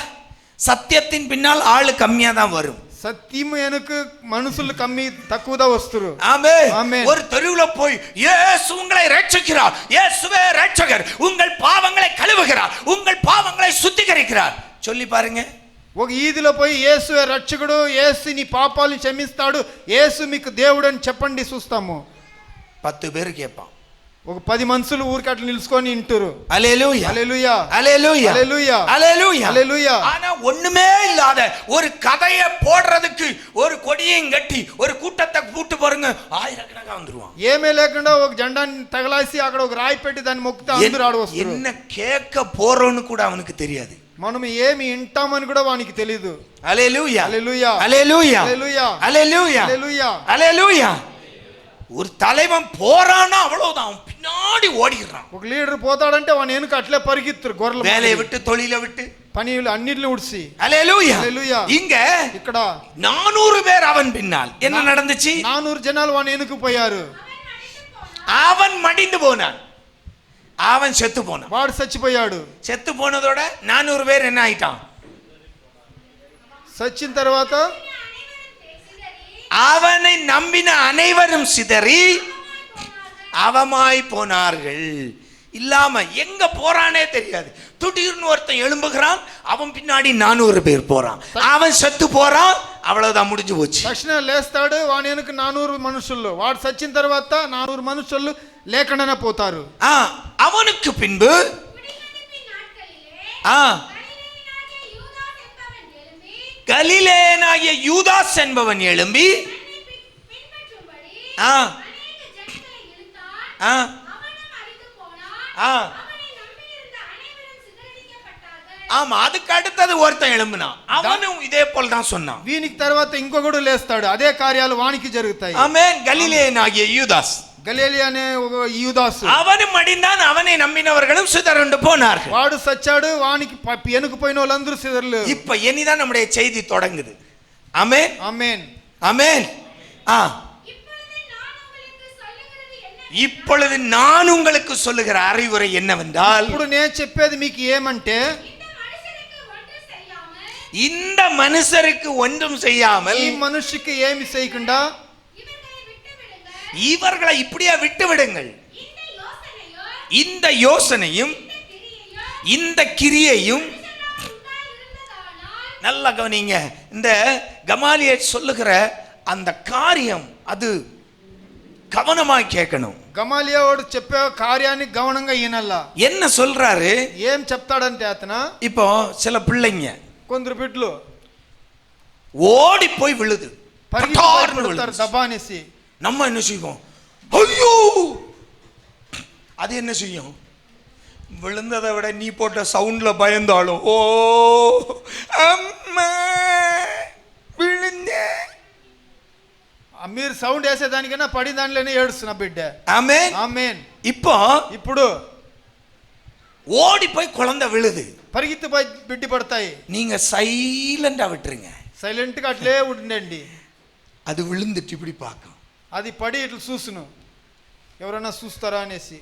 [SPEAKER 1] சத்தியத்தின் பின்னால் ஆளு கம்மியா தான் வரும்.
[SPEAKER 3] సత్యం వెనక మనుషులు కమ్మి తక్కువదా వస్తారు.
[SPEAKER 1] ஆமென்.
[SPEAKER 3] ஆமென்.
[SPEAKER 1] ஒரு தெருவுல போய் இயேசு உங்களை ரட்சிக்கிறார், இயேசுவே ரட்சகர், உங்கள் பாவங்களை கழுவுகிறார், உங்கள் பாவங்களை சுத்திகரிக்கிறார் சொல்லி பாருங்க.
[SPEAKER 3] ఒక ఈదిలో పోయి యేసు రక్షకుడు, యేసు నీ పాపాలను క్షమిస్తాడు, యేసు మీకు దేవుడు అని చెప్పండి చూస్తాము.
[SPEAKER 1] 10 பேர் கேட்பான்.
[SPEAKER 3] ఒక 10 మనుషులు ఊరికి అట్లా నిలుచుకొని వింటారు.
[SPEAKER 1] அல்லேலூயா.
[SPEAKER 3] హల్లెలూయా.
[SPEAKER 1] அல்லேலூயா.
[SPEAKER 3] హల్లెలూయా.
[SPEAKER 1] அல்லேலூயா.
[SPEAKER 3] హల్లెలూయా.
[SPEAKER 1] ஆனா ஒண்ணுமே இல்லாத ஒரு கதையை போடுறதுக்கு ஒரு கொடியையும் கட்டி ஒரு கூட்டத்தை கூட்டு பாருங்க, ஆயிரக்கணக்கா வந்துருவான்.
[SPEAKER 3] ఏమీ లేకుండా ఒక జెండాని తగలాసి అక్కడ ఒక రాయి పెట్టి దాన్ని మొక్కుతా అందరూ ఆడ వస్తారు.
[SPEAKER 1] என்ன கேட்க போறோன்னு கூட அவனுக்கு தெரியாது.
[SPEAKER 3] మనం ఏమి వింటామని కూడా వానికి తెలియదు.
[SPEAKER 1] அல்லேலூயா.
[SPEAKER 3] హల్లెలూయా.
[SPEAKER 1] அல்லேலூயா.
[SPEAKER 3] హల్లెలూయా.
[SPEAKER 1] அல்லேலூயா.
[SPEAKER 3] హల్లెలూయా.
[SPEAKER 1] அல்லேலூயா. ஒரு தலைவன் போறானா அவ்வளவுதான், அவன் பின்னாடி ஓடிடுறான்.
[SPEAKER 3] ఒక లీడర్ పోతాడంటే వాని వెనుక అట్లే పరిగెత్తురు గొర్రెలు.
[SPEAKER 1] வேலையை விட்டு தொழிலை விட்டு
[SPEAKER 3] పనిలు అన్నిటిని ఉడిసి.
[SPEAKER 1] அல்லேலூயா.
[SPEAKER 3] హల్లెలూయా.
[SPEAKER 1] இங்க
[SPEAKER 3] ఇక్కడ
[SPEAKER 1] 400 பேர் அவன் பின்னால். என்ன நடந்துச்சு?
[SPEAKER 3] 400 జనాలు వాని వెనుక పోయారు.
[SPEAKER 1] அவன் மடிந்து போனான், அவன் செத்து போனான்.
[SPEAKER 3] వాడు చచ్చిపోయాడు.
[SPEAKER 1] செத்து போனதோட 400 பேர் என்ன ஆயிட்டான்?
[SPEAKER 3] చచ్చిన తర్వాత
[SPEAKER 1] அவனை நம்பின அனைவரும் சிதறி அவமாய் போனார்கள். இல்லாம எங்க போறானே தெரியாது. திடீர்னு ஒருத்தன் எழும்புகிறான், அவன் பின்னாடி 400 பேர் போறான், அவன் செத்து போறான், அவ்வளவுதான், முடிஞ்சு போச்சு.
[SPEAKER 3] తక్షణ లేస్తాడు, వాని వెనుక 400 మనుషులు. వాడు చచ్చిన తర్వాత 400 మనుషులు లేకుండానే పోతారు.
[SPEAKER 1] அவனுக்கு பின்பு
[SPEAKER 4] குடிமதிப்பின் நாட்களிலே
[SPEAKER 1] ஆ
[SPEAKER 4] கலிலேயனாகிய யூதாஸ் என்பவன் எழும்பி
[SPEAKER 1] கலிலேயனாகிய யூதாஸ் என்பவன் எழும்பி
[SPEAKER 4] பின்பற்றும்படி
[SPEAKER 1] ஆ
[SPEAKER 4] அநேக ஜனங்களை இழுத்தான்.
[SPEAKER 1] ஆ
[SPEAKER 4] அவனும் அழிந்து போனான்.
[SPEAKER 1] ஆ
[SPEAKER 4] அவனை நம்பியிருந்த அனைவரும் சிதறடிக்கப்பட்டார்கள்.
[SPEAKER 1] ஆமா, அதுக்கு அடுத்தது ஒருத்தன் எழும்பினான், அவனும் இதே போல் தான் சொன்னான்.
[SPEAKER 3] వీనికి తర్వాత ఇంకొకడు లేస్తాడు, అదే కార్యాలు వానికి జరుగుతాయి.
[SPEAKER 1] ஆமென். கலிலேயனாகிய யூதாஸ்,
[SPEAKER 3] గలీలి అనే ఒక యూదాసు,
[SPEAKER 1] அவனும் அடிந்தான், அவனை நம்பினவர்களும் சிதறண்டு போனார்கள்.
[SPEAKER 3] వాడు సచ్చాడు, వానికి వెనుక పోయిన వాళ్ళందరూ సిదర్లు.
[SPEAKER 1] இப்ப இனிதான் நம்முடைய செய்தி தொடங்குது. ஆமென்.
[SPEAKER 3] ఆమేన్.
[SPEAKER 1] ஆமென். இப்பொழுது நான் உங்களுக்கு சொல்லுகிற அறிவுரை என்னவென்றால்,
[SPEAKER 3] ఇప్పుడు నేను చెప్పేది మీకు ఏమంటే,
[SPEAKER 1] இந்த மனுஷருக்கு ஒன்றும் செய்யாமல்
[SPEAKER 3] ఈ మనిషికి ఏమి చేయకుండా
[SPEAKER 1] இவர்களை இப்படியே விட்டு விடுங்கள். இந்த யோசனையும் இந்த கிரியையும் நல்லா கவனிங்க. இந்த கமாலியேல் சொல்லுகிற அந்த காரியம் அது கவனமாய் கேட்கணும்.
[SPEAKER 3] గమాలియాడు చెప్పే కార్యాన్ని గమనంగా వినాలా.
[SPEAKER 1] என்ன சொல்றாரு?
[SPEAKER 3] ఏం చెప్తాడంటే అతను,
[SPEAKER 1] இப்போ சில பிள்ளைங்க
[SPEAKER 3] కొందరు బిడ్డలు
[SPEAKER 1] ஓடி போய் விழுது,
[SPEAKER 3] దబానేసి
[SPEAKER 1] நம்ம என்ன செய்வோம்? ஐயோ! அது என்ன செய்யும்? விழுந்ததை விட நீ போட்ட சவுண்ட்ல பயந்தாலும், ஓ அம்மா விழுந்த,
[SPEAKER 3] మీరు సౌండ్ వేసేదానికైనా పడి దానిలోనే ఏడుస్తున్నా బిడ్డ.
[SPEAKER 1] ఆమేన్
[SPEAKER 3] ఆమేన్.
[SPEAKER 1] ఇప్పుడు ஓடி போய் குழந்தை விழுது,
[SPEAKER 3] పరిగెత్తి పోయి బిడ్డ పడతాయి.
[SPEAKER 1] நீங்க சைலண்டா விட்டுருங்க.
[SPEAKER 3] సైలెంట్ గా అట్లే ఉండండి.
[SPEAKER 1] அது விழுந்துட்டு இப்படி பார்க்கும்,
[SPEAKER 3] అది పడి ఇట్లా చూసును, ఎవరైనా చూస్తారా అనేసి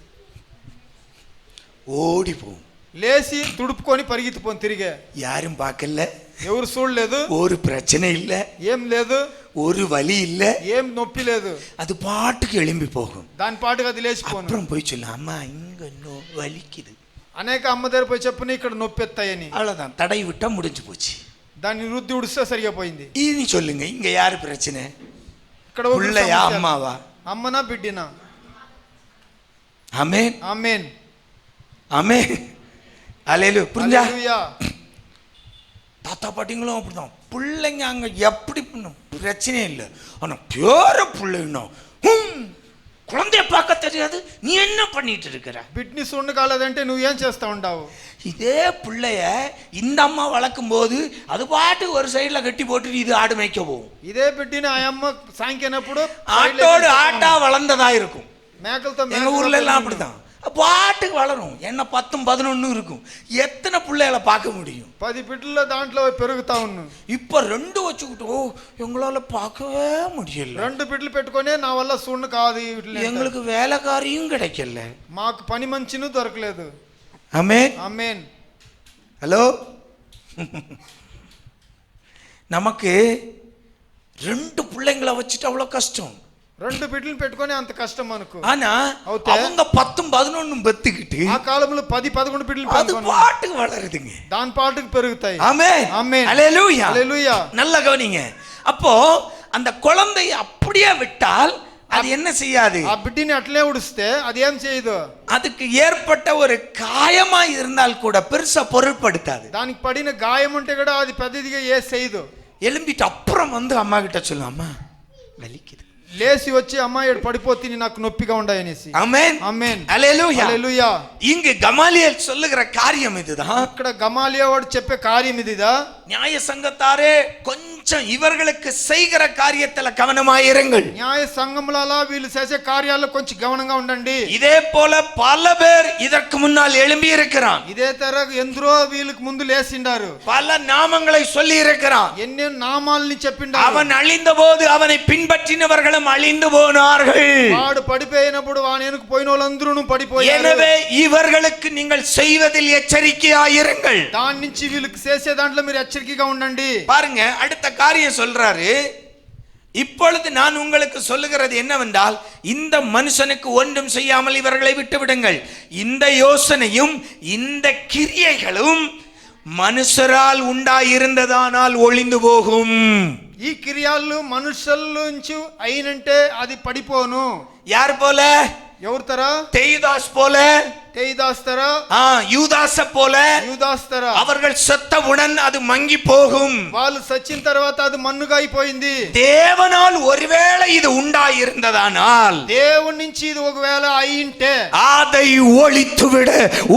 [SPEAKER 1] ஓடி போகும்.
[SPEAKER 3] లేచి తుడుపుకొని పరిగెత్తిపోని తిరిగే.
[SPEAKER 1] யாரும் பார்க்கல,
[SPEAKER 3] ఎవరు చూడలేదు,
[SPEAKER 1] ஒரு பிரச்சனை இல்ல,
[SPEAKER 3] ఏం లేదు,
[SPEAKER 1] ஒரு வலி இல்ல,
[SPEAKER 3] ఏం నొప్పి లేదు,
[SPEAKER 1] அது பாட்டுக்கு எழும்பி போகும்.
[SPEAKER 3] దాని పాటుగా అది లేచిపోను.
[SPEAKER 1] அப்புறம் போய் சொல்ல, அம்மா இங்க வலிக்குது.
[SPEAKER 3] అనేక అమ్మ దగ్గర పోయి చెప్పని ఇక్కడ నొప్పి ఎత్తాయని,
[SPEAKER 1] அவ்வளவுதான், தடை விட்டா முடிஞ்சு போச்சு.
[SPEAKER 3] దాన్ని రుద్ది ఉడిస్తే సరిగా పోయింది.
[SPEAKER 1] இனி சொல்லுங்க, இங்க யாரு பிரச்சனை?
[SPEAKER 3] ఇక్కడ
[SPEAKER 1] பிள்ளையா அம்மாவா?
[SPEAKER 3] అమ్మనా బిడ్డనా?
[SPEAKER 1] ஆமென்
[SPEAKER 3] ఆమేన్
[SPEAKER 1] ஆமென் அல்லேலூயா. புரிஞ்சா?
[SPEAKER 3] హల్లెలూయా.
[SPEAKER 1] தாத்தா பாட்டிங்களும் அப்படிதான். பிள்ளைங்க அங்க எப்படி பண்ணும் பிரச்சனை இல்லை, ஆனா பேர பிள்ளைன்னா குழந்தைய பார்க்க தெரியாது, நீ என்ன பண்ணிட்டு இருக்கிற?
[SPEAKER 3] బిడ్డని సున్ను కాలేదంటే నువ్వేం చేస్తా ఉంటావు?
[SPEAKER 1] இதே பிள்ளைய இந்த அம்மா வளர்க்கும் போது அது பாட்டு ஒரு சைடுல கட்டி போட்டு இது ஆடு மேய்க்க போகும்.
[SPEAKER 3] ఇదే బిడ్డని ఆ అమ్మ సాంకినప్పుడు
[SPEAKER 1] ஆட்டோடு ஆட்டா வளர்ந்ததா இருக்கும்.
[SPEAKER 3] మేకలతో
[SPEAKER 1] எங்க ஊர்ல எல்லாம் அப்படிதான், பாட்டுக்கு வளரும். என்ன 10-11 இருக்கும். எத்தனை பிள்ளைகளை பார்க்க முடியும்?
[SPEAKER 3] 10 బిడ్డల దాంట్లో పెరుగుతా ఉన్నాను.
[SPEAKER 1] இப்ப 2 வச்சுக்கிட்டு எங்களால பார்க்கவே முடியல.
[SPEAKER 3] 2 బిడ్డలు పెట్టుకొని నా వల్ల సున్ను కాదు,
[SPEAKER 1] எங்களுக்கு வேலைக்காரியும் கிடைக்கல,
[SPEAKER 3] మాకు పని మంచిను దొరకలేదు.
[SPEAKER 1] ஆமென்
[SPEAKER 3] ఆమేన్.
[SPEAKER 1] ஹலோ. நமக்கு 2 பிள்ளைங்களை வச்சுட்டு அவ்வளவு கஷ்டம்.
[SPEAKER 3] 2 బిడ్డలు పెట్టుకొని అంత కష్టం మనకు.
[SPEAKER 1] ஆனா அவங்க 10-11 பெத்துக்கிட்டு
[SPEAKER 3] ఆ కాలంలో 10-11 బిడ్డలు
[SPEAKER 1] அது பாட்டுக்கு வளருதுங்க,
[SPEAKER 3] దాని పాటుకు పెరుగుతాయి.
[SPEAKER 1] ஆமென்
[SPEAKER 3] ఆమేన్.
[SPEAKER 1] ஹல்லேலூயா
[SPEAKER 3] హల్లెలూయా.
[SPEAKER 1] நல்லா கவனிங்க. அப்போ அந்த குழந்தையை அப்படியே விட்டால் அது என்ன செய்யாது?
[SPEAKER 3] ఆ బిడ్డని అట్లే ఉడిస్తే అది ఏం చేయదు.
[SPEAKER 1] அதுக்கு ஏற்பட்ட ஒரு காயமா இருந்தால் கூட பெருசா பொருட்படுத்தாது.
[SPEAKER 3] దానికి పడిన గాయం ఉంటే కూడా అది పెద్దదిగా ఏ చేయదు.
[SPEAKER 1] எழும்பிட்டு அப்புறம் வந்து அம்மா கிட்ட சொல்லும், அம்மா வலிக்குது.
[SPEAKER 3] లేచి వచ్చి అమ్మాయి పడిపోతుంది, నాకు నొప్పిగా ఉండాయనేసి.
[SPEAKER 1] ஆமென்
[SPEAKER 3] ఆమేన్.
[SPEAKER 1] హల్లెలూయా.
[SPEAKER 3] హల్లెలూయా.
[SPEAKER 1] இங்கு கமாலியேல் சொல்லுகிற காரியம் இதுதான்.
[SPEAKER 3] ఇక్కడ గమాలియా వాడు చెప్పే కార్యం ఇదిదా.
[SPEAKER 1] நியாய சங்கத்தாரே கொஞ்சம் இவர்களுக்கு செய்கிற காரியத்துல கவனமாயிருங்கள்.
[SPEAKER 3] న్యాయ సంఘములలో వీళ్ళు చేసే కార్యాల్లో కొంచెం గమనంగా ఉండండి.
[SPEAKER 1] இதே போல பல பேர் இதற்கு முன்னால் எழும்பி இருக்கிறான்.
[SPEAKER 3] ఇదే తర ఎందరో వీళ్ళకి ముందు లేచిండారు,
[SPEAKER 1] பல நாமங்களை சொல்லி இருக்கிறான்.
[SPEAKER 3] ఎన్నో నామాల్ని చెప్పిండారు.
[SPEAKER 1] அவன் அழிந்த போது அவனை பின்பற்றினவர்களும் அழிந்து போனார்கள்.
[SPEAKER 3] వాడు పడిపోయినప్పుడు వాని వెనుక పోయిన వాళ్ళందరూ పడిపోయారు.
[SPEAKER 1] எனவே இவர்களுக்கு நீங்கள் செய்வதில் எச்சரிக்கையாயிருங்கள்.
[SPEAKER 3] దాని నుంచి వీళ్ళకి చేసే దాంట్లో మీరు హెచ్చరికగా ఉండండి.
[SPEAKER 1] பாருங்க, அடுத்த காரியம் சொல்றாரு. இப்பொழுது நான் உங்களுக்கு சொல்லுகிறது என்னவென்றால், இந்த மனுஷனுக்கு ஒன்றும் செய்யாமல் இவர்களை விட்டு விடுங்கள். இந்த யோசனையும் இந்த கிரியைகளும் மனுஷரால் உண்டாயிருந்ததானால் ஒளிந்து போகும்.
[SPEAKER 3] ఈ క్రియాలు మనుషుల నుంచి అయినంటే అది పడిపోను.
[SPEAKER 1] யார் போல?
[SPEAKER 3] ఎవరు తర?
[SPEAKER 1] தேயுதாஸ் போல,
[SPEAKER 3] తేయిదాస్ తర,
[SPEAKER 1] யூதாச போல.
[SPEAKER 3] యూదాస్ తర.
[SPEAKER 1] அவர்கள் செத்தவுடன் அது மங்கி போகும்.
[SPEAKER 3] వాళ్ళు సచ్చిన తర్వాత అది మన్నుగా అయిపోయింది.
[SPEAKER 1] தேவனால் ஒருவேளை இது உண்டாயிருந்ததானால்,
[SPEAKER 3] దేవుని నుంచి ఇది ఒకవేళ అయింటే
[SPEAKER 1] அதை ஒழித்துவிட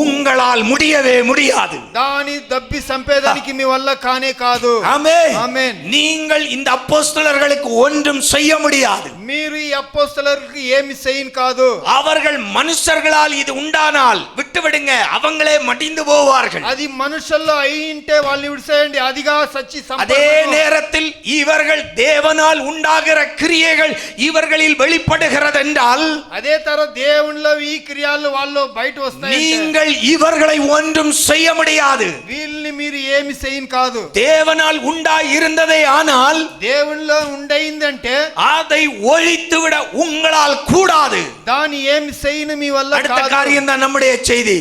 [SPEAKER 1] உங்களால் முடியவே முடியாது.
[SPEAKER 3] దాని దబ్బి సంపేదానికి మీ వల్ల కానే కాదు.
[SPEAKER 1] ஆமென்.
[SPEAKER 3] ఆమేన్.
[SPEAKER 1] நீங்கள் இந்த அப்போஸ்தலர்களுக்கு ஒன்றும் செய்ய முடியாது.
[SPEAKER 3] మీరు ఈ అపోస్తలులకు ఏమి చేయను కాదు.
[SPEAKER 1] அவர்கள் மனுஷர்களால் இது உண்டானால் விட்டுவிடுங்க, அவங்களே மடிந்து போவார்கள்.
[SPEAKER 3] అది మనుషుల్లో అయింటే వాళ్ళని విడిసేయండి, అదిగా సచ్చి
[SPEAKER 1] அதே நேரத்தில் இவர்கள் தேவனால் உண்டாகிற கிரியைகள் இவர்களில் வெளிப்படுகிறது என்றால்,
[SPEAKER 3] అదే తర దేవునిలో ఈ క్రియలు వాళ్ళు బయట వస్తాయి.
[SPEAKER 1] நீங்கள் இவர்களை ஒன்றும் செய்ய முடியாது.
[SPEAKER 3] వీళ్ళని మీరు ఏమి చేయను కాదు.
[SPEAKER 1] தேவனால் உண்டாய் இருந்ததே ஆனால்
[SPEAKER 3] దేవునిలో ఉండయిందంటే
[SPEAKER 1] அதை ஒழித்துவிட உங்களால் கூடாது.
[SPEAKER 3] దాని ఏమి చేయను మీ వల్ల
[SPEAKER 1] அடுத்த
[SPEAKER 3] కాదు.
[SPEAKER 1] காரியம் தான் நம்முடைய செய்தி.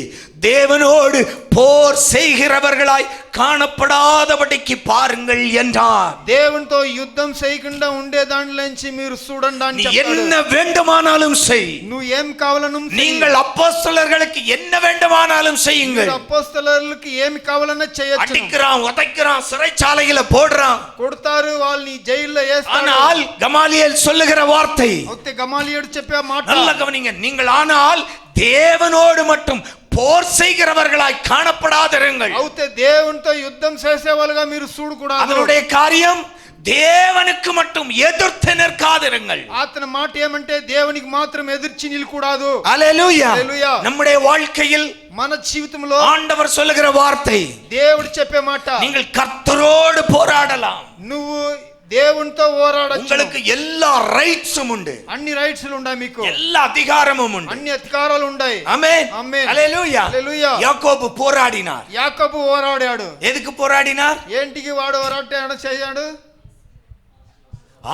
[SPEAKER 1] தேவனோடு போர் செய்கிறவர்களாய் காணப்படாதபடிக்கு பாருங்கள் என்றார்.
[SPEAKER 3] దేవునితో యుద్ధం చేయకుండా ఉండే దానిలోంచి మీరు చూడండి అని
[SPEAKER 1] நீ
[SPEAKER 3] చెప్పాడు.
[SPEAKER 1] என்ன வேண்டுமானாலும் செய்.
[SPEAKER 3] నువ్వు ఏం కావాలనో
[SPEAKER 1] நீங்கள் அப்போஸ்தலர்களுக்கு என்ன வேண்டுமானாலும் செய்யுங்கள்.
[SPEAKER 3] అపోస్తలులకు ఏమి కావాలన్నా చేయొచ్చు.
[SPEAKER 1] அடிக்கிறான், உதைக்கிறான், சிறைச்சாலையில போடுறான்.
[SPEAKER 3] కొడతారు, వాళ్ళని జైల్లో వేస్తారు.
[SPEAKER 1] ஆனால் கமாலியேல் சொல்லுகிற வார்த்தை,
[SPEAKER 3] అయితే గమాలియేలు చెప్పే మాట
[SPEAKER 1] நல்ல கவனிங்க. நீங்கள் ஆனால் தேவனோடு மட்டும் போர் செய்கிறவர்களாய் காணப்படாதிருங்கள்.
[SPEAKER 3] అయితే దేవునితో యుద్ధం చేసేవాళ్ళుగా మీరు చూడకూడదు.
[SPEAKER 1] அதனுடைய காரியம் தேவனுக்கு மட்டும் எதிர்த்து நிற்காதிருங்கள்.
[SPEAKER 3] అతని మాట ఏమంటే దేవునికి మాత్రం ఎదుర్చి నిలకూడదు.
[SPEAKER 1] அல்லேலூயா.
[SPEAKER 3] அல்லேலூயா.
[SPEAKER 1] நம்முடைய வாழ்க்கையில்
[SPEAKER 3] మన జీవితంలో
[SPEAKER 1] ஆண்டவர் சொல்லுகிற வார்த்தை,
[SPEAKER 3] దేవుడు చెప్పే మాట,
[SPEAKER 1] நீங்கள் கர்த்தரோடு போராடலாம்.
[SPEAKER 3] నువ్వు దేవునితో పోరాడొచ్చు.
[SPEAKER 1] உங்களுக்கு எல்லா ரைட்ஸும் உண்டு,
[SPEAKER 3] అన్ని రైట్స్ ఉన్నాయి, మీకు
[SPEAKER 1] எல்லா அதிகாரமும் உண்டு.
[SPEAKER 3] అన్ని అధికారాలు ఉన్నాయి.
[SPEAKER 1] ஆமென்.
[SPEAKER 3] ఆమేన్.
[SPEAKER 1] அல்லேலூயா.
[SPEAKER 3] அல்லேலూయా.
[SPEAKER 1] யாக்கோபு போராடினார்.
[SPEAKER 3] యాకోబు పోరాడాడు.
[SPEAKER 1] எதுக்கு போராடினார்?
[SPEAKER 3] ఏంటికి వాడు పోరాటాడు చేయాడు?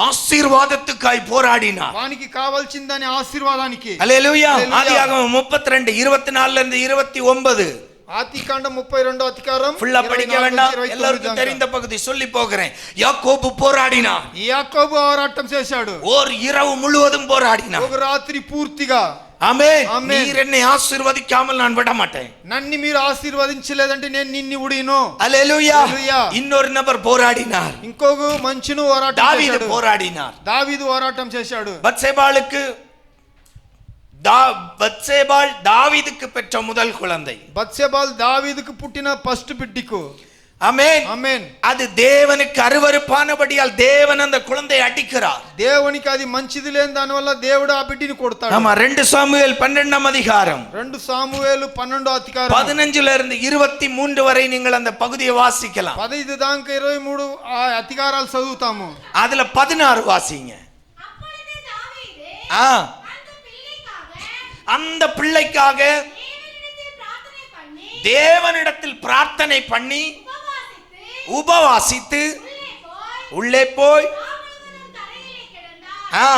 [SPEAKER 1] ஆசீர்வாதத்துக்காய் போராடினார்.
[SPEAKER 3] వానికి కావాల్సిందని ఆశీర్వాదానికి.
[SPEAKER 1] அல்லேலூயா.
[SPEAKER 3] அல்லேலூயா.
[SPEAKER 1] ஆதியாகமம் 32 24ல இருந்து 29.
[SPEAKER 3] ఆదికాండం 32వ అధికారం.
[SPEAKER 1] ஃபுல்லா படிக்க வேண்டாம், எல்லாருக்கும் தெரிந்த பகுதி சொல்லி போகிறேன். யாக்கோபு போராடினார்.
[SPEAKER 3] యాకోబు పోరాటం చేశాడు.
[SPEAKER 1] ஒரு இரவு முழுவதும் போராடினார்.
[SPEAKER 3] ఒక రాత్రి పూర్తిగా.
[SPEAKER 1] ஆமென்.
[SPEAKER 3] ஆமென்.
[SPEAKER 1] நீர் என்னை ஆசீர்வதிக்காமல் நான் விட மாட்டேன்.
[SPEAKER 3] నన్ను మీరు ఆశీర్వదించలేదంటే నేను నిన్ను ఉడిను.
[SPEAKER 1] அல்லேலூயா.
[SPEAKER 3] அல்லேலூயா.
[SPEAKER 1] இன்னொரு நபர் போராடினார்.
[SPEAKER 3] ఇంకొక మనుషును పోరాటం
[SPEAKER 1] தாவீது
[SPEAKER 3] చేశాడు.
[SPEAKER 1] போராடினார்.
[SPEAKER 3] దావీదు పోరాటం చేశాడు.
[SPEAKER 1] பத்சேபாள் தாவீதுக்கு பெற்ற முதல் குழந்தை.
[SPEAKER 3] బత్షెబాల్ దావీదుకు పుట్టిన ఫస్ట్ బిడ్డకు.
[SPEAKER 1] ஆமென்.
[SPEAKER 3] ఆమేన్.
[SPEAKER 1] அது தேவனுக்கு அருவருப்பானபடியால் தேவன் அந்த குழந்தையை அடிக்கிறார்.
[SPEAKER 3] దేవునికి అది మంచిది లేని దానివల్ల దేవుడు ఆ బిడ్డని కొడతాడు.
[SPEAKER 1] ஆமா, 2 சாமுவேல் 12ஆம் அதிகாரம்
[SPEAKER 3] 2 సామువేలు 12వ అధికారం
[SPEAKER 1] 15ல இருந்து 23 வரை நீங்கள் அந்த பகுதியை வாசிக்கலாம்.
[SPEAKER 3] 15 దాకా 23 ఆ అధికారాలు చదువుతాము.
[SPEAKER 1] அதுல 16 வாசிங்க.
[SPEAKER 4] அப்பொழுது தாவீது
[SPEAKER 1] ஆ,
[SPEAKER 4] அந்த பிள்ளைக்காக
[SPEAKER 1] அந்த பிள்ளைக்காக
[SPEAKER 4] தேவனிடத்தில் பிரார்த்தனை பண்ணி
[SPEAKER 1] தேவனிடத்தில் பிரார்த்தனை பண்ணி உபவாசித்து உள்ளே போய்
[SPEAKER 4] ராமனும் தரையிலே கிடந்தார்.
[SPEAKER 1] ஆ,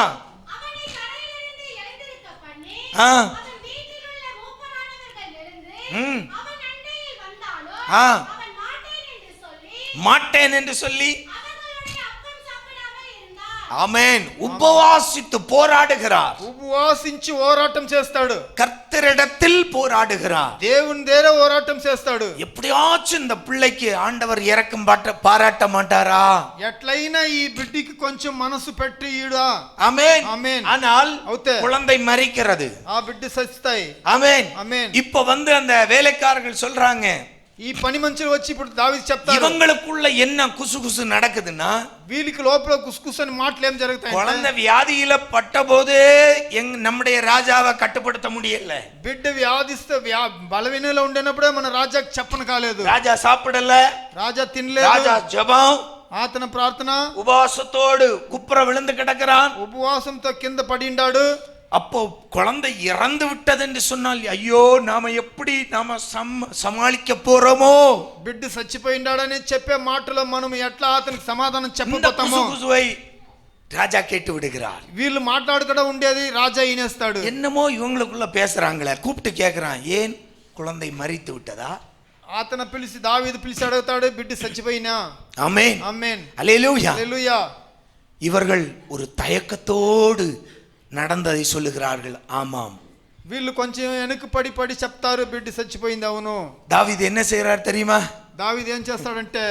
[SPEAKER 4] அவனை தரையிலிருந்து எழுந்திருக்க பண்ணி
[SPEAKER 1] ஆ,
[SPEAKER 4] அவன் வீட்டில் உள்ள மூப்பரானவர்கள் எழுந்து
[SPEAKER 1] ம்.
[SPEAKER 4] அவன் அண்டையில் வந்தாலும்
[SPEAKER 1] ஆ.
[SPEAKER 4] அவன் மாட்டேன்
[SPEAKER 1] மாட்டேன் என்று சொல்லி
[SPEAKER 4] அவர்களுடைய அப்பம் சாப்பிடாமல் இருந்தார்.
[SPEAKER 1] ஆமென். உபவாசித்து போராடுகிறார்.
[SPEAKER 3] ఉపవాసించి పోరాటం చేస్తాడు.
[SPEAKER 1] கர்த்தரிடத்தில் போராடுகிறார்.
[SPEAKER 3] దేవుని దగ్గర పోరాటం చేస్తాడు.
[SPEAKER 1] எப்படியாச்சும் இந்த பிள்ளைக்கு ஆண்டவர் இரக்கம் பாராட்ட மாட்டாரா?
[SPEAKER 3] ఎట్లయినా ఈ బిడ్డకి కొంచెం మనసు పెట్టి ఈడా.
[SPEAKER 1] ஆமென்.
[SPEAKER 3] ஆமென்.
[SPEAKER 1] ஆனால்
[SPEAKER 3] అవుతే.
[SPEAKER 1] குழந்தை மரிக்கிறது.
[SPEAKER 3] ఆ బిడ్డ సస్తాయి.
[SPEAKER 1] ஆமென்.
[SPEAKER 3] ஆமென்.
[SPEAKER 1] இப்ப வந்து அந்த வேலைக்காரர்கள் சொல்றாங்க,
[SPEAKER 3] ఈ పని మనుషులు వచ్చి ఇప్పుడు దావీదు చెప్తారు,
[SPEAKER 1] இவங்களுக்குள்ள என்ன குசுகுசு நடக்குதுன்னா,
[SPEAKER 3] వీళ్ళకి లోపల కుస్కుసని మాటలు ఏం జరుగుతాయి?
[SPEAKER 1] குழந்தை வியாதியில பட்ட போது நம்முடைய ராஜாவை கட்டுப்படுத்த முடியல.
[SPEAKER 3] బిడ్డ వ్యాధిస్తే బలవీనలో ఉండేనప్పుడే మన రాజాకి చెప్పను కాలేదు.
[SPEAKER 1] ராஜா சாப்பிடல,
[SPEAKER 3] రాజా తినలేదు.
[SPEAKER 1] ராஜா ஜெபம்,
[SPEAKER 3] అతని ప్రార్థన,
[SPEAKER 1] உபவாசத்தோடு குப்புற விழுந்து கிடக்கிறான்.
[SPEAKER 3] ఉపవాసంతో కింద పడిండాడు.
[SPEAKER 1] அப்போ குழந்தை இறந்து விட்டது என்று சொன்னால், ஐயோ நாம எப்படி நாம சமாளிக்க போறோமோ?
[SPEAKER 3] బిడ్డ చచ్చిపోయిండాడని చెప్పే మాటలో మనం ఎట్లా అతనికి సమాధానం
[SPEAKER 1] இந்த
[SPEAKER 3] చెప్పబోతామో?
[SPEAKER 1] குசுகுசுவை ராஜா கேட்டு விடுகிறார்.
[SPEAKER 3] వీళ్ళు మాట్లాడుకడా ఉండేది రాజా ఈనేస్తాడు.
[SPEAKER 1] என்னமோ இவங்களுக்குள்ள பேசுறாங்களே, கூப்பிட்டு கேட்கிறான், ஏன் குழந்தை மரித்து விட்டதா?
[SPEAKER 3] అతను పిలిచి దావీదు పిలిచి అడుగుతాడు, బిడ్డ చచ్చిపోయినా?
[SPEAKER 1] ஆமென்.
[SPEAKER 3] ఆమేన్.
[SPEAKER 1] அல்லேலூயா.
[SPEAKER 3] హల్లెలూయా.
[SPEAKER 1] இவர்கள் ஒரு தயக்கத்தோடு நடந்ததை சொல்லுகிறார்கள். ஆமாம்.
[SPEAKER 3] వీళ్ళు కొంచెం వెనక్కి పడి చెప్తారు, బిడ్డ చచ్చిపోయింది. అవును.
[SPEAKER 1] தாவீது என்ன செய்யறார் தெரியுமா?
[SPEAKER 3] దావీదు ఏం చేస్తాడంటే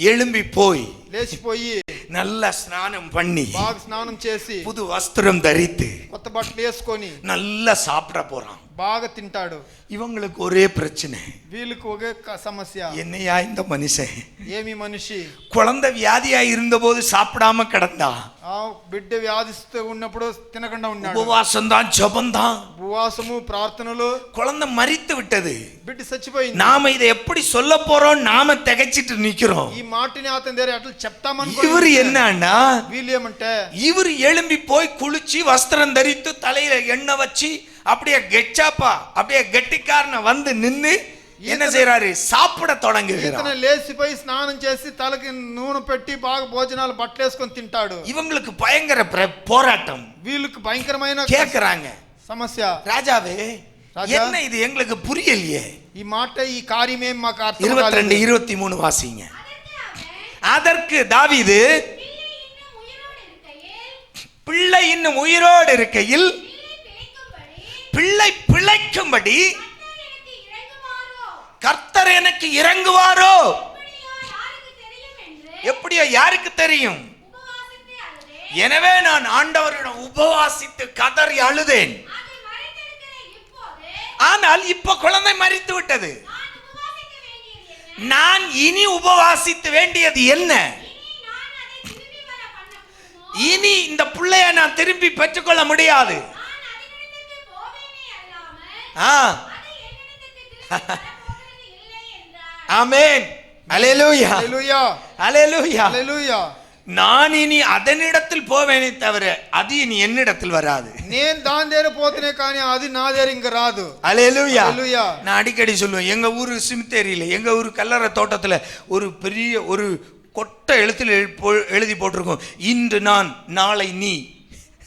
[SPEAKER 1] எழும்பி போய்
[SPEAKER 3] లేచిపోయి
[SPEAKER 1] நல்ல ஸ்நானம் பண்ணி
[SPEAKER 3] బాగా స్నానం చేసి
[SPEAKER 1] புது வஸ்திரம் தரித்து
[SPEAKER 3] కొత్త బట్టలు వేసుకొని
[SPEAKER 1] நல்லா சாப்பிட போறான்.
[SPEAKER 3] బాగా తింటాడు.
[SPEAKER 1] இவங்களுக்கு ஒரே பிரச்சனை,
[SPEAKER 3] వీళ్ళకి ఒకే సమస్య,
[SPEAKER 1] என்னையா இந்த மனுஷன்
[SPEAKER 3] ఏమి మనిషి
[SPEAKER 1] குழந்தை வியாதியா இருந்தபோது சாப்பிடாம கிடந்தா,
[SPEAKER 3] ఆ బిడ్డ వ్యాధిస్తూ ఉన్నప్పుడు తినకుండా ఉన్నాడు.
[SPEAKER 1] உபவாசம் தான், ஜெபம் தான்,
[SPEAKER 3] ఉపవాసము ప్రార్థనలు.
[SPEAKER 1] குழந்தை மரித்து விட்டது.
[SPEAKER 3] బిడ్డ చచ్చిపోయింది.
[SPEAKER 1] நாம இதை எப்படி சொல்ல போறோம்? நாம திகைச்சிட்டு நிக்கிறோம்.
[SPEAKER 3] ఈ మాటని అతని దగ్గర ఎట్లా చెప్తామనుకో.
[SPEAKER 1] இவர் என்னன்னா,
[SPEAKER 3] వీళ్ళు ఏమంటే
[SPEAKER 1] இவர் எழும்பி போய் குளிச்சு வஸ்திரம் தரித்து தலையில எண்ணெய் வச்சு அப்படியே கெச்சாப்பா அப்படியே கெட்டிக்காரன வந்து நின்னு என்ன செய்யறாரு? சாப்பிட தொடங்குகிறார்.
[SPEAKER 3] ఇతను లేచిపోయి స్నానం చేసి తలకి నూనె పెట్టి బాగా భోజనాలు బట్టలు వేసుకొని తింటాడు.
[SPEAKER 1] இவங்களுக்கு பயங்கர போராட்டம்.
[SPEAKER 3] వీళ్ళకి భయంకరమైన
[SPEAKER 1] கேக்குறாங்க,
[SPEAKER 3] సమస్య.
[SPEAKER 1] ராஜாவே
[SPEAKER 3] రాజా,
[SPEAKER 2] என்ன இது எங்களுக்கு புரியலையே.
[SPEAKER 3] ఈ మాట ఈ కార్యమేం మాకు అర్థం
[SPEAKER 2] 22
[SPEAKER 3] కాలేదు.
[SPEAKER 2] 23 வாசிங்க.
[SPEAKER 4] அதற்கு
[SPEAKER 2] அதற்கு
[SPEAKER 4] அவன்,
[SPEAKER 2] தாவீது
[SPEAKER 4] பிள்ளை இன்னும் உயிரோடு இருக்கையில்
[SPEAKER 2] பிள்ளை பிழைக்கும்படி
[SPEAKER 4] கர்த்தர் எனக்கு இறங்குவாரோ?
[SPEAKER 2] கர்த்தர் எனக்கு இறங்குவாரோ? எப்படியோ யாருக்கு தெரியும்?
[SPEAKER 4] உபவாசித்து அழுதேன்.
[SPEAKER 2] எனவே நான் ஆண்டவரிடம் உபவாசித்து கதறி அழுதேன்.
[SPEAKER 4] அதை மறைத்திருக்கிற இப்போது
[SPEAKER 2] ஆனால் இப்ப குழந்தை மரித்து விட்டது.
[SPEAKER 4] நான் உபவாசிக்க வேண்டியது என்ன?
[SPEAKER 2] நான் இனி உபவாசித்து வேண்டியது என்ன?
[SPEAKER 4] இனி நான் அதை திரும்பி வர பண்ணக்கூடுமோ?
[SPEAKER 2] இனி இந்த பிள்ளைய நான் திரும்பி பெற்றுக்கொள்ள முடியாது.
[SPEAKER 4] நான் அதனிடத்திற்கு போவேனே அல்லாமல்
[SPEAKER 2] ஆ,
[SPEAKER 4] அதை என்னிடத்திற்கு திரும்பி வரப்போகிறது இல்லை என்றார்.
[SPEAKER 2] ஆமென். அல்லேலூயா,
[SPEAKER 3] హల్లెలూయా,
[SPEAKER 2] அல்லேலூயா.
[SPEAKER 3] హల్లెలూయా.
[SPEAKER 2] நான் இனி அதனிடத்தில் போவேனே தவிர அது இனி என்னிடத்தில் வராது.
[SPEAKER 3] నేను దాని దగ్గర పోతేనే కానీ అది నా దగ్గర ఇంక రాదు.
[SPEAKER 2] அல்லேலூயா.
[SPEAKER 3] హల్లెలూయా.
[SPEAKER 2] நான் அடிக்கடி சொல்லுவேன், எங்க ஊர் சிமித்தேரியில, எங்க ஊர் கல்லறை தோட்டத்துல ஒரு பெரிய ஒரு கொட்டை எழுத்தில் எழுதி போட்டிருக்கோம், இன்று நான் நாளை நீ.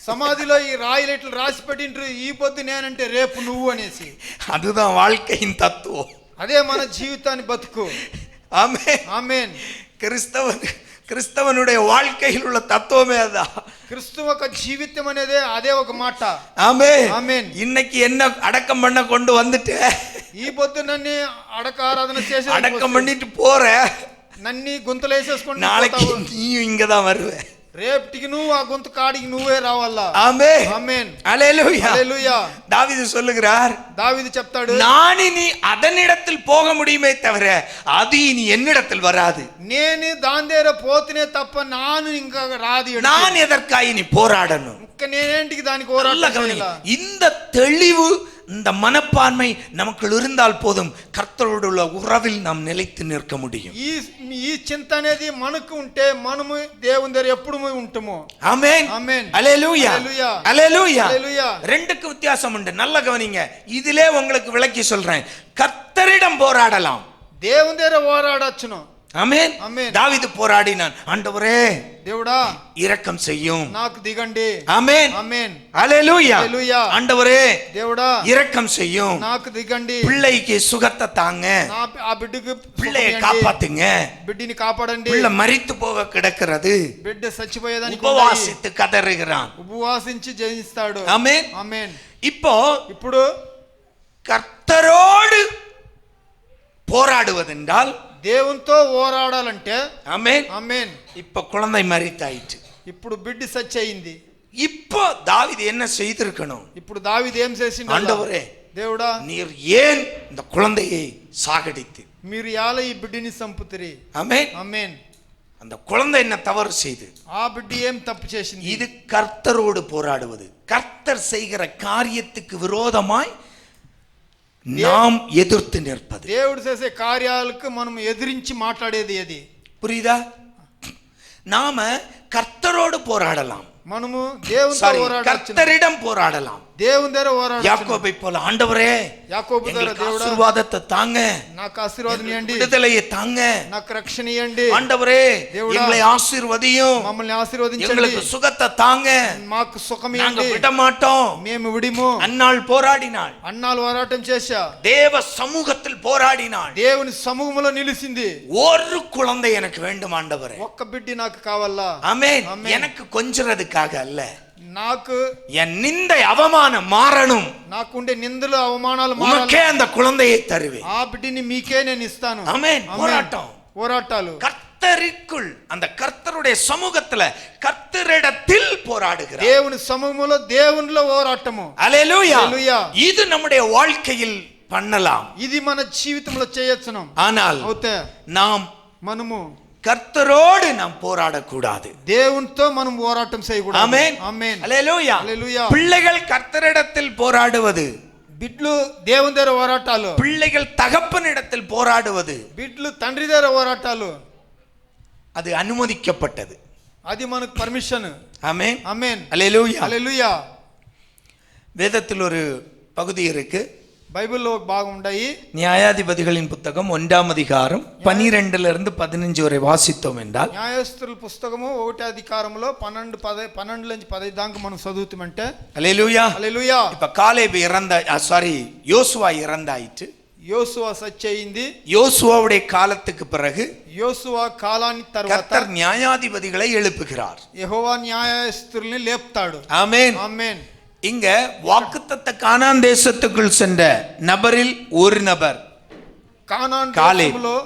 [SPEAKER 3] సమాధిలో ఈ రాయిలు ఇట్లా రాసి పెట్టిండ్రు, ఈ పొద్దు నేనంటే రేపు నువ్వు అనేసి.
[SPEAKER 2] அதுதான் வாழ்க்கையின் தத்துவம்.
[SPEAKER 3] అదే మన జీవితాన్ని బతుకు.
[SPEAKER 2] ஆமென்.
[SPEAKER 3] ఆమేన్.
[SPEAKER 2] கிறிஸ்தவனுடைய வாழ்க்கையில் உள்ள தத்துவமே அதான்.
[SPEAKER 3] క్రిస్తు ఒక జీవితం అనేదే అదే ఒక మాట.
[SPEAKER 2] ஆமென்.
[SPEAKER 3] ఆమేన్.
[SPEAKER 2] இன்னைக்கு என்ன அடக்கம் பண்ண கொண்டு வந்துட்டு
[SPEAKER 3] ఈ పొద్దు నన్ను అడక ఆరాధన చేసి
[SPEAKER 2] அடக்கம் பண்ணிட்டு போற,
[SPEAKER 3] నన్ని గుంతలు వేసేసుకొని
[SPEAKER 2] நாளைக்கு நீயும் இங்கதான் வருவ.
[SPEAKER 3] రేపటికి నువ్వు ఆ గుంత కాడికి నువ్వే రావాలా.
[SPEAKER 2] ஆமென்.
[SPEAKER 3] ఆమేన్.
[SPEAKER 2] அல்லேலூயா.
[SPEAKER 3] హల్లెలూయా.
[SPEAKER 2] தாவீது சொல்லுகிறார்,
[SPEAKER 3] దావీదు చెప్తాడు,
[SPEAKER 2] நான் இனி அதனிடத்தில் போக முடியுமே தவிர அது இனி என்னிடத்தில் வராது.
[SPEAKER 3] నేను దాని దగ్గర పోతేనే తప్ప నాను ఇంకా రాదు.
[SPEAKER 2] நான் எதற்காக இனி போராடணும்?
[SPEAKER 3] ఇంకా నేనేంటికి దానికి
[SPEAKER 2] நல்ல
[SPEAKER 3] పోరాటం
[SPEAKER 2] கவனி.
[SPEAKER 3] చేయాలా?
[SPEAKER 2] இந்த தெளிவு, இந்த மனப்பான்மை நமக்குள் இருந்தால் போதும், கர்த்தரோடு உள்ள உறவில் நாம் நிலைத்து நிற்க முடியும்.
[SPEAKER 3] ఈ ఈ చింత అనేది మనకు ఉంటే మనము దేవుని దగ్గర ఎప్పుడు ఉంటాము.
[SPEAKER 2] ஆமென்.
[SPEAKER 3] ఆమేన్.
[SPEAKER 2] அல்லேலூயா.
[SPEAKER 3] அல்லேலூயா.
[SPEAKER 2] அல்லேலூயா.
[SPEAKER 3] அல்லேலூயா.
[SPEAKER 2] ரெண்டுக்கு வித்தியாசம் உண்டு. நல்ல கவனிங்க. இதிலே உங்களுக்கு விளக்கி சொல்றேன். கர்த்தரிடம் போராடலாம்.
[SPEAKER 3] దేవుని దగ్గర పోరాడొచ్చును.
[SPEAKER 2] ஆமென்.
[SPEAKER 3] ஆமென்.
[SPEAKER 2] தாவீது போராடினான், ஆண்டவரே
[SPEAKER 3] దేవుడా
[SPEAKER 2] இரக்கம் செய்யும்.
[SPEAKER 3] నాకు దిగండి.
[SPEAKER 2] ஆமென்.
[SPEAKER 3] ఆమేన్.
[SPEAKER 2] அல்லேலூயா.
[SPEAKER 3] அல்லேலூயா.
[SPEAKER 2] ஆண்டவரே
[SPEAKER 3] దేవుడా
[SPEAKER 2] இரக்கம் செய்யும்.
[SPEAKER 3] నాకు దిగండి.
[SPEAKER 2] பிள்ளைக்கு சுகத்தை தாங்க,
[SPEAKER 3] ఆ బిడ్డకు
[SPEAKER 2] பிள்ளையை
[SPEAKER 3] సుఖమియండి.
[SPEAKER 2] காப்பாத்துங்க,
[SPEAKER 3] బిడ్డని కాపాడండి.
[SPEAKER 2] பிள்ளை மரித்து போக கிடக்கிறது.
[SPEAKER 3] బిడ్డ చచ్చిపోయేదానికి
[SPEAKER 2] உபவாசித்து கதறுகிறான்.
[SPEAKER 3] ఉపవాసించి జయిస్తాడు.
[SPEAKER 2] ஆமென்.
[SPEAKER 3] ఆమేన్.
[SPEAKER 2] இப்போ
[SPEAKER 3] ఇప్పుడు
[SPEAKER 2] கர்த்தரோடு போராடுவதென்றால்,
[SPEAKER 3] దేవునితో పోరాడాలంటే
[SPEAKER 2] ஆமென்,
[SPEAKER 3] ఆమేన్.
[SPEAKER 2] இப்ப குழந்தை மரித்தாயிற்று.
[SPEAKER 3] ఇప్పుడు బిడ్డ సచ్చి అయింది.
[SPEAKER 2] இப்போ தாவீது என்ன செய்திருக்கணும்?
[SPEAKER 3] ఇప్పుడు దావీదు ఏం చేసిండు?
[SPEAKER 2] ஆண்டவரே,
[SPEAKER 3] దేవుడా
[SPEAKER 2] நீர் ஏன் இந்த குழந்தையை சாகடித்து?
[SPEAKER 3] మీరు ఎలా ఈ బిడ్డని చంపుతిరి?
[SPEAKER 2] ஆமென்.
[SPEAKER 3] ఆమేన్.
[SPEAKER 2] அந்த குழந்தை என்ன தவறு செய்து?
[SPEAKER 3] ఆ బిడ్డ ఏం తప్పు చేసింది?
[SPEAKER 2] இது கர்த்தரோடு போராடுவது. கர்த்தர் செய்கிற காரியத்துக்கு விரோதமாய் நாம் எதிர்த்து நிற்பது.
[SPEAKER 3] దేవుడు చేసే కార్యాలకు మనం ఎదిరించి మాట్లాడేది అది.
[SPEAKER 2] புரியுதா? நாம கர்த்தரோடு போராடலாம்,
[SPEAKER 3] మనము దేవునితో
[SPEAKER 2] சாரி,
[SPEAKER 3] పోరాడొచ్చు.
[SPEAKER 2] கர்த்தரிடம் போராடலாம்.
[SPEAKER 3] దేవుని దగ్గర పోరాడొచ్చు.
[SPEAKER 2] யாக்கோபை போல, ஆண்டவரே
[SPEAKER 3] యాకోబు దగ్గర
[SPEAKER 2] எங்களுக்கு
[SPEAKER 3] దేవుడా
[SPEAKER 2] ஆசீர்வாதத்தை தாங்க,
[SPEAKER 3] నాకు ఆశీర్వాదం ఇవ్వండి,
[SPEAKER 2] விடுதலையை தாங்க,
[SPEAKER 3] నాకు రక్షణ ఇవ్వండి,
[SPEAKER 2] ஆண்டவரே
[SPEAKER 3] దేవుడా
[SPEAKER 2] எங்களை ஆசீர்வதியும்,
[SPEAKER 3] మమ్మల్ని ఆశీర్వదించండి,
[SPEAKER 2] எங்களுக்கு சுகத்தை தாங்க,
[SPEAKER 3] మాకు సుఖం
[SPEAKER 2] நாங்க
[SPEAKER 3] ఇవ్వండి,
[SPEAKER 2] விட மாட்டோம்.
[SPEAKER 3] మేము విడిము.
[SPEAKER 2] அன்னாள் போராடினாள்,
[SPEAKER 3] అన్నాళ్ళు పోరాటం చేశా.
[SPEAKER 2] தேவ சமூகத்தில் போராடினாள்.
[SPEAKER 3] దేవుని సమూహంలో నిలిచింది.
[SPEAKER 2] ஒரு குழந்தை எனக்கு வேண்டும் ஆண்டவரே.
[SPEAKER 3] ఒక్క బిడ్డ నాకు కావాలా.
[SPEAKER 2] ஆமென்.
[SPEAKER 3] ஆமென்.
[SPEAKER 2] எனக்கு கொஞ்சறதுக்காக அல்ல,
[SPEAKER 3] నాకు
[SPEAKER 2] என் நிந்தை அவமானம் மாறணும்,
[SPEAKER 3] నాకుండే నిందలు అవమానాలు
[SPEAKER 2] உமக்கே
[SPEAKER 3] మారాలి.
[SPEAKER 2] அந்த குழந்தையை தருவேன்.
[SPEAKER 3] ఆ బిడ్డని మీకే నేను ఇస్తాను.
[SPEAKER 2] ஆமென்.
[SPEAKER 3] ఆమేన్.
[SPEAKER 2] போராட்டம்.
[SPEAKER 3] పోరాటాలు
[SPEAKER 2] கர்த்தருக்குள், அந்த கர்த்தருடைய சமூகத்துல கர்த்தரிடத்தில் போராடுகிறார்.
[SPEAKER 3] దేవుని సమూహంలో దేవునిలో పోరాటము.
[SPEAKER 2] அல்லேலூயா.
[SPEAKER 3] அல்லேலூயா.
[SPEAKER 2] இது நம்முடைய வாழ்க்கையில் பண்ணலாம்.
[SPEAKER 3] ఇది మన జీవితంలో చేయొచ్చును.
[SPEAKER 2] ஆனால்
[SPEAKER 3] అవుతే
[SPEAKER 2] நாம்
[SPEAKER 3] మనము
[SPEAKER 2] கர்த்தரோடு நாம் போராடக்கூடாது.
[SPEAKER 3] దేవునితో మనం పోరాటం చేయకూడదు.
[SPEAKER 2] ஆமென்.
[SPEAKER 3] ఆమేన్.
[SPEAKER 2] அல்லேலூயா.
[SPEAKER 3] அல்லேலூயா.
[SPEAKER 2] பிள்ளைகள் கர்த்தரிடத்தில் போராடுவது,
[SPEAKER 3] బిడ్లు దేవుని దగ్గర పోరాటాలు,
[SPEAKER 2] பிள்ளைகள் தகப்பனிடத்தில் போராடுவது,
[SPEAKER 3] బిడ్లు తండ్రి దగ్గర పోరాటాలు,
[SPEAKER 2] அது அனுமதிக்கப்பட்டது.
[SPEAKER 3] అది మనకు పర్మిషన్.
[SPEAKER 2] ஆமென்.
[SPEAKER 3] ఆమేన్.
[SPEAKER 2] அல்லேலூயா.
[SPEAKER 3] హల్లెలూయా.
[SPEAKER 2] வேதத்தில் ஒரு பகுதி இருக்கு,
[SPEAKER 3] బైబిల్లో ఒక భాగం ఉన్నాయి.
[SPEAKER 2] நியாயாதிபதிகளின் புத்தகம் 1ஆம் அதிகாரம் 12 15 வரை வாசித்தோம் என்றால்,
[SPEAKER 3] న్యాయస్తుల పుస్తకము 1వ అధికారంలో 12 నుంచి 15 దాకా మనం చదువుతామంటే,
[SPEAKER 2] அல்லேலூயா.
[SPEAKER 3] హల్లెలూయా.
[SPEAKER 2] இப்ப காலேப் யோசுவா இறந்தாயிற்று.
[SPEAKER 3] యోసువా సచ్చయింది.
[SPEAKER 2] யோசுவாவுடைய காலத்துக்கு பிறகு
[SPEAKER 3] యోసువా కాలానికి తర్వాత
[SPEAKER 2] கர்த்தர் நியாயாதிபதிகளை எழுப்புகிறார்.
[SPEAKER 3] యెహోవా న్యాయస్తుల్ని లేపుతాడు.
[SPEAKER 2] ஆமென்.
[SPEAKER 3] ఆమేన్.
[SPEAKER 2] இங்க வாக்குத்தத்த கானான் தேசத்துக்குள் சென்ற நபரில் ஒரு நபர்
[SPEAKER 3] కానాన్
[SPEAKER 2] కాలేబ్.
[SPEAKER 3] దేశంలో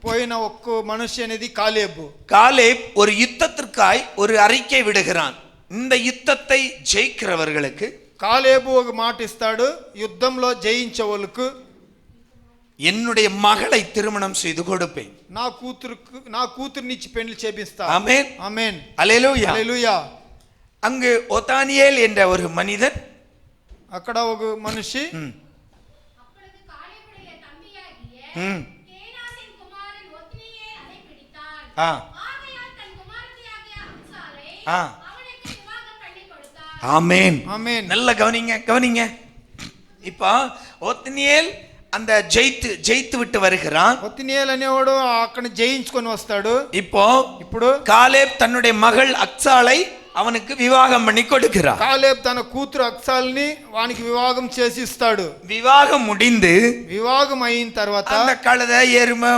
[SPEAKER 3] పోయిన ఒక్క మనిషి అనేది కాలేబు.
[SPEAKER 2] காலேப் ஒரு யுத்தத்திற்காய் ஒரு அறிக்கை விடுகிறான். இந்த யுத்தத்தை ஜெயிக்கிறவர்களுக்கு
[SPEAKER 3] కాలేబు ఒక మాట ఇస్తాడు, యుద్ధంలో జయించే వాళ్ళకు
[SPEAKER 2] என்னுடைய மகளை திருமணம் செய்து கொடுப்பேன்.
[SPEAKER 3] నా కూతురునిచ్చి పెళ్లి చేపిస్తా.
[SPEAKER 2] ஆமென்.
[SPEAKER 3] ఆమేన్.
[SPEAKER 2] அல்லேலூயா.
[SPEAKER 3] హల్లెలూయా.
[SPEAKER 2] அங்கு ஒத்தானியேல் என்ற ஒரு மனிதன்,
[SPEAKER 3] అక్కడ ఒక మనిషి
[SPEAKER 4] அப்பொழுது காலேபுடைய தம்பியாகிய
[SPEAKER 2] ம்,
[SPEAKER 4] கேனாசின் குமாரன் ஒத்னியேல் அதை பிடித்தான்.
[SPEAKER 2] ஆ,
[SPEAKER 4] ஆகையால் தன் குமாரத்தியாகிய அப்சாலை
[SPEAKER 2] ஆ.
[SPEAKER 4] அவனுக்கு விவாகம் பண்ணி கொடுத்தான்.
[SPEAKER 2] ஆமென்.
[SPEAKER 3] ఆమేన్.
[SPEAKER 2] நல்ல கவனிங்க. இப்போ ஒத்னியேல் அந்த ஜெயித்து விட்டு வருகிறான்.
[SPEAKER 3] ఒత్నియేల్ అనేవాడు అక్కడ జయించుకొని వస్తాడు.
[SPEAKER 2] இப்போ காலேப் தன்னுடைய மகள் அக்சாலை அவனுக்கு விவாகம் பண்ணி கொடுக்கிறார்.
[SPEAKER 3] కాలేబ్ తన కూతురు అక్సాల్ని వానికి వివాహం చేసి ఇస్తాడు.
[SPEAKER 2] விவாகம் முடிந்து
[SPEAKER 3] వివాహం అయిన తర్వాత
[SPEAKER 2] அந்த கழுதை எருமை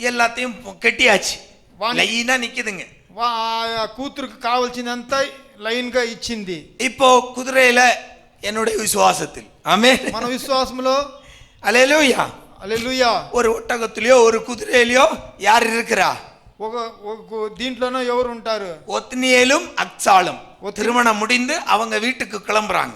[SPEAKER 2] எல்லாத்தையும் கட்டியாச்சு,
[SPEAKER 3] வாணி-
[SPEAKER 2] லைனா நிக்குதுங்க.
[SPEAKER 3] ఆ కూతురుకు కావాల్సినంత లైన్ గా ఇచ్చింది.
[SPEAKER 2] இப்போ குதிரையில என்னுடைய விசுவாசத்தில், ஆமென்,
[SPEAKER 3] మన విశ్వాసంలో
[SPEAKER 2] அல்லேலூயா,
[SPEAKER 3] హల్లెలూయా,
[SPEAKER 2] ஒரு ஒட்டகத்திலயோ ஒரு குதிரையிலயோ யார் இருக்கிறா?
[SPEAKER 3] ఒక దీంట్లోనో ఎవరు ఉంటారు?
[SPEAKER 2] ஒத்னியேலும் அக்சாலும் திருமணம் முடிந்து அவங்க வீட்டுக்கு கிளம்புறாங்க.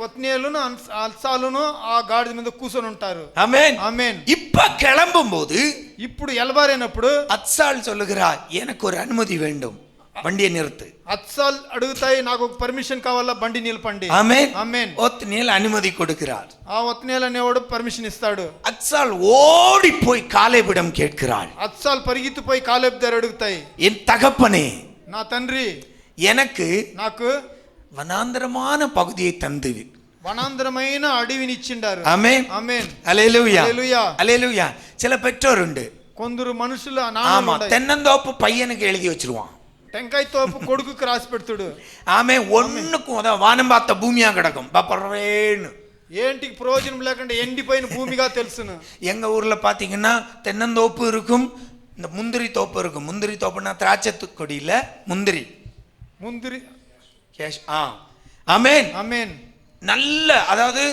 [SPEAKER 3] ఒత్నియేలును అల్సాలును ఆ గాడిద మీద కూర్చొని ఉంటారు.
[SPEAKER 2] ஆமென்.
[SPEAKER 3] ఆమేన్.
[SPEAKER 2] இப்ப கிளம்பும் போது
[SPEAKER 3] ఇప్పుడు ఎలబారైనప్పుడు
[SPEAKER 2] அக்சால் சொல்லுகிறார், எனக்கு ஒரு அனுமதி வேண்டும், வண்டியை நிறுத்து.
[SPEAKER 3] అత్సాల్ అడుగుతాయి, నాకు ఒక పర్మిషన్ కావాలా, బండి నిలపండి.
[SPEAKER 2] ஆமென்.
[SPEAKER 3] ఆమేన్.
[SPEAKER 2] ஒத்னியேல் அனுமதி கொடுக்கிறார்.
[SPEAKER 3] ఆ ఒత్నియేలు అనేవాడు పర్మిషన్ ఇస్తాడు.
[SPEAKER 2] அக்சால் ஓடி போய் காலேபிடம் கேட்கிறாள்,
[SPEAKER 3] అత్సాల్ పరిగెత్తిపోయి కాలేబ్ దగ్గర అడుగుతాయి,
[SPEAKER 2] என் தகப்பனே,
[SPEAKER 3] నా తండ్రి
[SPEAKER 2] எனக்கு
[SPEAKER 3] నాకు
[SPEAKER 2] வனாந்தரமான பகுதியை தந்து.
[SPEAKER 3] వనాంధ్రమైన అడవిని ఇచ్చిండారు.
[SPEAKER 2] ஆமென்.
[SPEAKER 3] ఆమేన్.
[SPEAKER 2] அல்லேலூயா.
[SPEAKER 3] హల్లెలూయా.
[SPEAKER 2] அல்லேலூயா. சில பெற்றோர் உண்டு,
[SPEAKER 3] కొందరు మనుషులు
[SPEAKER 2] ஆமா, தென்னந்தோப்பு பையனுக்கு எழுதி வச்சிருவான்.
[SPEAKER 3] టెంకాయ తోపు కొడుకుకి రాసి పెడతాడు.
[SPEAKER 2] ஆமே, ஒண்ணுக்கும் அதான் வானம் பார்த்த பூமியா கிடக்கும் பப்பரவேன்னு.
[SPEAKER 3] ఏంటికి ప్రయోజనం లేకుండా ఎండిపోయిన భూమిగా తెలుసును.
[SPEAKER 2] எங்க ஊர்ல பாத்தீங்கன்னா தென்னந்தோப்பு இருக்கும், இந்த முந்திரி தோப்பு இருக்கும். முந்திரி தோப்புனா திராட்சை கொடியில முந்திரி.
[SPEAKER 3] ముందు
[SPEAKER 2] ஆமென்.
[SPEAKER 3] ఆమేన్.
[SPEAKER 2] நல்ல, அதாவது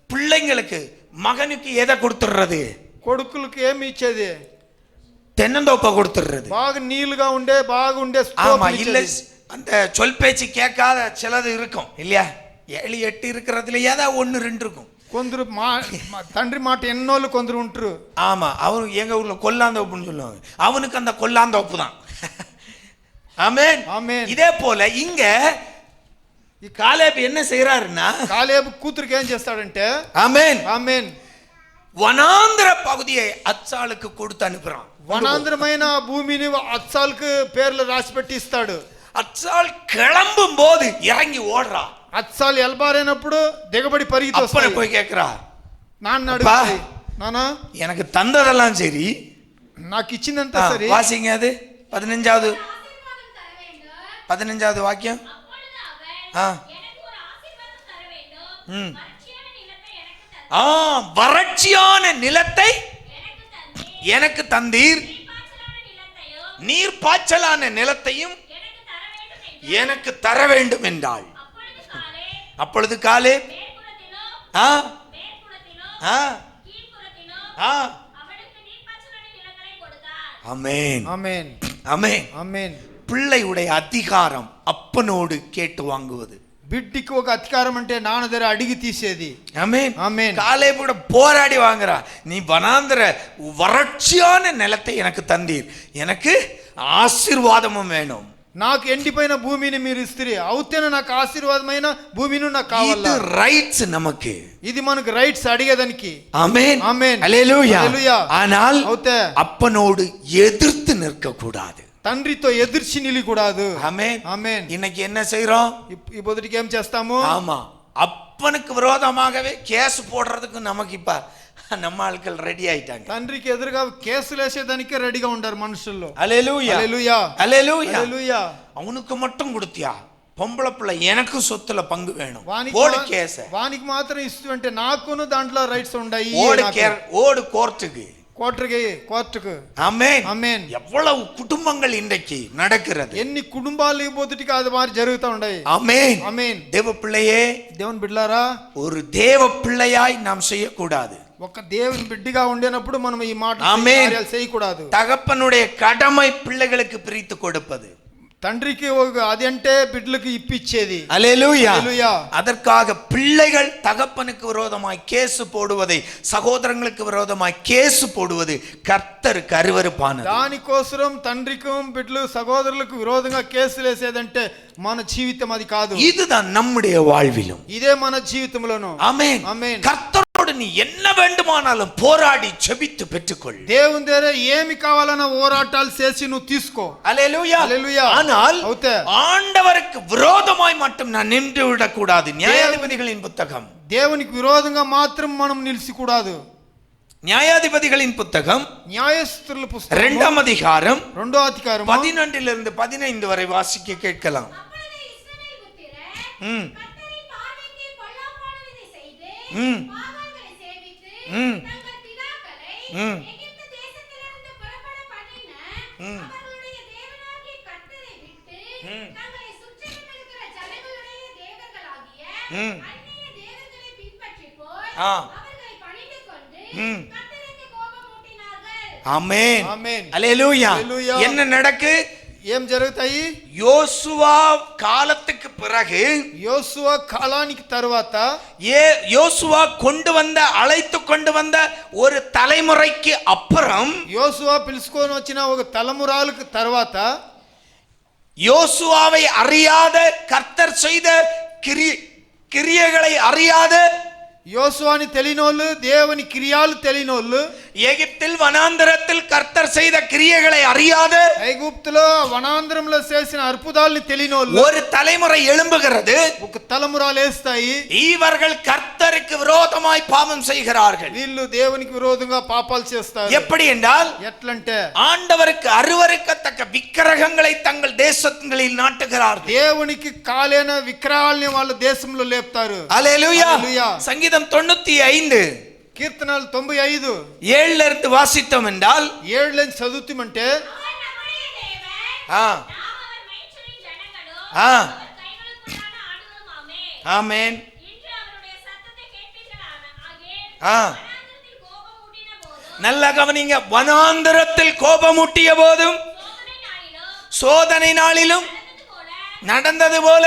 [SPEAKER 2] பிள்ளைங்களுக்கு மகனுக்கு எதை கொடுத்துடுறது?
[SPEAKER 3] కొడుకులకి ఏమి ఇచ్చేది?
[SPEAKER 2] தென்னந்தோப்பை கொடுத்துடுறது.
[SPEAKER 3] బాగా నీళ్లుగా ఉండే బాగుండే
[SPEAKER 2] ஆமா, இல்ல அந்த சொல் பேச்சு கேட்காத சிலது இருக்கும் இல்லையா? 7 8 இருக்கிறதுல ஏதாவது 1 2 இருக்கும்.
[SPEAKER 3] కొందరు తండ్రి మాట ఎన్నోళ్ళు కొందరు ఉంటారు.
[SPEAKER 2] ஆமா, அவரு எங்க ஊர்ல கொல்லாந்தோப்புன்னு சொல்லுவாங்க. அவனுக்கு அந்த கொல்லாந்தோப்பு தான். ஆமென்.
[SPEAKER 3] ఆమేన్.
[SPEAKER 2] இதே போல இங்க காலேப் என்ன செய்யறாருன்னா,
[SPEAKER 3] కాలేబు కూతురికి ఏం చేస్తాడంటే,
[SPEAKER 2] ஆமென்,
[SPEAKER 3] ఆమేన్,
[SPEAKER 2] வனாந்திர பகுதியை அச்சாளுக்கு கொடுத்து அனுப்புறான்.
[SPEAKER 3] వనాంధ్రమైన భూమిని అత్సాల్కి పేర్లు రాసి పెట్టి ఇస్తాడు.
[SPEAKER 2] அச்சாள் கிளம்பும் போது இறங்கி ஓடுறா.
[SPEAKER 3] అత్సాల్ ఎల్బారైనప్పుడు దిగబడి పరిగెత్తి
[SPEAKER 2] அப்பனை
[SPEAKER 3] వస్తాడు.
[SPEAKER 2] போய் கேட்கிறா,
[SPEAKER 3] నాన్న
[SPEAKER 2] அப்பா,
[SPEAKER 3] అడుగుతాయి, నాన్న
[SPEAKER 2] எனக்கு தந்ததெல்லாம் சரி,
[SPEAKER 3] నాకు ఇచ్చిందంతా సరే,
[SPEAKER 2] வாசிங்க அது 15வது
[SPEAKER 4] ஆசீர்வாதம் தர வேண்டும்.
[SPEAKER 2] 15வது வாக்கியம்.
[SPEAKER 4] அப்பொழுது
[SPEAKER 2] ஆ.
[SPEAKER 4] அவர் எனக்கு ஒரு ஆசீர்வாதம் தர வேண்டும்.
[SPEAKER 2] ம்.
[SPEAKER 4] வறட்சியான நிலத்தை எனக்கு தந்தீர்.
[SPEAKER 2] வறட்சியான நிலத்தை
[SPEAKER 4] எனக்கு தந்தீர்.
[SPEAKER 2] எனக்கு தந்தீர்,
[SPEAKER 4] நீர்ப்பாய்ச்சலான நிலத்தையும்
[SPEAKER 2] நீர்ப்பாய்ச்சலான நிலத்தையும்
[SPEAKER 4] எனக்கு தர வேண்டும்
[SPEAKER 2] எனக்கு தர வேண்டும்
[SPEAKER 4] என்றார்.
[SPEAKER 2] என்றாள்.
[SPEAKER 4] அப்பொழுது
[SPEAKER 2] அப்பொழுது
[SPEAKER 4] காலேப்
[SPEAKER 2] காலேப்
[SPEAKER 4] மேற்புறத்திலோ
[SPEAKER 2] ஆ
[SPEAKER 4] மேற்புறத்திலோ
[SPEAKER 2] ஆ
[SPEAKER 4] கீழ்ப்புறத்திலோ
[SPEAKER 2] ஆ
[SPEAKER 4] அவனுக்கு நீர்ப்பாய்ச்சலான நிலங்களை கொடுத்தார்.
[SPEAKER 2] ஆமென்.
[SPEAKER 3] ఆమేన్,
[SPEAKER 2] ஆமென்.
[SPEAKER 3] ఆమేన్.
[SPEAKER 2] பிள்ளையுடைய அதிகாரம் அப்பனோடு கேட்டு வாங்குவது.
[SPEAKER 3] బిడ్డికి ఒక అధికారం అంటే నాన్న దగ్గర అడిగి తీసేది.
[SPEAKER 2] ஆமென்.
[SPEAKER 3] ஆமென்.
[SPEAKER 2] காலேப் கூட போராடி வாங்குறா, நீ வனாந்திர வறட்சியான நிலத்தை எனக்கு தந்தீர், எனக்கு ஆசீர்வாதமும் வேணும்.
[SPEAKER 3] నాకు ఎండిపోయిన భూమిని మీరు ఇస్త్రీ అవుతేనే నాకు ఆశీర్వాదమైన భూమిని నాకు
[SPEAKER 2] இது
[SPEAKER 3] కావాలా.
[SPEAKER 2] ரைட்ஸ் நமக்கு.
[SPEAKER 3] ఇది మనకు రైట్స్ అడిగేదానికి.
[SPEAKER 2] ஆமென்.
[SPEAKER 3] ஆமென்.
[SPEAKER 2] அல்லேலூயா.
[SPEAKER 3] அல்லேலூயா.
[SPEAKER 2] ஆனால்
[SPEAKER 3] అవుతే
[SPEAKER 2] அப்பனோடு எதிர்த்து நிற்க கூடாது.
[SPEAKER 3] తండ్రితో ఎదుర్చి నిలకూడదు.
[SPEAKER 2] ஆமென்.
[SPEAKER 3] ఆమేన్.
[SPEAKER 2] இன்னைக்கு என்ன செய்றோம்?
[SPEAKER 3] ఈ పొద్దుటికి ఏం చేస్తాము?
[SPEAKER 2] ஆமா, அப்ப அப்பனுக்கு விரோதமாகவே கேஸ் போடுறதுக்கு நமக்கு இப்ப நம்ம ஆட்கள் ரெடி ஆயிட்டாங்க.
[SPEAKER 3] తండ్రికి ఎదురుగా కేసులు వేసేదానికి రెడీగా ఉంటారు మనుషుల్లో.
[SPEAKER 2] அல்லேலூயா
[SPEAKER 3] హల్లెలూయా
[SPEAKER 2] அல்லேலூயா.
[SPEAKER 3] హల్లెలూయా.
[SPEAKER 2] அவனுக்கு மட்டும் கொடுத்தியா, பொம்பளை பிள்ளை எனக்கு சொத்துல பங்கு வேணும்,
[SPEAKER 3] వానికి
[SPEAKER 2] ஓடு கேஸ்,
[SPEAKER 3] వానికి మాత్రం ఇస్తూ అంటే నాకును దాంట్లో రైట్స్ ఉన్నాయి.
[SPEAKER 2] ஓடு கோர்ட்டுக்கு,
[SPEAKER 3] కోర్టుకు.
[SPEAKER 2] ஆமென்
[SPEAKER 3] ఆమేన్.
[SPEAKER 2] எவ்வளவு குடும்பங்கள் இன்றைக்கு நடக்கிறது,
[SPEAKER 3] ఎన్ని కుటుంబాలు ఈ పొద్దుటికి అది మారి జరుగుతూ ఉన్నాయి.
[SPEAKER 2] ஆமென்
[SPEAKER 3] ఆమేన్.
[SPEAKER 2] தேவ பிள்ளையே,
[SPEAKER 3] దేవుని బిడ్డలారా,
[SPEAKER 2] ஒரு தேவ பிள்ளையாய் நாம் செய்யக்கூடாது.
[SPEAKER 3] ఒక దేవుని బిడ్డగా ఉండేనప్పుడు మనం ఈ మాట
[SPEAKER 2] ఆమేన్.
[SPEAKER 3] కార్యాలు చేయకూడదు.
[SPEAKER 2] தகப்பனுடைய கடமை பிள்ளைகளுக்கு பிரித்து கொடுப்பது.
[SPEAKER 3] తండ్రికి అది అంటే బిడ్డలకు ఇప్పిచ్చేది.
[SPEAKER 2] அல்லேலூயா.
[SPEAKER 3] హల్లెలూయా.
[SPEAKER 2] அதற்காக பிள்ளைகள் தகப்பனுக்கு விரோதமாய் கேஸ் போடுவதை, சகோதரங்களுக்கு விரோதமாய் கேஸ் போடுவது கர்த்தருக்கு அருவருப்பானது.
[SPEAKER 3] దానికోసం తండ్రికి బిడ్డలు సహోదరులకు విరోధంగా కేసులు వేసేదంటే మన జీవితం అది కాదు.
[SPEAKER 2] இதுதான் நம்முடைய வாழ்விலும்,
[SPEAKER 3] ఇదే మన జీవితంలోను.
[SPEAKER 2] ஆமென்.
[SPEAKER 3] ఆమేన్.
[SPEAKER 2] கர்த்தரோடு நீ என்ன வேண்டுமானாலும் போராடி ஜெபித்து பெற்றுக்கொள்.
[SPEAKER 3] దేవుని దగ్గర ఏమి కావాలన్నా పోరాటాలు చేసి నువ్వు తీసుకో.
[SPEAKER 2] அல்லேலூயா.
[SPEAKER 3] హల్లెలూయా.
[SPEAKER 2] ஆனால்
[SPEAKER 3] అవుతే
[SPEAKER 2] ஆண்டவருக்கு விரோதமாய் மட்டும் நான் நின்று விடக்கூடாது. நியாயாதிபதிகளின் புத்தகம்,
[SPEAKER 3] దేవునికి విరోధంగా మాత్రం మనం నిలిచికూడదు.
[SPEAKER 2] நியாயாதிபதிகளின் புத்தகம்
[SPEAKER 3] న్యాయస్థుల పుస్తకం
[SPEAKER 2] 2ஆம் அதிகாரம்
[SPEAKER 3] 2వ అధికారం
[SPEAKER 2] 11 15 வரை வாசிக்க கேட்கலாம்.
[SPEAKER 4] அப்பொழுது இஸ்ரவேல் புத்திரர்
[SPEAKER 2] ம்.
[SPEAKER 4] கர்த்தரின் பார்வைக்கு பொல்லாப்பானதை செய்து
[SPEAKER 2] ம்.
[SPEAKER 4] பாகால்களை சேவித்து
[SPEAKER 2] ம்.
[SPEAKER 4] தங்கள் பிதாக்களை
[SPEAKER 2] ம்.
[SPEAKER 4] எகிப்து தேசத்திலிருந்து புறப்பட பண்ணின
[SPEAKER 2] ம்.
[SPEAKER 4] அவர்களுடைய தேவனாகிய கர்த்தரை விட்டு
[SPEAKER 2] ம்.
[SPEAKER 4] தங்களை சுற்றிலும் இருக்கிற ஜனங்களுடைய தேவர்களாகிய
[SPEAKER 2] ம்.
[SPEAKER 4] அந்நிய தேவர்களை பின்பற்றி போய்
[SPEAKER 2] ஆ.
[SPEAKER 4] அவர்களை பணிந்து கொண்டு
[SPEAKER 2] ம்.
[SPEAKER 4] கர்த்தருக்கு கோபம் ஊட்டினார்கள்.
[SPEAKER 2] ஆமென்.
[SPEAKER 3] ఆమేన్.
[SPEAKER 2] அல்லேலூயா.
[SPEAKER 3] அல்லேலூயா.
[SPEAKER 2] என்ன நடக்கு?
[SPEAKER 3] ఏం జరుగుతాయి?
[SPEAKER 2] யோசுவா காலத்துக்கு பிறகு,
[SPEAKER 3] యోసువ కాలానికి తరువాత,
[SPEAKER 2] யோசுவா அழைத்து கொண்டு வந்த ஒரு தலைமுறைக்கு அப்புறம்,
[SPEAKER 3] యోసువ పిలుచుకొని వచ్చిన ఒక తలమురాలకు తర్వాత,
[SPEAKER 2] யோசுவாவை அறியாத, கர்த்தர் செய்த கிரியைகளை அறியாத,
[SPEAKER 3] యోసువాని తెలియనోళ్ళు, దేవుని క్రియాలు తెలియనోళ్ళు,
[SPEAKER 2] எகிப்தில் வனாந்தரத்தில் கர்த்தர் செய்த கிரியைகளை அறியாத
[SPEAKER 3] ఐగుప్తులో వనాంధ్రంలో చేసిన అద్భుతాలని తెలియనోళ్ళు
[SPEAKER 2] ஒரு தலைமுறை எழும்புகிறது.
[SPEAKER 3] ఒక తలమురాలు వేస్తాయి.
[SPEAKER 2] இவர்கள் கர்த்தருக்கு விரோதமாய் பாவம் செய்கிறார்கள்.
[SPEAKER 3] వీళ్ళు దేవునికి విరోధంగా పాపాలు చేస్తారు.
[SPEAKER 2] எப்படி என்றால்,
[SPEAKER 3] ఎట్లంటే
[SPEAKER 2] ஆண்டவருக்கு அருவருக்கத்தக்க விக்கிரகங்களை தங்கள் தேசங்களில் நாட்டுகிறார்கள்.
[SPEAKER 3] దేవునికి కాలేన విగ్రహాలని వాళ్ళ దేశంలో లేపుతారు.
[SPEAKER 2] அல்லேலூயா.
[SPEAKER 3] அல்லேலூயா.
[SPEAKER 2] சங்கீதம் 95
[SPEAKER 3] కీర్తనలు 95
[SPEAKER 2] 7 இருந்து வாசித்தோம் என்றால்,
[SPEAKER 3] 7 చదువుతామంటే,
[SPEAKER 4] அவர் நம்முடைய தேவன்,
[SPEAKER 2] ஆ
[SPEAKER 4] நாம் அவர் மைச்சரின் ஜனங்களும்,
[SPEAKER 2] ஆ
[SPEAKER 4] அவர் கைகளுக்குள்ளான ஆடுகளுமாமே.
[SPEAKER 2] ஆமென்.
[SPEAKER 4] இன்று அவருடைய சத்தத்தை கேட்பீர்களாகில்,
[SPEAKER 2] ஆ
[SPEAKER 4] வனாந்திரத்தில் கோபம் ஊட்டின போதும்,
[SPEAKER 2] நல்ல கவனிங்க. வனாந்தரத்தில் கோபமூட்டிய போதும்,
[SPEAKER 4] சோதனை நாளிலும்
[SPEAKER 2] நடந்தது போல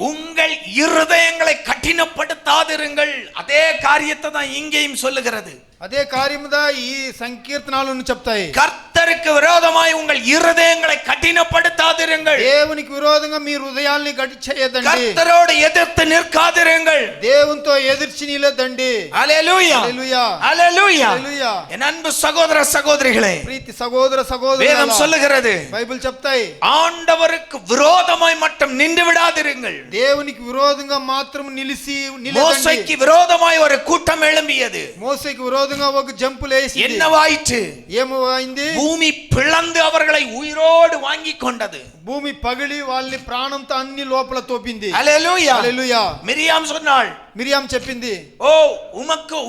[SPEAKER 4] உங்கள்
[SPEAKER 2] உங்கள்
[SPEAKER 4] இருதயத்தை கடினப்படுத்தாதேயுங்கள்.
[SPEAKER 2] இருதயங்களை கடினப்படுத்தாதிருங்கள். அதே காரியத்தை தான் இங்கேயும் சொல்லுகிறது.
[SPEAKER 3] అదే కార్యముదా ఈ సంకీర్తనాలను చెప్తాయి.
[SPEAKER 2] கர்த்தருக்கு விரோதமாய் உங்கள் இருதயங்களை கடினப்படுத்தாதிருங்கள்.
[SPEAKER 3] దేవునికి విరోధంగా మీ హృదయాల్ని గడి చేయదండి.
[SPEAKER 2] கர்த்தரோடு எதிர்த்து நிற்காதிருங்கள்.
[SPEAKER 3] దేవునితో ఎదిర్చి నిలదండి.
[SPEAKER 2] அல்லேலூயா.
[SPEAKER 3] హల్లెలూయా.
[SPEAKER 2] அல்லேலூயா.
[SPEAKER 3] హల్లెలూయా.
[SPEAKER 2] என் அன்பு சகோதர சகோதரிகளே,
[SPEAKER 3] ప్రీతి సహోదర
[SPEAKER 2] வேதம்
[SPEAKER 3] సహోదరులారా,
[SPEAKER 2] சொல்லுகிறது,
[SPEAKER 3] బైబిల్ చెప్తాయి,
[SPEAKER 2] ஆண்டவருக்கு விரோதமாய் மட்டும் நின்று விடாதிருங்கள்.
[SPEAKER 3] దేవునికి విరోధంగా మాత్రం నిలదండి.
[SPEAKER 2] மோசேக்கு விரோதமாய் ஒரு கூட்டம் எழும்பியது.
[SPEAKER 3] మోసేకి విరోధంగా ఒక జంపులేసి
[SPEAKER 2] என்னவாயிற்று?
[SPEAKER 3] ఏమైంది?
[SPEAKER 2] பூமி பிளந்து அவர்களை உயிரோடு வாங்கி கொண்டது.
[SPEAKER 3] భూమి పగిలి వాళ్ళని ప్రాణంతో అన్ని లోపల తోపింది.
[SPEAKER 2] அல்லேலூயா.
[SPEAKER 3] హల్లెలూయా.
[SPEAKER 2] மிரியாம் சொன்னாள்,
[SPEAKER 3] మిరియాం చెప్పింది,
[SPEAKER 2] ஓ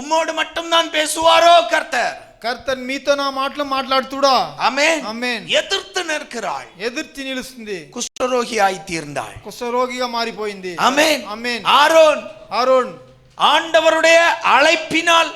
[SPEAKER 2] உம்மோடு மட்டும் தான் பேசுவாரோ கர்த்தர்?
[SPEAKER 3] కర్తన్ మీతో నా మాటలు మాట్లాడుతుడా?
[SPEAKER 2] ஆமென்.
[SPEAKER 3] ఆమేన్.
[SPEAKER 2] எதிர்த்து நிற்கிறாள்.
[SPEAKER 3] ఎదుర్చి నిలుస్తుంది.
[SPEAKER 2] குஷ்டரோகியாய் தீர்ந்தாள்.
[SPEAKER 3] కుష్ఠరోగిగా మారిపోయింది.
[SPEAKER 2] ஆமென்.
[SPEAKER 3] ఆమేన్.
[SPEAKER 2] ஆரோன்
[SPEAKER 3] ఆరోన్
[SPEAKER 2] ஆண்டவருடைய அழைப்பினால்,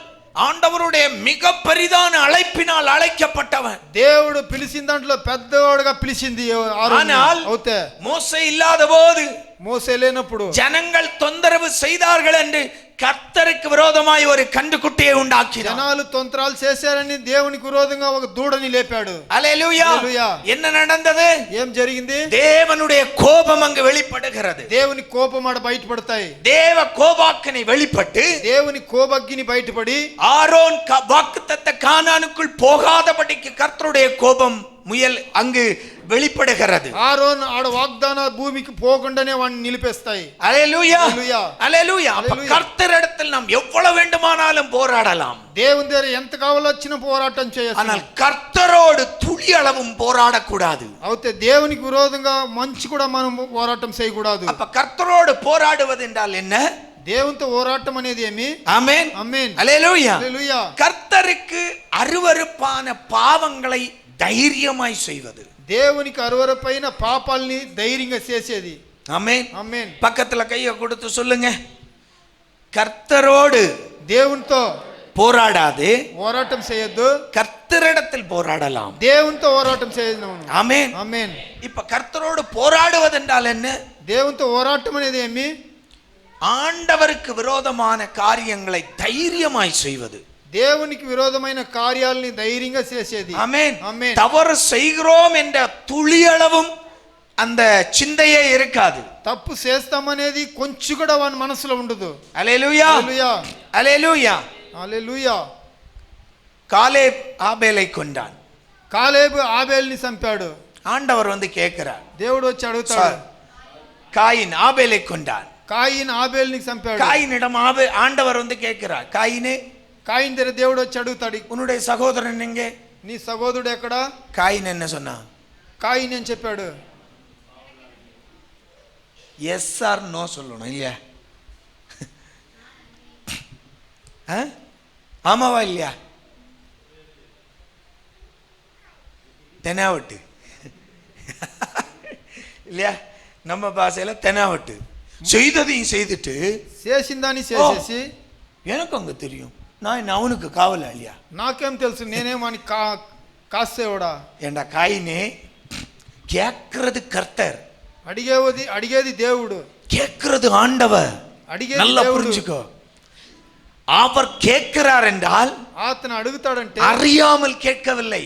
[SPEAKER 2] ஆண்டவருடைய மிக பெரிதான அழைப்பினால் அழைக்கப்பட்டவன்.
[SPEAKER 3] దేవుడు పిలిచిన దాంట్లో పెద్దవాడుగా పిలిచింది ఆరోన్.
[SPEAKER 2] ஆனால்
[SPEAKER 3] అవుతే
[SPEAKER 2] மோசே இல்லாத போது,
[SPEAKER 3] మోసే లేనప్పుడు
[SPEAKER 2] ஜனங்கள் தொந்தரவு செய்தார்கள் என்று கர்த்தருக்கு விரோதமாய் ஒரு கன்றுக்குட்டியை உண்டாக்கினார்.
[SPEAKER 3] జనాలు తొంతరాలు చేశారని దేవునికి విరోధంగా ఒక దూడని లేపాడు.
[SPEAKER 2] அல்லேலூயா.
[SPEAKER 3] హల్లెలూయా.
[SPEAKER 2] என்ன நடந்தது?
[SPEAKER 3] ఏం జరిగింది?
[SPEAKER 2] தேவனுடைய கோபம் அங்கு வெளிப்படுகிறது.
[SPEAKER 3] దేవుని కోపం ఆడ బయటపడతాయి.
[SPEAKER 2] தேவ கோபாக்கினை வெளிப்பட்டு
[SPEAKER 3] దేవుని కోపగ్ని బయటపడి
[SPEAKER 2] ஆரோன் வாக்குத்தத்த கானானுக்குள் போகாதபடிக்கு கர்த்தருடைய கோபம் முயல் அங்கு வெளிப்படுகிறது.
[SPEAKER 3] ఆరోన్ ఆడ వాగ్దాన భూమికి పోకుండానే వాడిని నిలిపేస్తాయి.
[SPEAKER 2] அல்லேலூயா
[SPEAKER 3] హల్లెలూయా.
[SPEAKER 2] அல்லேலூயா. அப்ப
[SPEAKER 3] ஹல்லேலூயா.
[SPEAKER 2] கர்த்தரிடத்தில் நாம் எவ்வளவு வேண்டுமானாலும் போராடலாம்.
[SPEAKER 3] దేవుని దగ్గర ఎంత కావాలో వచ్చిన పోరాటం చేయొచ్చు.
[SPEAKER 2] ஆனால் కర్తரோடு துளி அளவும் போராடக்கூடாது.
[SPEAKER 3] అయితే దేవునికి విరోధంగా మంచి కూడా మనం పోరాటం చేయకూడదు.
[SPEAKER 2] அப்ப கர்த்தரோடு போராடுவது என்றால் என்ன?
[SPEAKER 3] దేవునితో పోరాటం అనేది ఏమి?
[SPEAKER 2] ஆமென்
[SPEAKER 3] ఆమేన్.
[SPEAKER 2] அல்லேலூயா.
[SPEAKER 3] హల్లెలూయా.
[SPEAKER 2] கர்த்தருக்கு அருவருப்பான பாவங்களை தைரியமாய் செய்வது.
[SPEAKER 3] దేవునికి అరువరపైన పాపాలని ధైర్యంగా చేసేది.
[SPEAKER 2] ஆமென்
[SPEAKER 3] ఆమేన్.
[SPEAKER 2] பக்கத்துல கையை கொடுத்து சொல்லுங்க, கர்த்தரோடு
[SPEAKER 3] దేవునితో
[SPEAKER 2] போராடாது,
[SPEAKER 3] పోరాటం చేయొద్దు.
[SPEAKER 2] கர்த்தரிடத்தில் போராடலாம்.
[SPEAKER 3] దేవునితో పోరాటం చేయను.
[SPEAKER 2] ஆமென்.
[SPEAKER 3] ఆమేన్.
[SPEAKER 2] இப்ப கர்த்தரோடு போராடுவது என்றால் என்ன?
[SPEAKER 3] దేవునితో పోరాటం అనేది ఏమి?
[SPEAKER 2] ஆண்டவருக்கு விரோதமான காரியங்களை தைரியமாய் செய்வது.
[SPEAKER 3] దేవునికి విరోధమైన కార్యాలని ధైర్యంగా చేసేది.
[SPEAKER 2] ஆமென்.
[SPEAKER 3] ఆమేన్.
[SPEAKER 2] தவறு செய்கிறோம் என்ற துளியளவும் அந்த சிந்தையே இருக்காது.
[SPEAKER 3] తప్పు చేస్తామనేది కొంచెం కూడా వాని మనసులో ఉండదు.
[SPEAKER 2] அல்லேலூயா
[SPEAKER 3] హల్లెలూయా.
[SPEAKER 2] அல்லேலூயா.
[SPEAKER 3] హల్లెలూయా.
[SPEAKER 2] காலேப் ஆபேலை கொண்டான்.
[SPEAKER 3] కాలేబు ఆబేల్ని చంపాడు.
[SPEAKER 2] ஆண்டவர் வந்து கேட்கிறார்,
[SPEAKER 3] దేవుడు వచ్చి అడుగుతాడు.
[SPEAKER 2] காயின் ஆபேலை கொண்டான்.
[SPEAKER 3] కాయిన్ ఆబేల్ని చంపాడు.
[SPEAKER 2] காயினிடம் ஆண்டவர் வந்து கேட்கிறார், காயினே
[SPEAKER 3] కాయిన్ దగ్గర దేవుడు వచ్చి అడుగుతాడు,
[SPEAKER 2] உன்னுடைய சகோதரன் எங்கே?
[SPEAKER 3] నీ సహోదరుడు ఎక్కడ?
[SPEAKER 2] காயின் என்ன சொன்னான்?
[SPEAKER 3] కాయిన్ అని చెప్పాడు.
[SPEAKER 2] எஸ் ஆர் நோ சொல்லணும் இல்லையா? ஆமாவா இல்லையா? தெனாவட்டு இல்லையா? நம்ம பாஷையில தெனாவட்டு. செய்ததையும் செய்துட்டு
[SPEAKER 3] చేసిందని చేసేసి
[SPEAKER 2] எனக்கு அங்க தெரியும், நான் என்ன அவனுக்கு காவல இல்லையா?
[SPEAKER 3] నాకేం తెలుసు, నేనేమని కాసేవాడా?
[SPEAKER 2] ஏண்டா காயினே, கேட்கிறது கர்த்தர்,
[SPEAKER 3] అడిగేది దేవుడు,
[SPEAKER 2] கேட்கிறது ஆண்டவர்.
[SPEAKER 3] అడిగేది
[SPEAKER 2] நல்லா
[SPEAKER 3] దేవుడు.
[SPEAKER 2] புரிஞ்சுக்கோ. அவர் கேட்கிறார் என்றால்
[SPEAKER 3] అతను అడుగుతాడంటే
[SPEAKER 2] அறியாமல் கேட்கவில்லை.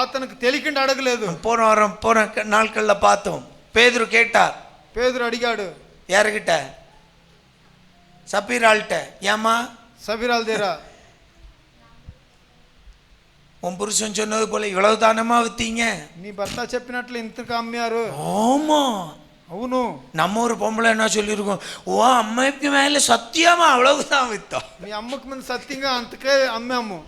[SPEAKER 3] అతనికి తెలియకుండా అడగలేదు.
[SPEAKER 2] போன வாரம் போன நாட்கள்ல பார்த்தோம், பேதுரு கேட்டார்.
[SPEAKER 3] పేతురు అడిగాడు.
[SPEAKER 2] யாருகிட்ட? சப்பீராள்கிட்ட. ஏமா
[SPEAKER 3] సబిరాల దగ్గర,
[SPEAKER 2] உன் புருஷன் சொன்னது போல இவ்வளவு தானமா வித்தீங்க?
[SPEAKER 3] నీ భర్త చెప్పినట్లు ఇంతకు అమ్మారు.
[SPEAKER 2] ஆமா.
[SPEAKER 3] అవును.
[SPEAKER 2] நம்ம ஒரு பொம்பளை என்ன சொல்லியிருக்கோம், ஓ அம்மைக்கு மேல சத்தியமா அவ்வளவுதான் வித்தோம்.
[SPEAKER 3] మీ అమ్మకు ముందు సత్యంగా అంతకే అమ్మాము.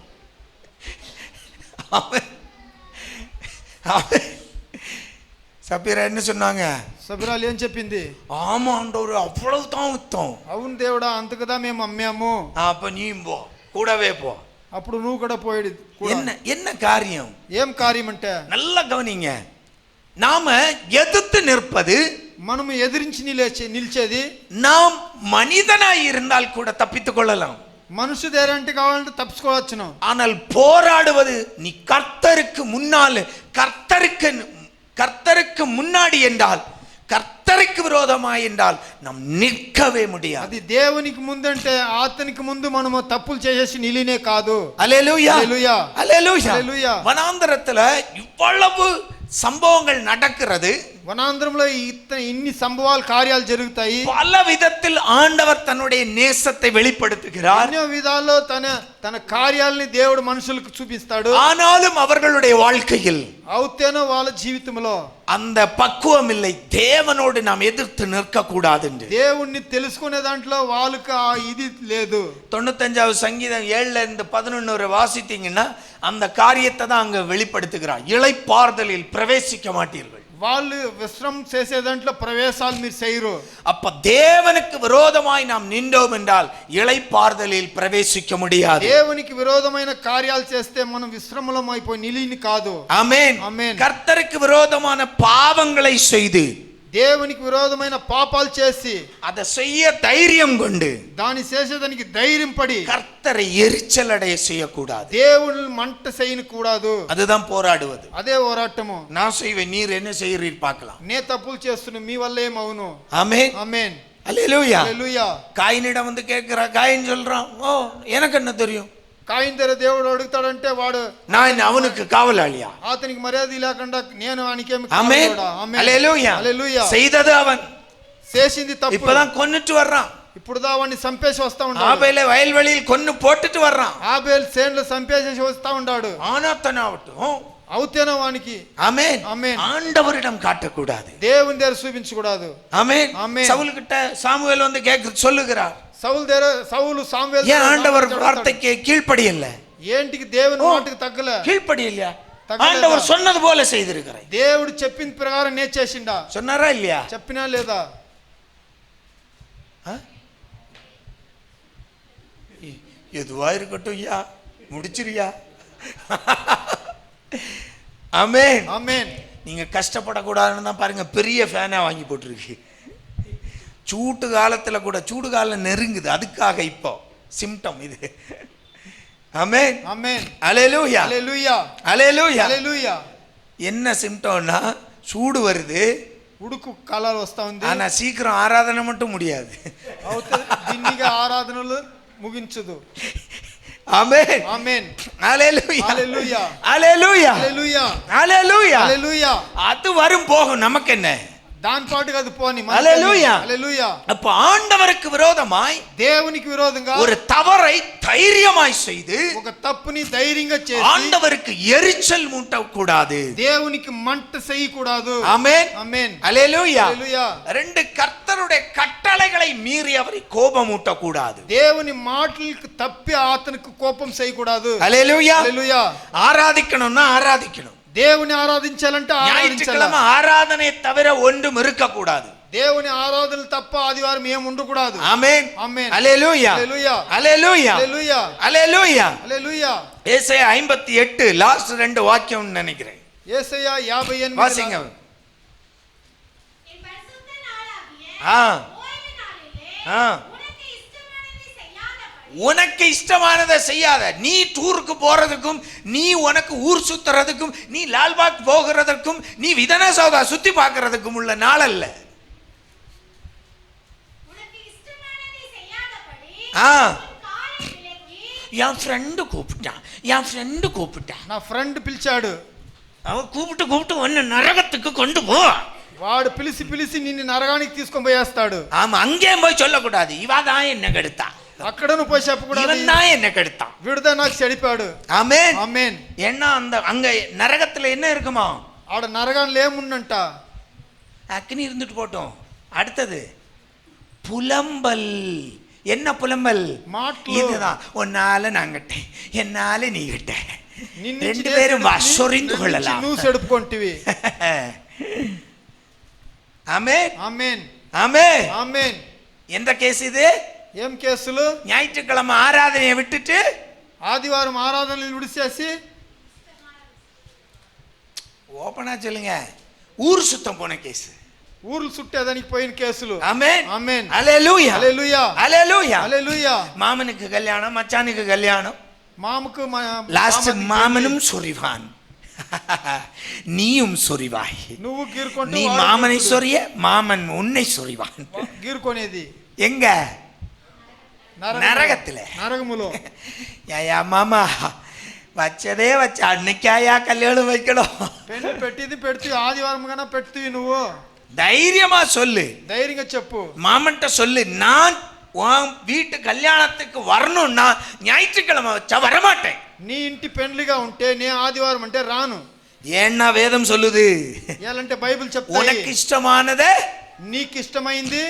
[SPEAKER 2] சப்பீரா என்ன சொன்னாங்க?
[SPEAKER 3] సబిరాలు ఏం చెప్పింది?
[SPEAKER 2] ஆமா ஆண்டவர் அவ்வளவுதான் வித்தோம்.
[SPEAKER 3] అవును దేవుడా, అంతకుదా మేము అమ్మాము.
[SPEAKER 2] அப்ப நீ போ, கூடவே போ.
[SPEAKER 3] అప్పుడు నువ్వు కూడా పోయేది.
[SPEAKER 2] என்ன என்ன காரியம்?
[SPEAKER 3] ఏం కార్యం అంటే,
[SPEAKER 2] நல்லா கவனிங்க. நாம எதிர்த்து நிற்பது,
[SPEAKER 3] మనము ఎదిరించి నిలిచేది.
[SPEAKER 2] நாம் மனிதனாய் இருந்தால் கூட தப்பித்துக் கொள்ளலாம்.
[SPEAKER 3] మనుషు దేరంటే కావాలంటే తప్పించుకోవచ్చును.
[SPEAKER 2] ஆனால் போராடுவது நீ கர்த்தருக்கு முன்னால், கர்த்தருக்கு முன்னாடி என்றால், கர்த்தருக்கு விரோதமாய் என்றால் நாம் நிற்கவே முடியாது.
[SPEAKER 3] అది దేవునికి ముందంటే అతనికి ముందు మనము తప్పులు చేసేసి నిలినే కాదు.
[SPEAKER 2] அல்லேலூயா
[SPEAKER 3] హల్లెలూయా.
[SPEAKER 2] அல்லேலூயா.
[SPEAKER 3] హల్లెలూయా.
[SPEAKER 2] வனாந்தரத்துல இவ்வளவு சம்பவங்கள் நடக்கிறது.
[SPEAKER 3] వనాంధ్రంలో ఇన్ని సంభవాలు కార్యాలు జరుగుతాయి.
[SPEAKER 2] பல விதத்தில் ஆண்டவர் தன்னுடைய நேசத்தை வெளிப்படுத்துகிறார்.
[SPEAKER 3] ఎన్నో విధాల్లో తన కార్యాలని దేవుడు మనుషులకు చూపిస్తాడు.
[SPEAKER 2] ஆனாலும் அவர்களுடைய வாழ்க்கையில்
[SPEAKER 3] అవుతేనో వాళ్ళ జీవితంలో
[SPEAKER 2] அந்த பக்குவம் இல்லை. தேவனோடு நாம் எதிர்த்து நிற்க கூடாது என்று.
[SPEAKER 3] దేవుణ్ణి తెలుసుకునే దాంట్లో వాళ్ళకి ఆ ఇది లేదు.
[SPEAKER 2] 95வது சங்கீதம் 7-11 வாசித்தீங்கன்னா அந்த காரியத்தை தான் அங்க வெளிப்படுத்துகிறார். இளைப்பாறுதலில் பிரவேசிக்க மாட்டீர்கள்.
[SPEAKER 3] వాళ్ళు విశ్రమం చేసే దాంట్లో ప్రవేశాలు మీరు చేయరు.
[SPEAKER 2] அப்ப தேவனுக்கு விரோதமாய் நாம் நின்றோம் என்றால் இளைப்பாறுதலில் பிரவேசிக்க முடியாது.
[SPEAKER 3] దేవునికి విరోధమైన కార్యాలు చేస్తే మనం విశ్రమలం అయిపోయి నిలిని కాదు.
[SPEAKER 2] ஆமென்.
[SPEAKER 3] ఆమేన్.
[SPEAKER 2] கர்த்தருக்கு விரோதமான பாவங்களை செய்து,
[SPEAKER 3] దేవునికి విరోధమైన పాపాలు చేసి
[SPEAKER 2] அதை செய்ய தைரியம் கொண்டு
[SPEAKER 3] దాని చేసేదానికి ధైర్యం పడి
[SPEAKER 2] கர்த்தரை எரிச்சல் அடைய செய்யக்கூடாது.
[SPEAKER 3] దేవుని మంట చేయకూడదు.
[SPEAKER 2] அதுதான் போராடுவது.
[SPEAKER 3] అదే పోరాటము.
[SPEAKER 2] நான் செய்வேன், நீர் என்ன செய்கிறீர் பார்க்கலாம்.
[SPEAKER 3] నే తప్పులు చేస్తున్నా, మీ వల్ల ఏమవును.
[SPEAKER 2] ஆமென்.
[SPEAKER 3] ఆమేన్.
[SPEAKER 2] அல்லேலூயா.
[SPEAKER 3] హల్లెలూయా.
[SPEAKER 2] காயினிடம் வந்து கேட்கிறா. காயின் சொல்றான், ஓ எனக்கு என்ன தெரியும்,
[SPEAKER 3] కాయిన్ దగ్గర దేవుడు అడుగుతాడంటే వాడు,
[SPEAKER 2] நான் அவனுக்கு காவலாளியா?
[SPEAKER 3] అతనికి మర్యాద లేకుండా నేను వానికేమి
[SPEAKER 2] ஆமென்.
[SPEAKER 3] కావాలా? ఆమేన్.
[SPEAKER 2] அல்லேலூயா.
[SPEAKER 3] హల్లెలూయా.
[SPEAKER 2] செய்தது அவன்,
[SPEAKER 3] చేసింది తప్పు.
[SPEAKER 2] இப்பதான் கொன்னுட்டு வர்றான்.
[SPEAKER 3] ఇప్పుడు దా వాడిని చంపేసి వస్తా ఉన్నాడు.
[SPEAKER 2] ஆபேலை வயல்வெளியில் கொன்னு போட்டுட்டு வர்றான்.
[SPEAKER 3] ఆబేల్ సేన్లో చంపేసి వస్తా ఉన్నాడు.
[SPEAKER 2] ஆனாத்தனாவட்டும்
[SPEAKER 3] అవుతేనే వానికి
[SPEAKER 2] ஆமென்
[SPEAKER 3] ஆமென்.
[SPEAKER 2] ஆண்டவரிடம் காட்டக்கூடாது.
[SPEAKER 3] దేవుని దగ్గర చూపించకూడదు.
[SPEAKER 2] ஆமென்
[SPEAKER 3] ஆமென்.
[SPEAKER 2] சவுல் கிட்ட சாமுவேல் வந்து சொல்லுகிறார்,
[SPEAKER 3] సౌలు సామువేలు
[SPEAKER 2] ஏன் ஆண்டவர் வார்த்தைக்கு கீழ்ப்படியல?
[SPEAKER 3] ఏంటికి దేవుని మాటకు తగ్గల?
[SPEAKER 2] கீழ்ப்படியலையா?
[SPEAKER 3] తగ్గలేదా?
[SPEAKER 2] ஆண்டவர் சொன்னது போல செய்திருக்கிறேன்.
[SPEAKER 3] దేవుడు చెప్పిన ప్రకారం నే చేసిండా?
[SPEAKER 2] சொன்னாரா இல்லையா?
[SPEAKER 3] చెప్పినా లేదా?
[SPEAKER 2] எதுவா இருக்கட்டும் ஐயா, முடிச்சிருயா. ஆமென்
[SPEAKER 3] ஆமென்.
[SPEAKER 2] நீங்க கஷ்டப்படக்கூடாதுன்னு தான் பாருங்க பெரிய ஃபேனா வாங்கி போட்டிருக்கு. சூட்டு காலத்துல கூட, சூடு காலம் நெருங்குது, அதுக்காக இப்போ சிம்டம் இது. ஆமென்
[SPEAKER 3] ஆமென்.
[SPEAKER 2] அல்லேலூயா
[SPEAKER 3] హల్లెలూయా
[SPEAKER 2] அல்லேலூயா.
[SPEAKER 3] హల్లెలూయా.
[SPEAKER 2] என்ன சிம்டம்னா சூடு வருது,
[SPEAKER 3] ఉడుకు కళలు వస్తా ఉంది.
[SPEAKER 2] ஆனா சீக்கிரம் ஆராதனை மட்டும் முடியாது.
[SPEAKER 3] అవుతుంది, దిన్నిగా ఆరాధనలు ముగించదు.
[SPEAKER 2] ஆமென்
[SPEAKER 3] ఆమేన్.
[SPEAKER 2] அல்லேலூயா
[SPEAKER 3] హల్లెలూయా
[SPEAKER 2] அல்லேலூயா
[SPEAKER 3] హల్లెలూయా
[SPEAKER 2] அல்லேலூயா.
[SPEAKER 3] హల్లెలూయా.
[SPEAKER 2] அது வரும் போகும், நமக்கு என்ன?
[SPEAKER 3] దాని పాటుగా అది పోని.
[SPEAKER 2] హల్లెలూయా.
[SPEAKER 3] హల్లెలూయా.
[SPEAKER 2] அப்ப ஆண்டவருக்கு விரோதமாய்
[SPEAKER 3] దేవునికి విరోధంగా
[SPEAKER 2] ஒரு தவறை தைரியமாய் செய்து
[SPEAKER 3] ఒక తప్పుని ధైర్యంగా చేసి
[SPEAKER 2] ஆண்டவருக்கு எரிச்சல் மூட்டக்கூடாது.
[SPEAKER 3] దేవునికి మంట చేయకూడదు.
[SPEAKER 2] ஆமென்
[SPEAKER 3] ఆమేన్.
[SPEAKER 2] அல்லேலூயா.
[SPEAKER 3] హల్లెలూయా.
[SPEAKER 2] ரெண்டு கர்த்தருடைய கட்டளைகளை மீறி அவரை கோபமூட்டக்கூடாது.
[SPEAKER 3] దేవుని మాటలకు తప్పి అతనికి కోపం చేయకూడదు.
[SPEAKER 2] அல்லேலூயா.
[SPEAKER 3] హల్లెలూయా.
[SPEAKER 2] ஆராதிக்கணும்னா ஆராதிக்கணும்.
[SPEAKER 3] దేవుని ఆరాధించాలంటే ఆరాధించాలి.
[SPEAKER 2] ஞாயிற்றுக்கிழமை ஆராதனை தவிர ஒன்றும் இருக்கக்கூடாது.
[SPEAKER 3] దేవుని ఆరాధనలు తప్ప ఆదివారం ఏం ఉండకూడదు.
[SPEAKER 2] ஆமென்
[SPEAKER 3] ఆమేన్.
[SPEAKER 2] அல்லேலூயா
[SPEAKER 3] హల్లెలూయా.
[SPEAKER 2] அல்லேலூயா
[SPEAKER 3] హల్లెలూయా.
[SPEAKER 2] அல்லேலூயா.
[SPEAKER 3] హల్లెలూయా.
[SPEAKER 2] ஏசாயா 58 லாஸ்ட் 2 வாக்கியம் நினைக்கிறேன்.
[SPEAKER 3] యేసయ్య 58
[SPEAKER 2] வாசிங்க.
[SPEAKER 4] என் பரிசுத்த நாளாகிய
[SPEAKER 2] ஆ
[SPEAKER 4] ஓய்வு நாளிலே
[SPEAKER 2] ஆ
[SPEAKER 4] உனக்கு இஷ்டமானதை செய்யாதபடி
[SPEAKER 2] உனக்கு இஷ்டமானதை செய்யாத. நீ டூருக்கு போறதுக்கும், நீ உனக்கு ஊர் சுத்துறதுக்கும், நீ லால்பாக் போகிறதற்கும், நீ விதனசௌதா சுத்தி பார்க்கறதுக்கும் உள்ள நாள் அல்ல.
[SPEAKER 4] உனக்கு இஷ்டமானதை செய்யாதபடி
[SPEAKER 2] ஆ
[SPEAKER 4] உன் காலை விலக்கி
[SPEAKER 2] என் ஃப்ரெண்டு கூப்பிட்டான்.
[SPEAKER 3] నా ఫ్రెండ్ పిలిచాడు.
[SPEAKER 2] அவன் கூப்பிட்டு ஒன்னு நரகத்துக்கு கொண்டு போ.
[SPEAKER 3] వాడు పిలిచి నిన్ను నరగానికి తీసుకొని పోయేస్తాడు.
[SPEAKER 2] ஆமா, அங்கேயும் போய் சொல்லக்கூடாது, இவதான் என்ன கெடுத்தா,
[SPEAKER 3] అక్కడ నువ్వు పోయి చెప్పకూడదు,
[SPEAKER 2] இவன் தான் என்ன கெடுத்தான்.
[SPEAKER 3] వీడుదా నాకు చెడిపాడు.
[SPEAKER 2] ஆமென்
[SPEAKER 3] ఆమేన్.
[SPEAKER 2] ஏன்னா அங்க நரகத்துல என்ன இருக்குமா?
[SPEAKER 3] ఆడ నరగాన్లు ఏముందంట?
[SPEAKER 2] அக்னி இருந்துட்டு போட்டோம். அடுத்தது புலம்பல். என்ன புலம்பல்?
[SPEAKER 3] மாட்டலு.
[SPEAKER 2] இதுதான், உன்னால நான் கட்டேன், என்னால நீ கட்ட,
[SPEAKER 3] నిన్ను
[SPEAKER 2] ரெண்டு பேரும் சொரிந்து கொள்ளலாம்.
[SPEAKER 3] నువ్వు సెడుపుకొంటివి.
[SPEAKER 2] ஆமென்
[SPEAKER 3] ఆమేన్.
[SPEAKER 2] ஆமென்.
[SPEAKER 3] ఆమేన్.
[SPEAKER 2] எந்த கேஸ் இது?
[SPEAKER 3] ఏం కేసులు?
[SPEAKER 2] ஞாயிற்றுக்கிழமை ஆராதனையை விட்டுட்டு
[SPEAKER 3] ఆదివారం ఆరాధనలు విడిచేసి
[SPEAKER 2] ஓப்பனா சொல்லுங்க, ஊர் சுத்தம் போன கேஸ்.
[SPEAKER 3] ఊర్లు చుట్టేదానికి పోయిన కేసులు.
[SPEAKER 2] ஆமென்
[SPEAKER 3] ఆమేన్.
[SPEAKER 2] அல்லேலூயா
[SPEAKER 3] హల్లెలూయా.
[SPEAKER 2] அல்லேலூயா.
[SPEAKER 3] హల్లెలూయా.
[SPEAKER 2] மாமனுக்கு கல்யாணம், மச்சானுக்கு கல்யாணம்,
[SPEAKER 3] మామకు
[SPEAKER 2] லாஸ்ட் மாமனும் சொரிவான், நீயும் சொரிவாய்.
[SPEAKER 3] నువ్వు గీరుకుంటూ
[SPEAKER 2] நீ மாமனை சொரிய, மாமன் உன்னை சொரிவான்.
[SPEAKER 3] గీరుకొనేది
[SPEAKER 2] எங்க? நரகத்துல.
[SPEAKER 3] నరకములో.
[SPEAKER 2] ஏயா மாமா, வச்சதே வச்ச அன்னைக்காயா கல்யாணம் வைக்கணும்?
[SPEAKER 3] పెళ్లి పెట్టింది పెడితే ఆదివారం కన్నా పెడుతీవి నువ్వు.
[SPEAKER 2] தைரியமா சொல்லு,
[SPEAKER 3] ధైర్యంగా చెప్పు.
[SPEAKER 2] மாமன்ட்ட சொல்லு, நான் உன் வீட்டு கல்யாணத்துக்கு வரணும்னா ஞாயிற்றுக்கிழமை வச்சா வரமாட்டேன்.
[SPEAKER 3] నీ ఇంటి పెండ్లిగా ఉంటే నేను ఆదివారం అంటే రాను.
[SPEAKER 2] ஏன்னா வேதம் சொல்லுது,
[SPEAKER 3] ఏలంటే బైబిల్
[SPEAKER 2] உனக்கு
[SPEAKER 3] చెప్తాయి,
[SPEAKER 2] இஷ்டமானதே
[SPEAKER 3] నీకు ఇష్టమైంది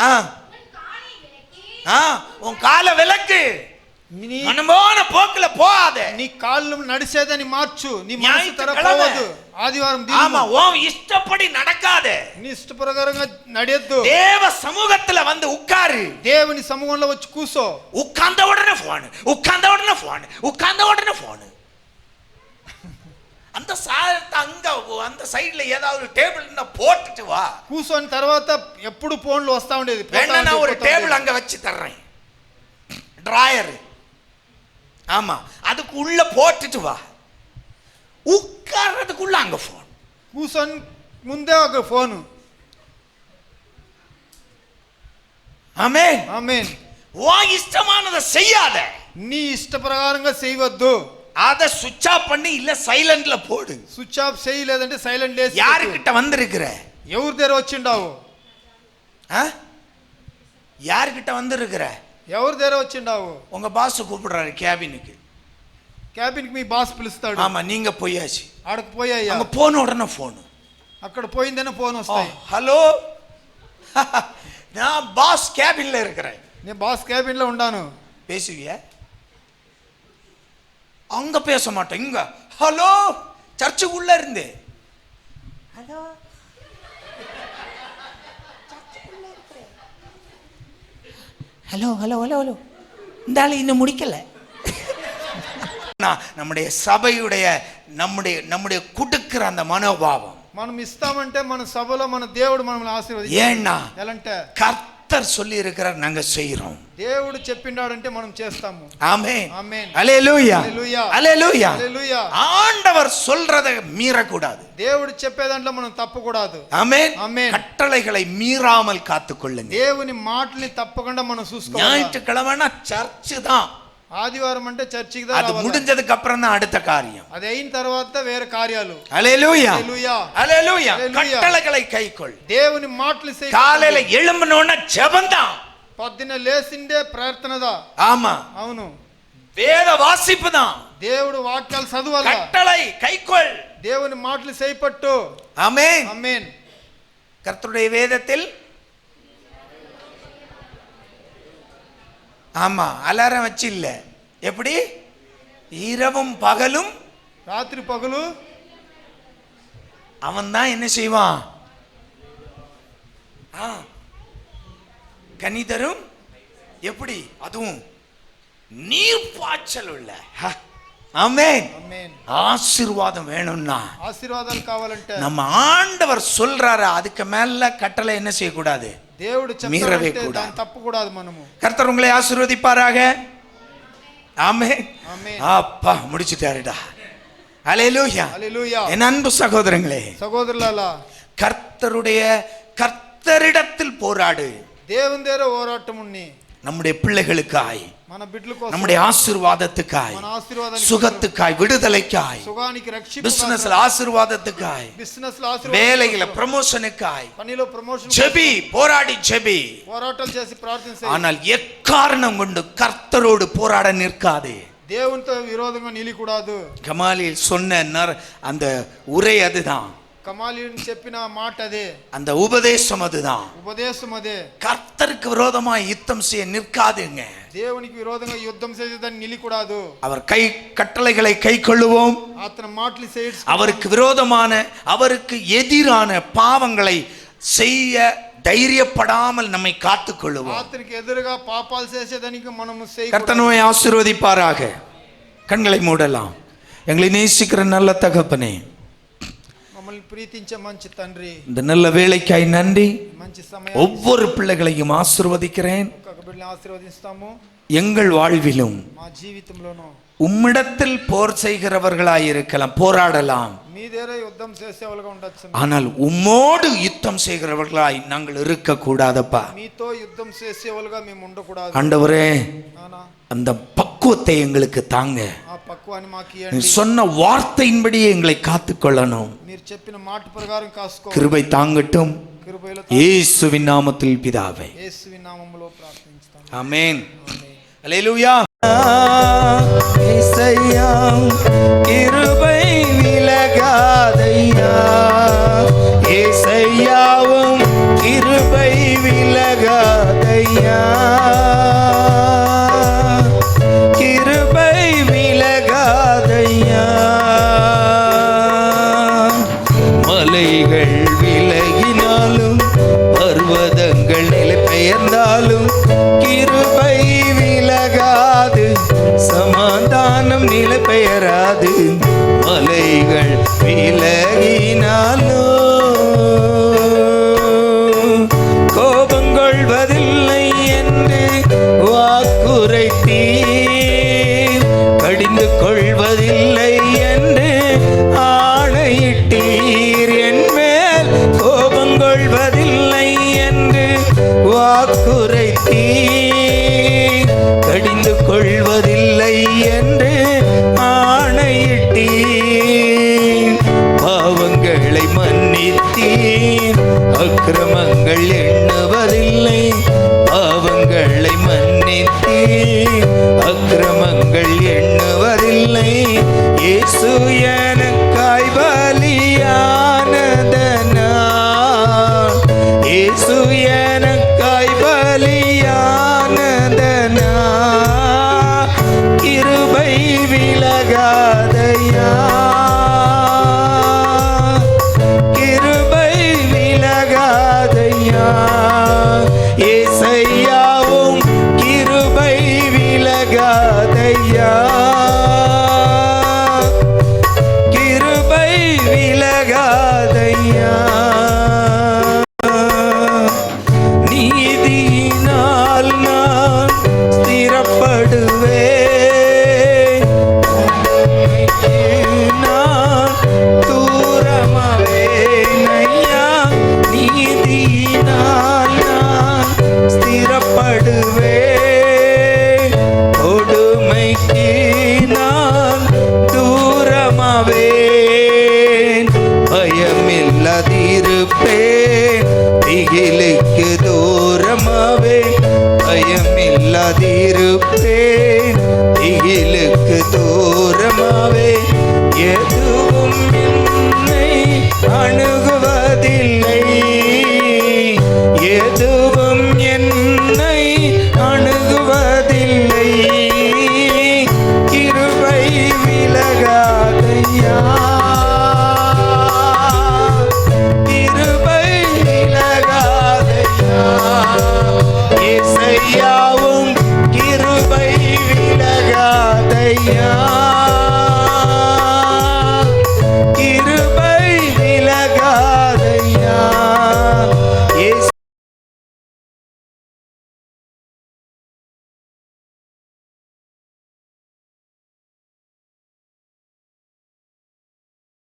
[SPEAKER 2] ஆ ஆ உன் காலை விலக்கு,
[SPEAKER 3] నీ
[SPEAKER 2] மனமான போக்குல போகாத.
[SPEAKER 3] నీ కాళ్ళు నడిచేదని మార్చు. నీ మనసు
[SPEAKER 2] ஞாயிற்றுக்கிழமை.
[SPEAKER 3] తరపోవద్దు. ఆదివారం
[SPEAKER 2] ஆமா,
[SPEAKER 3] దినము
[SPEAKER 2] உன் இஷ்டப்படி நடக்காத.
[SPEAKER 3] నీ ఇష్ట ప్రకారంగా నడియొద్దు.
[SPEAKER 2] தேவ சமூகத்துல வந்து உட்காரு.
[SPEAKER 3] దేవుని సమూహంలో వచ్చి కూసో.
[SPEAKER 2] உட்கார்ந்த உடனே போன், உட்கார்ந்த உடனே போன், உட்கார்ந்த உடனே போன். அந்த சாதத்தை அங்க அந்த சைடுல ஏதாவது டேபிள் இருந்தா போட்டுட்டு வா.
[SPEAKER 3] కూసోని తర్వాత ఎప్పుడు ఫోన్లు వస్తా ఉండేది.
[SPEAKER 2] வேணா நான் ஒரு டேபிள் அங்க வச்சு தர்றேன், டிராயர். ஆமா, அதுக்கு உள்ள போட்டுட்டு வா. உட்கார்றதுக்குள்ள அங்க போன்.
[SPEAKER 3] కూసోని ముందే ఒక ఫోను.
[SPEAKER 2] ஆமென்
[SPEAKER 3] ఆమేన్.
[SPEAKER 2] உன் இஷ்டமானதை செய்யாத.
[SPEAKER 3] నీ ఇష్ట ప్రకారంగా చేయవద్దు.
[SPEAKER 2] அதை சுவிட்ச் ஆஃப் பண்ணி இல்ல சைலண்ட்ல போடு.
[SPEAKER 3] స్విచ్ ఆఫ్ చేయి, లేదంటే సైలెంట్ లేసి.
[SPEAKER 2] யாருக்கிட்ட வந்திருக்கிற?
[SPEAKER 3] ఎవరి దగ్గర వచ్చిండావు?
[SPEAKER 2] யாருக்கிட்ட வந்திருக்கிற?
[SPEAKER 3] ఎవరి దగ్గర వచ్చిండావు?
[SPEAKER 2] உங்க பாஸ் கூப்பிடுறாரு கேபினுக்கு.
[SPEAKER 3] క్యాబిన్కి మీ బాస్ పిలుస్తాడు.
[SPEAKER 2] ஆமா, நீங்க போயாச்சு.
[SPEAKER 3] ఆడకు పోయాయ్యా.
[SPEAKER 2] அங்க போன உடனே போன்.
[SPEAKER 3] అక్కడ పోయిందనే ఫోన్ వస్తాయి.
[SPEAKER 2] హలో, நான் பாஸ் கேபின்ல இருக்கிறேன்.
[SPEAKER 3] నేను బాస్ క్యాబిన్లో ఉన్నాను.
[SPEAKER 2] பேசுவியா? அங்க பேச மாட்டேன், இங்க ஹலோ, சர்ச்சுக்குள்ள இருந்து hello, hello hello hello hello, இந்த ஆள் இன்னும் முடிக்கல. நம்முடைய சபையுடைய நம்முடைய கொடுக்கிற அந்த மனோபாவம்,
[SPEAKER 3] మనం ఇస్తామంటే మన సభలో మన దేవుడు మనల్ని ఆశీర్వదిస్తాడు.
[SPEAKER 2] ஏன்னா
[SPEAKER 3] ఎలాంటే
[SPEAKER 2] கர்த்தர் சொல்லி இருக்கிறார், நாங்க செய்றோம்.
[SPEAKER 3] దేవుడు చెప్పిండాడంటే మనం చేస్తాము.
[SPEAKER 2] ஆமென்,
[SPEAKER 3] ஆமென்,
[SPEAKER 2] அல்லேலூயா,
[SPEAKER 3] அல்லேலூயா,
[SPEAKER 2] அல்லேலூயா.
[SPEAKER 3] அல்லேலூயா.
[SPEAKER 2] ஆண்டவர் சொல்றதை மீறக்கூடாது.
[SPEAKER 3] దేవుడు చెప్పే దాంట్లో మనం తప్పకూడదు.
[SPEAKER 2] ஆமென்,
[SPEAKER 3] ஆமென்.
[SPEAKER 2] கட்டளைகளை மீறாமல் காத்துக்கொள்ளுங்க.
[SPEAKER 3] దేవుని మాటల్ని తప్పకుండా మనం చూసుకోవాలి.
[SPEAKER 2] ஞாயிற்றுக்கிழமைனா சர்ச்சு தான்,
[SPEAKER 3] ఆదివారం అంటే చర్చికి
[SPEAKER 2] அது முடிஞ்சதுக்கு அப்புறம் தான் அடுத்த காரியம்.
[SPEAKER 3] అది అయిన తర్వాత వేరే కార్యాలు.
[SPEAKER 2] அல்லேலூயா,
[SPEAKER 3] அல்லேலூயா,
[SPEAKER 2] அல்லேலூயா.
[SPEAKER 3] அல்லேலூயா.
[SPEAKER 2] கட்டளைகளை கைக்கொள்.
[SPEAKER 3] దేవుని మాటలు
[SPEAKER 2] காலையில எழும்பணும்னா ஜெபம்தான்.
[SPEAKER 3] పొద్దున్న లేసిందే ప్రార్థనదా.
[SPEAKER 2] ஆமா,
[SPEAKER 3] అవును,
[SPEAKER 2] வேத வாசிப்பு தான்.
[SPEAKER 3] దేవుడు వాక్యాలు చదవాలి.
[SPEAKER 2] கட்டளை கைக்கொள்.
[SPEAKER 3] దేవుని మాటలు చేపట్టు.
[SPEAKER 2] ஆமென்,
[SPEAKER 3] ఆమేన్.
[SPEAKER 2] கர்த்தருடைய வேதத்தில் ஆமா அலாரம் வச்சு இல்ல, எப்படி இரவும் பகலும்
[SPEAKER 3] రాత్రి పగలు
[SPEAKER 2] அவன் தான் என்ன செய்வான், கனிதரும், எப்படி அதுவும் நீர் பாய்ச்சல் உள்ள. ஆமென்,
[SPEAKER 3] ఆమేన్.
[SPEAKER 2] ஆசீர்வாதம் வேணும்னா
[SPEAKER 3] ఆశీర్వాదాలు కావాలంటే
[SPEAKER 2] நம்ம ஆண்டவர் சொல்றாரு, அதுக்கு மேல கட்டளை என்ன செய்யக்கூடாது,
[SPEAKER 3] దేవుడు
[SPEAKER 2] மீறவே
[SPEAKER 3] చెప్పాడంటే
[SPEAKER 2] கூடாது.
[SPEAKER 3] దాన్ని తప్పకూడదు మనము.
[SPEAKER 2] கர்த்தர் உங்களை ஆசீர்வதிப்பாராக. ஆமென்,
[SPEAKER 3] ஆமென்.
[SPEAKER 2] அப்பா முடிச்சிட்டாருடா. அல்லேலூயா,
[SPEAKER 3] హల్లెలూయా.
[SPEAKER 2] என் அன்பு சகோதரங்களே,
[SPEAKER 3] సహోదరులారా,
[SPEAKER 2] கர்த்தரிடத்தில் போராடு.
[SPEAKER 3] దేవుని దగ్గర పోరాటం ఉన్ని
[SPEAKER 2] நம்முடைய பிள்ளைகளுக்காய்,
[SPEAKER 3] మన బిడ్డల కోసం,
[SPEAKER 2] நம்முடைய ஆசீர்வாதத்துக்காய்,
[SPEAKER 3] మన ఆశీర్వాదానికి,
[SPEAKER 2] சுகத்துக்காய், விடுதலைக்காய்,
[SPEAKER 3] సుఖానికి, రక్షింపుకు,
[SPEAKER 2] பிசினஸ்ல ஆசீர்வாதத்துக்காய்,
[SPEAKER 3] బిజినెస్ లో ఆశీర్వాదం,
[SPEAKER 2] வேலையில ப்ரமோஷனுக்காய்
[SPEAKER 3] పనిలో ప్రమోషన్,
[SPEAKER 2] ஜெபி, போராடி ஜெபி.
[SPEAKER 3] పోరాటాలు చేసి ప్రార్థన చేయి.
[SPEAKER 2] ஆனால் எக்காரணம் கொண்டு கர்த்தரோடு போராட நிற்காதே.
[SPEAKER 3] దేవునితో విరోధంగా నిలికూడదు.
[SPEAKER 2] கமாலில் சொன்ன அந்த உரை அதுதான்,
[SPEAKER 3] కమాలిని చెప్పిన మాట అదే,
[SPEAKER 2] அந்த உபதேசம் அதுதான்.
[SPEAKER 3] ఉపదేశం అదే.
[SPEAKER 2] கர்த்தருக்கு விரோதமா யுத்தம் செய்ய நிற்காதுங்க.
[SPEAKER 3] దేవునికి విరోధంగా యుద్ధం చేసేదాన్ని నిలికూడదు.
[SPEAKER 2] அவர் கட்டளைகளை கை கொள்ளுவோம்.
[SPEAKER 3] అతని మాటలు చేయి.
[SPEAKER 2] அவருக்கு விரோதமான, அவருக்கு எதிரான பாவங்களை செய்ய தைரியப்படாமல் நம்மை காத்துக் கொள்ளுவோம்.
[SPEAKER 3] అతనికి ఎదురుగా పాపాలు చేసేదానికి మనము
[SPEAKER 2] கர்த்தர் நம்மை ஆசீர்வதிப்பாராக. கண்களை மூடலாம். எங்களை நேசிக்கிற நல்ல தகப்பனே,
[SPEAKER 3] మమ్మల్ని ప్రీతించే మంచి తండ్రి,
[SPEAKER 2] இந்த நல்ல வேலைக்காய் நன்றி.
[SPEAKER 3] మంచి సమయం,
[SPEAKER 2] ஒவ்வொரு பிள்ளைகளையும் ஆசீர்வதிக்கிறேன்.
[SPEAKER 3] ఒక్కొక్క బిడ్డని ఆశీర్వదిస్తాము.
[SPEAKER 2] எங்கள் வாழ்விலும்
[SPEAKER 3] మా జీవితంలోనూ
[SPEAKER 2] உம்மிடத்தில் போர் செய்கிறவர்களாய் இருக்கலாம், போராடலாம்.
[SPEAKER 3] మీ దగ్గర యుద్ధం చేసేవాళ్ళుగా ఉండొచ్చు.
[SPEAKER 2] ஆனால் உம்மோடு யுத்தம் செய்கிறவர்களாய் நாங்கள் இருக்க கூடாதப்பா.
[SPEAKER 3] మీతో యుద్ధం చేసేవాళ్ళుగా మేము ఉండకూడదు.
[SPEAKER 2] ஆண்டவரே,
[SPEAKER 3] నానా,
[SPEAKER 2] அந்த பக்குவத்தை எங்களுக்கு தாங்க.
[SPEAKER 3] ఆ పక్వాన్ని మాకు
[SPEAKER 2] நீ
[SPEAKER 3] ఇవ్వండి.
[SPEAKER 2] சொன்ன வார்த்தையின்படியே எங்களை காத்துக்கொள்ளணும்.
[SPEAKER 3] మీరు చెప్పిన మాట ప్రకారం కాసుకో.
[SPEAKER 2] கிருபை தாங்கட்டும்.
[SPEAKER 3] కృపలో
[SPEAKER 2] இயேசுவின் நாமத்தில் பிதாவே,
[SPEAKER 3] యేసువి నామములో ప్రార్థిస్తాం.
[SPEAKER 2] ஆமென். அல்லேலூயா. இயேசையா, கிருபை விலகாதையா, இயேசையாவும் கிருபை விலகாதையா, கிருபை விலகாதையா. மலைகள் விலகினாலும், பர்வதங்கள் நிலை பெயர்ந்தாலும், கிருபை விலகாது, சமாதானம் நிலை பெயராது. மலைகள் விலகினாலும் கோபங்கொள்வதில்லை என்று வாக்குரைத்தீர், கடிந்து கொள்வதில்லை என்று ஆணையிட்டீர். என் மேல் கோபங்கொள்வதில்லை என்று வாக்குரைத்தீர், கடிந்து கொள்வதில்லை என்று ஆணையிட்டீர். பாவங்களை மன்னித்தீர், அக்கிரமங்கள் எண்ணுவதில்லை. பாவங்களை மன்னித்தீர், அக்கிரமங்கள் எண்ணுவதில்லை. திகிலுக்கு தூரமாவே பயமில்லாதிருப்பேன். திகிலுக்கு தூரமாவே எதுவும் என்னை அணுகுவதில்லை. எது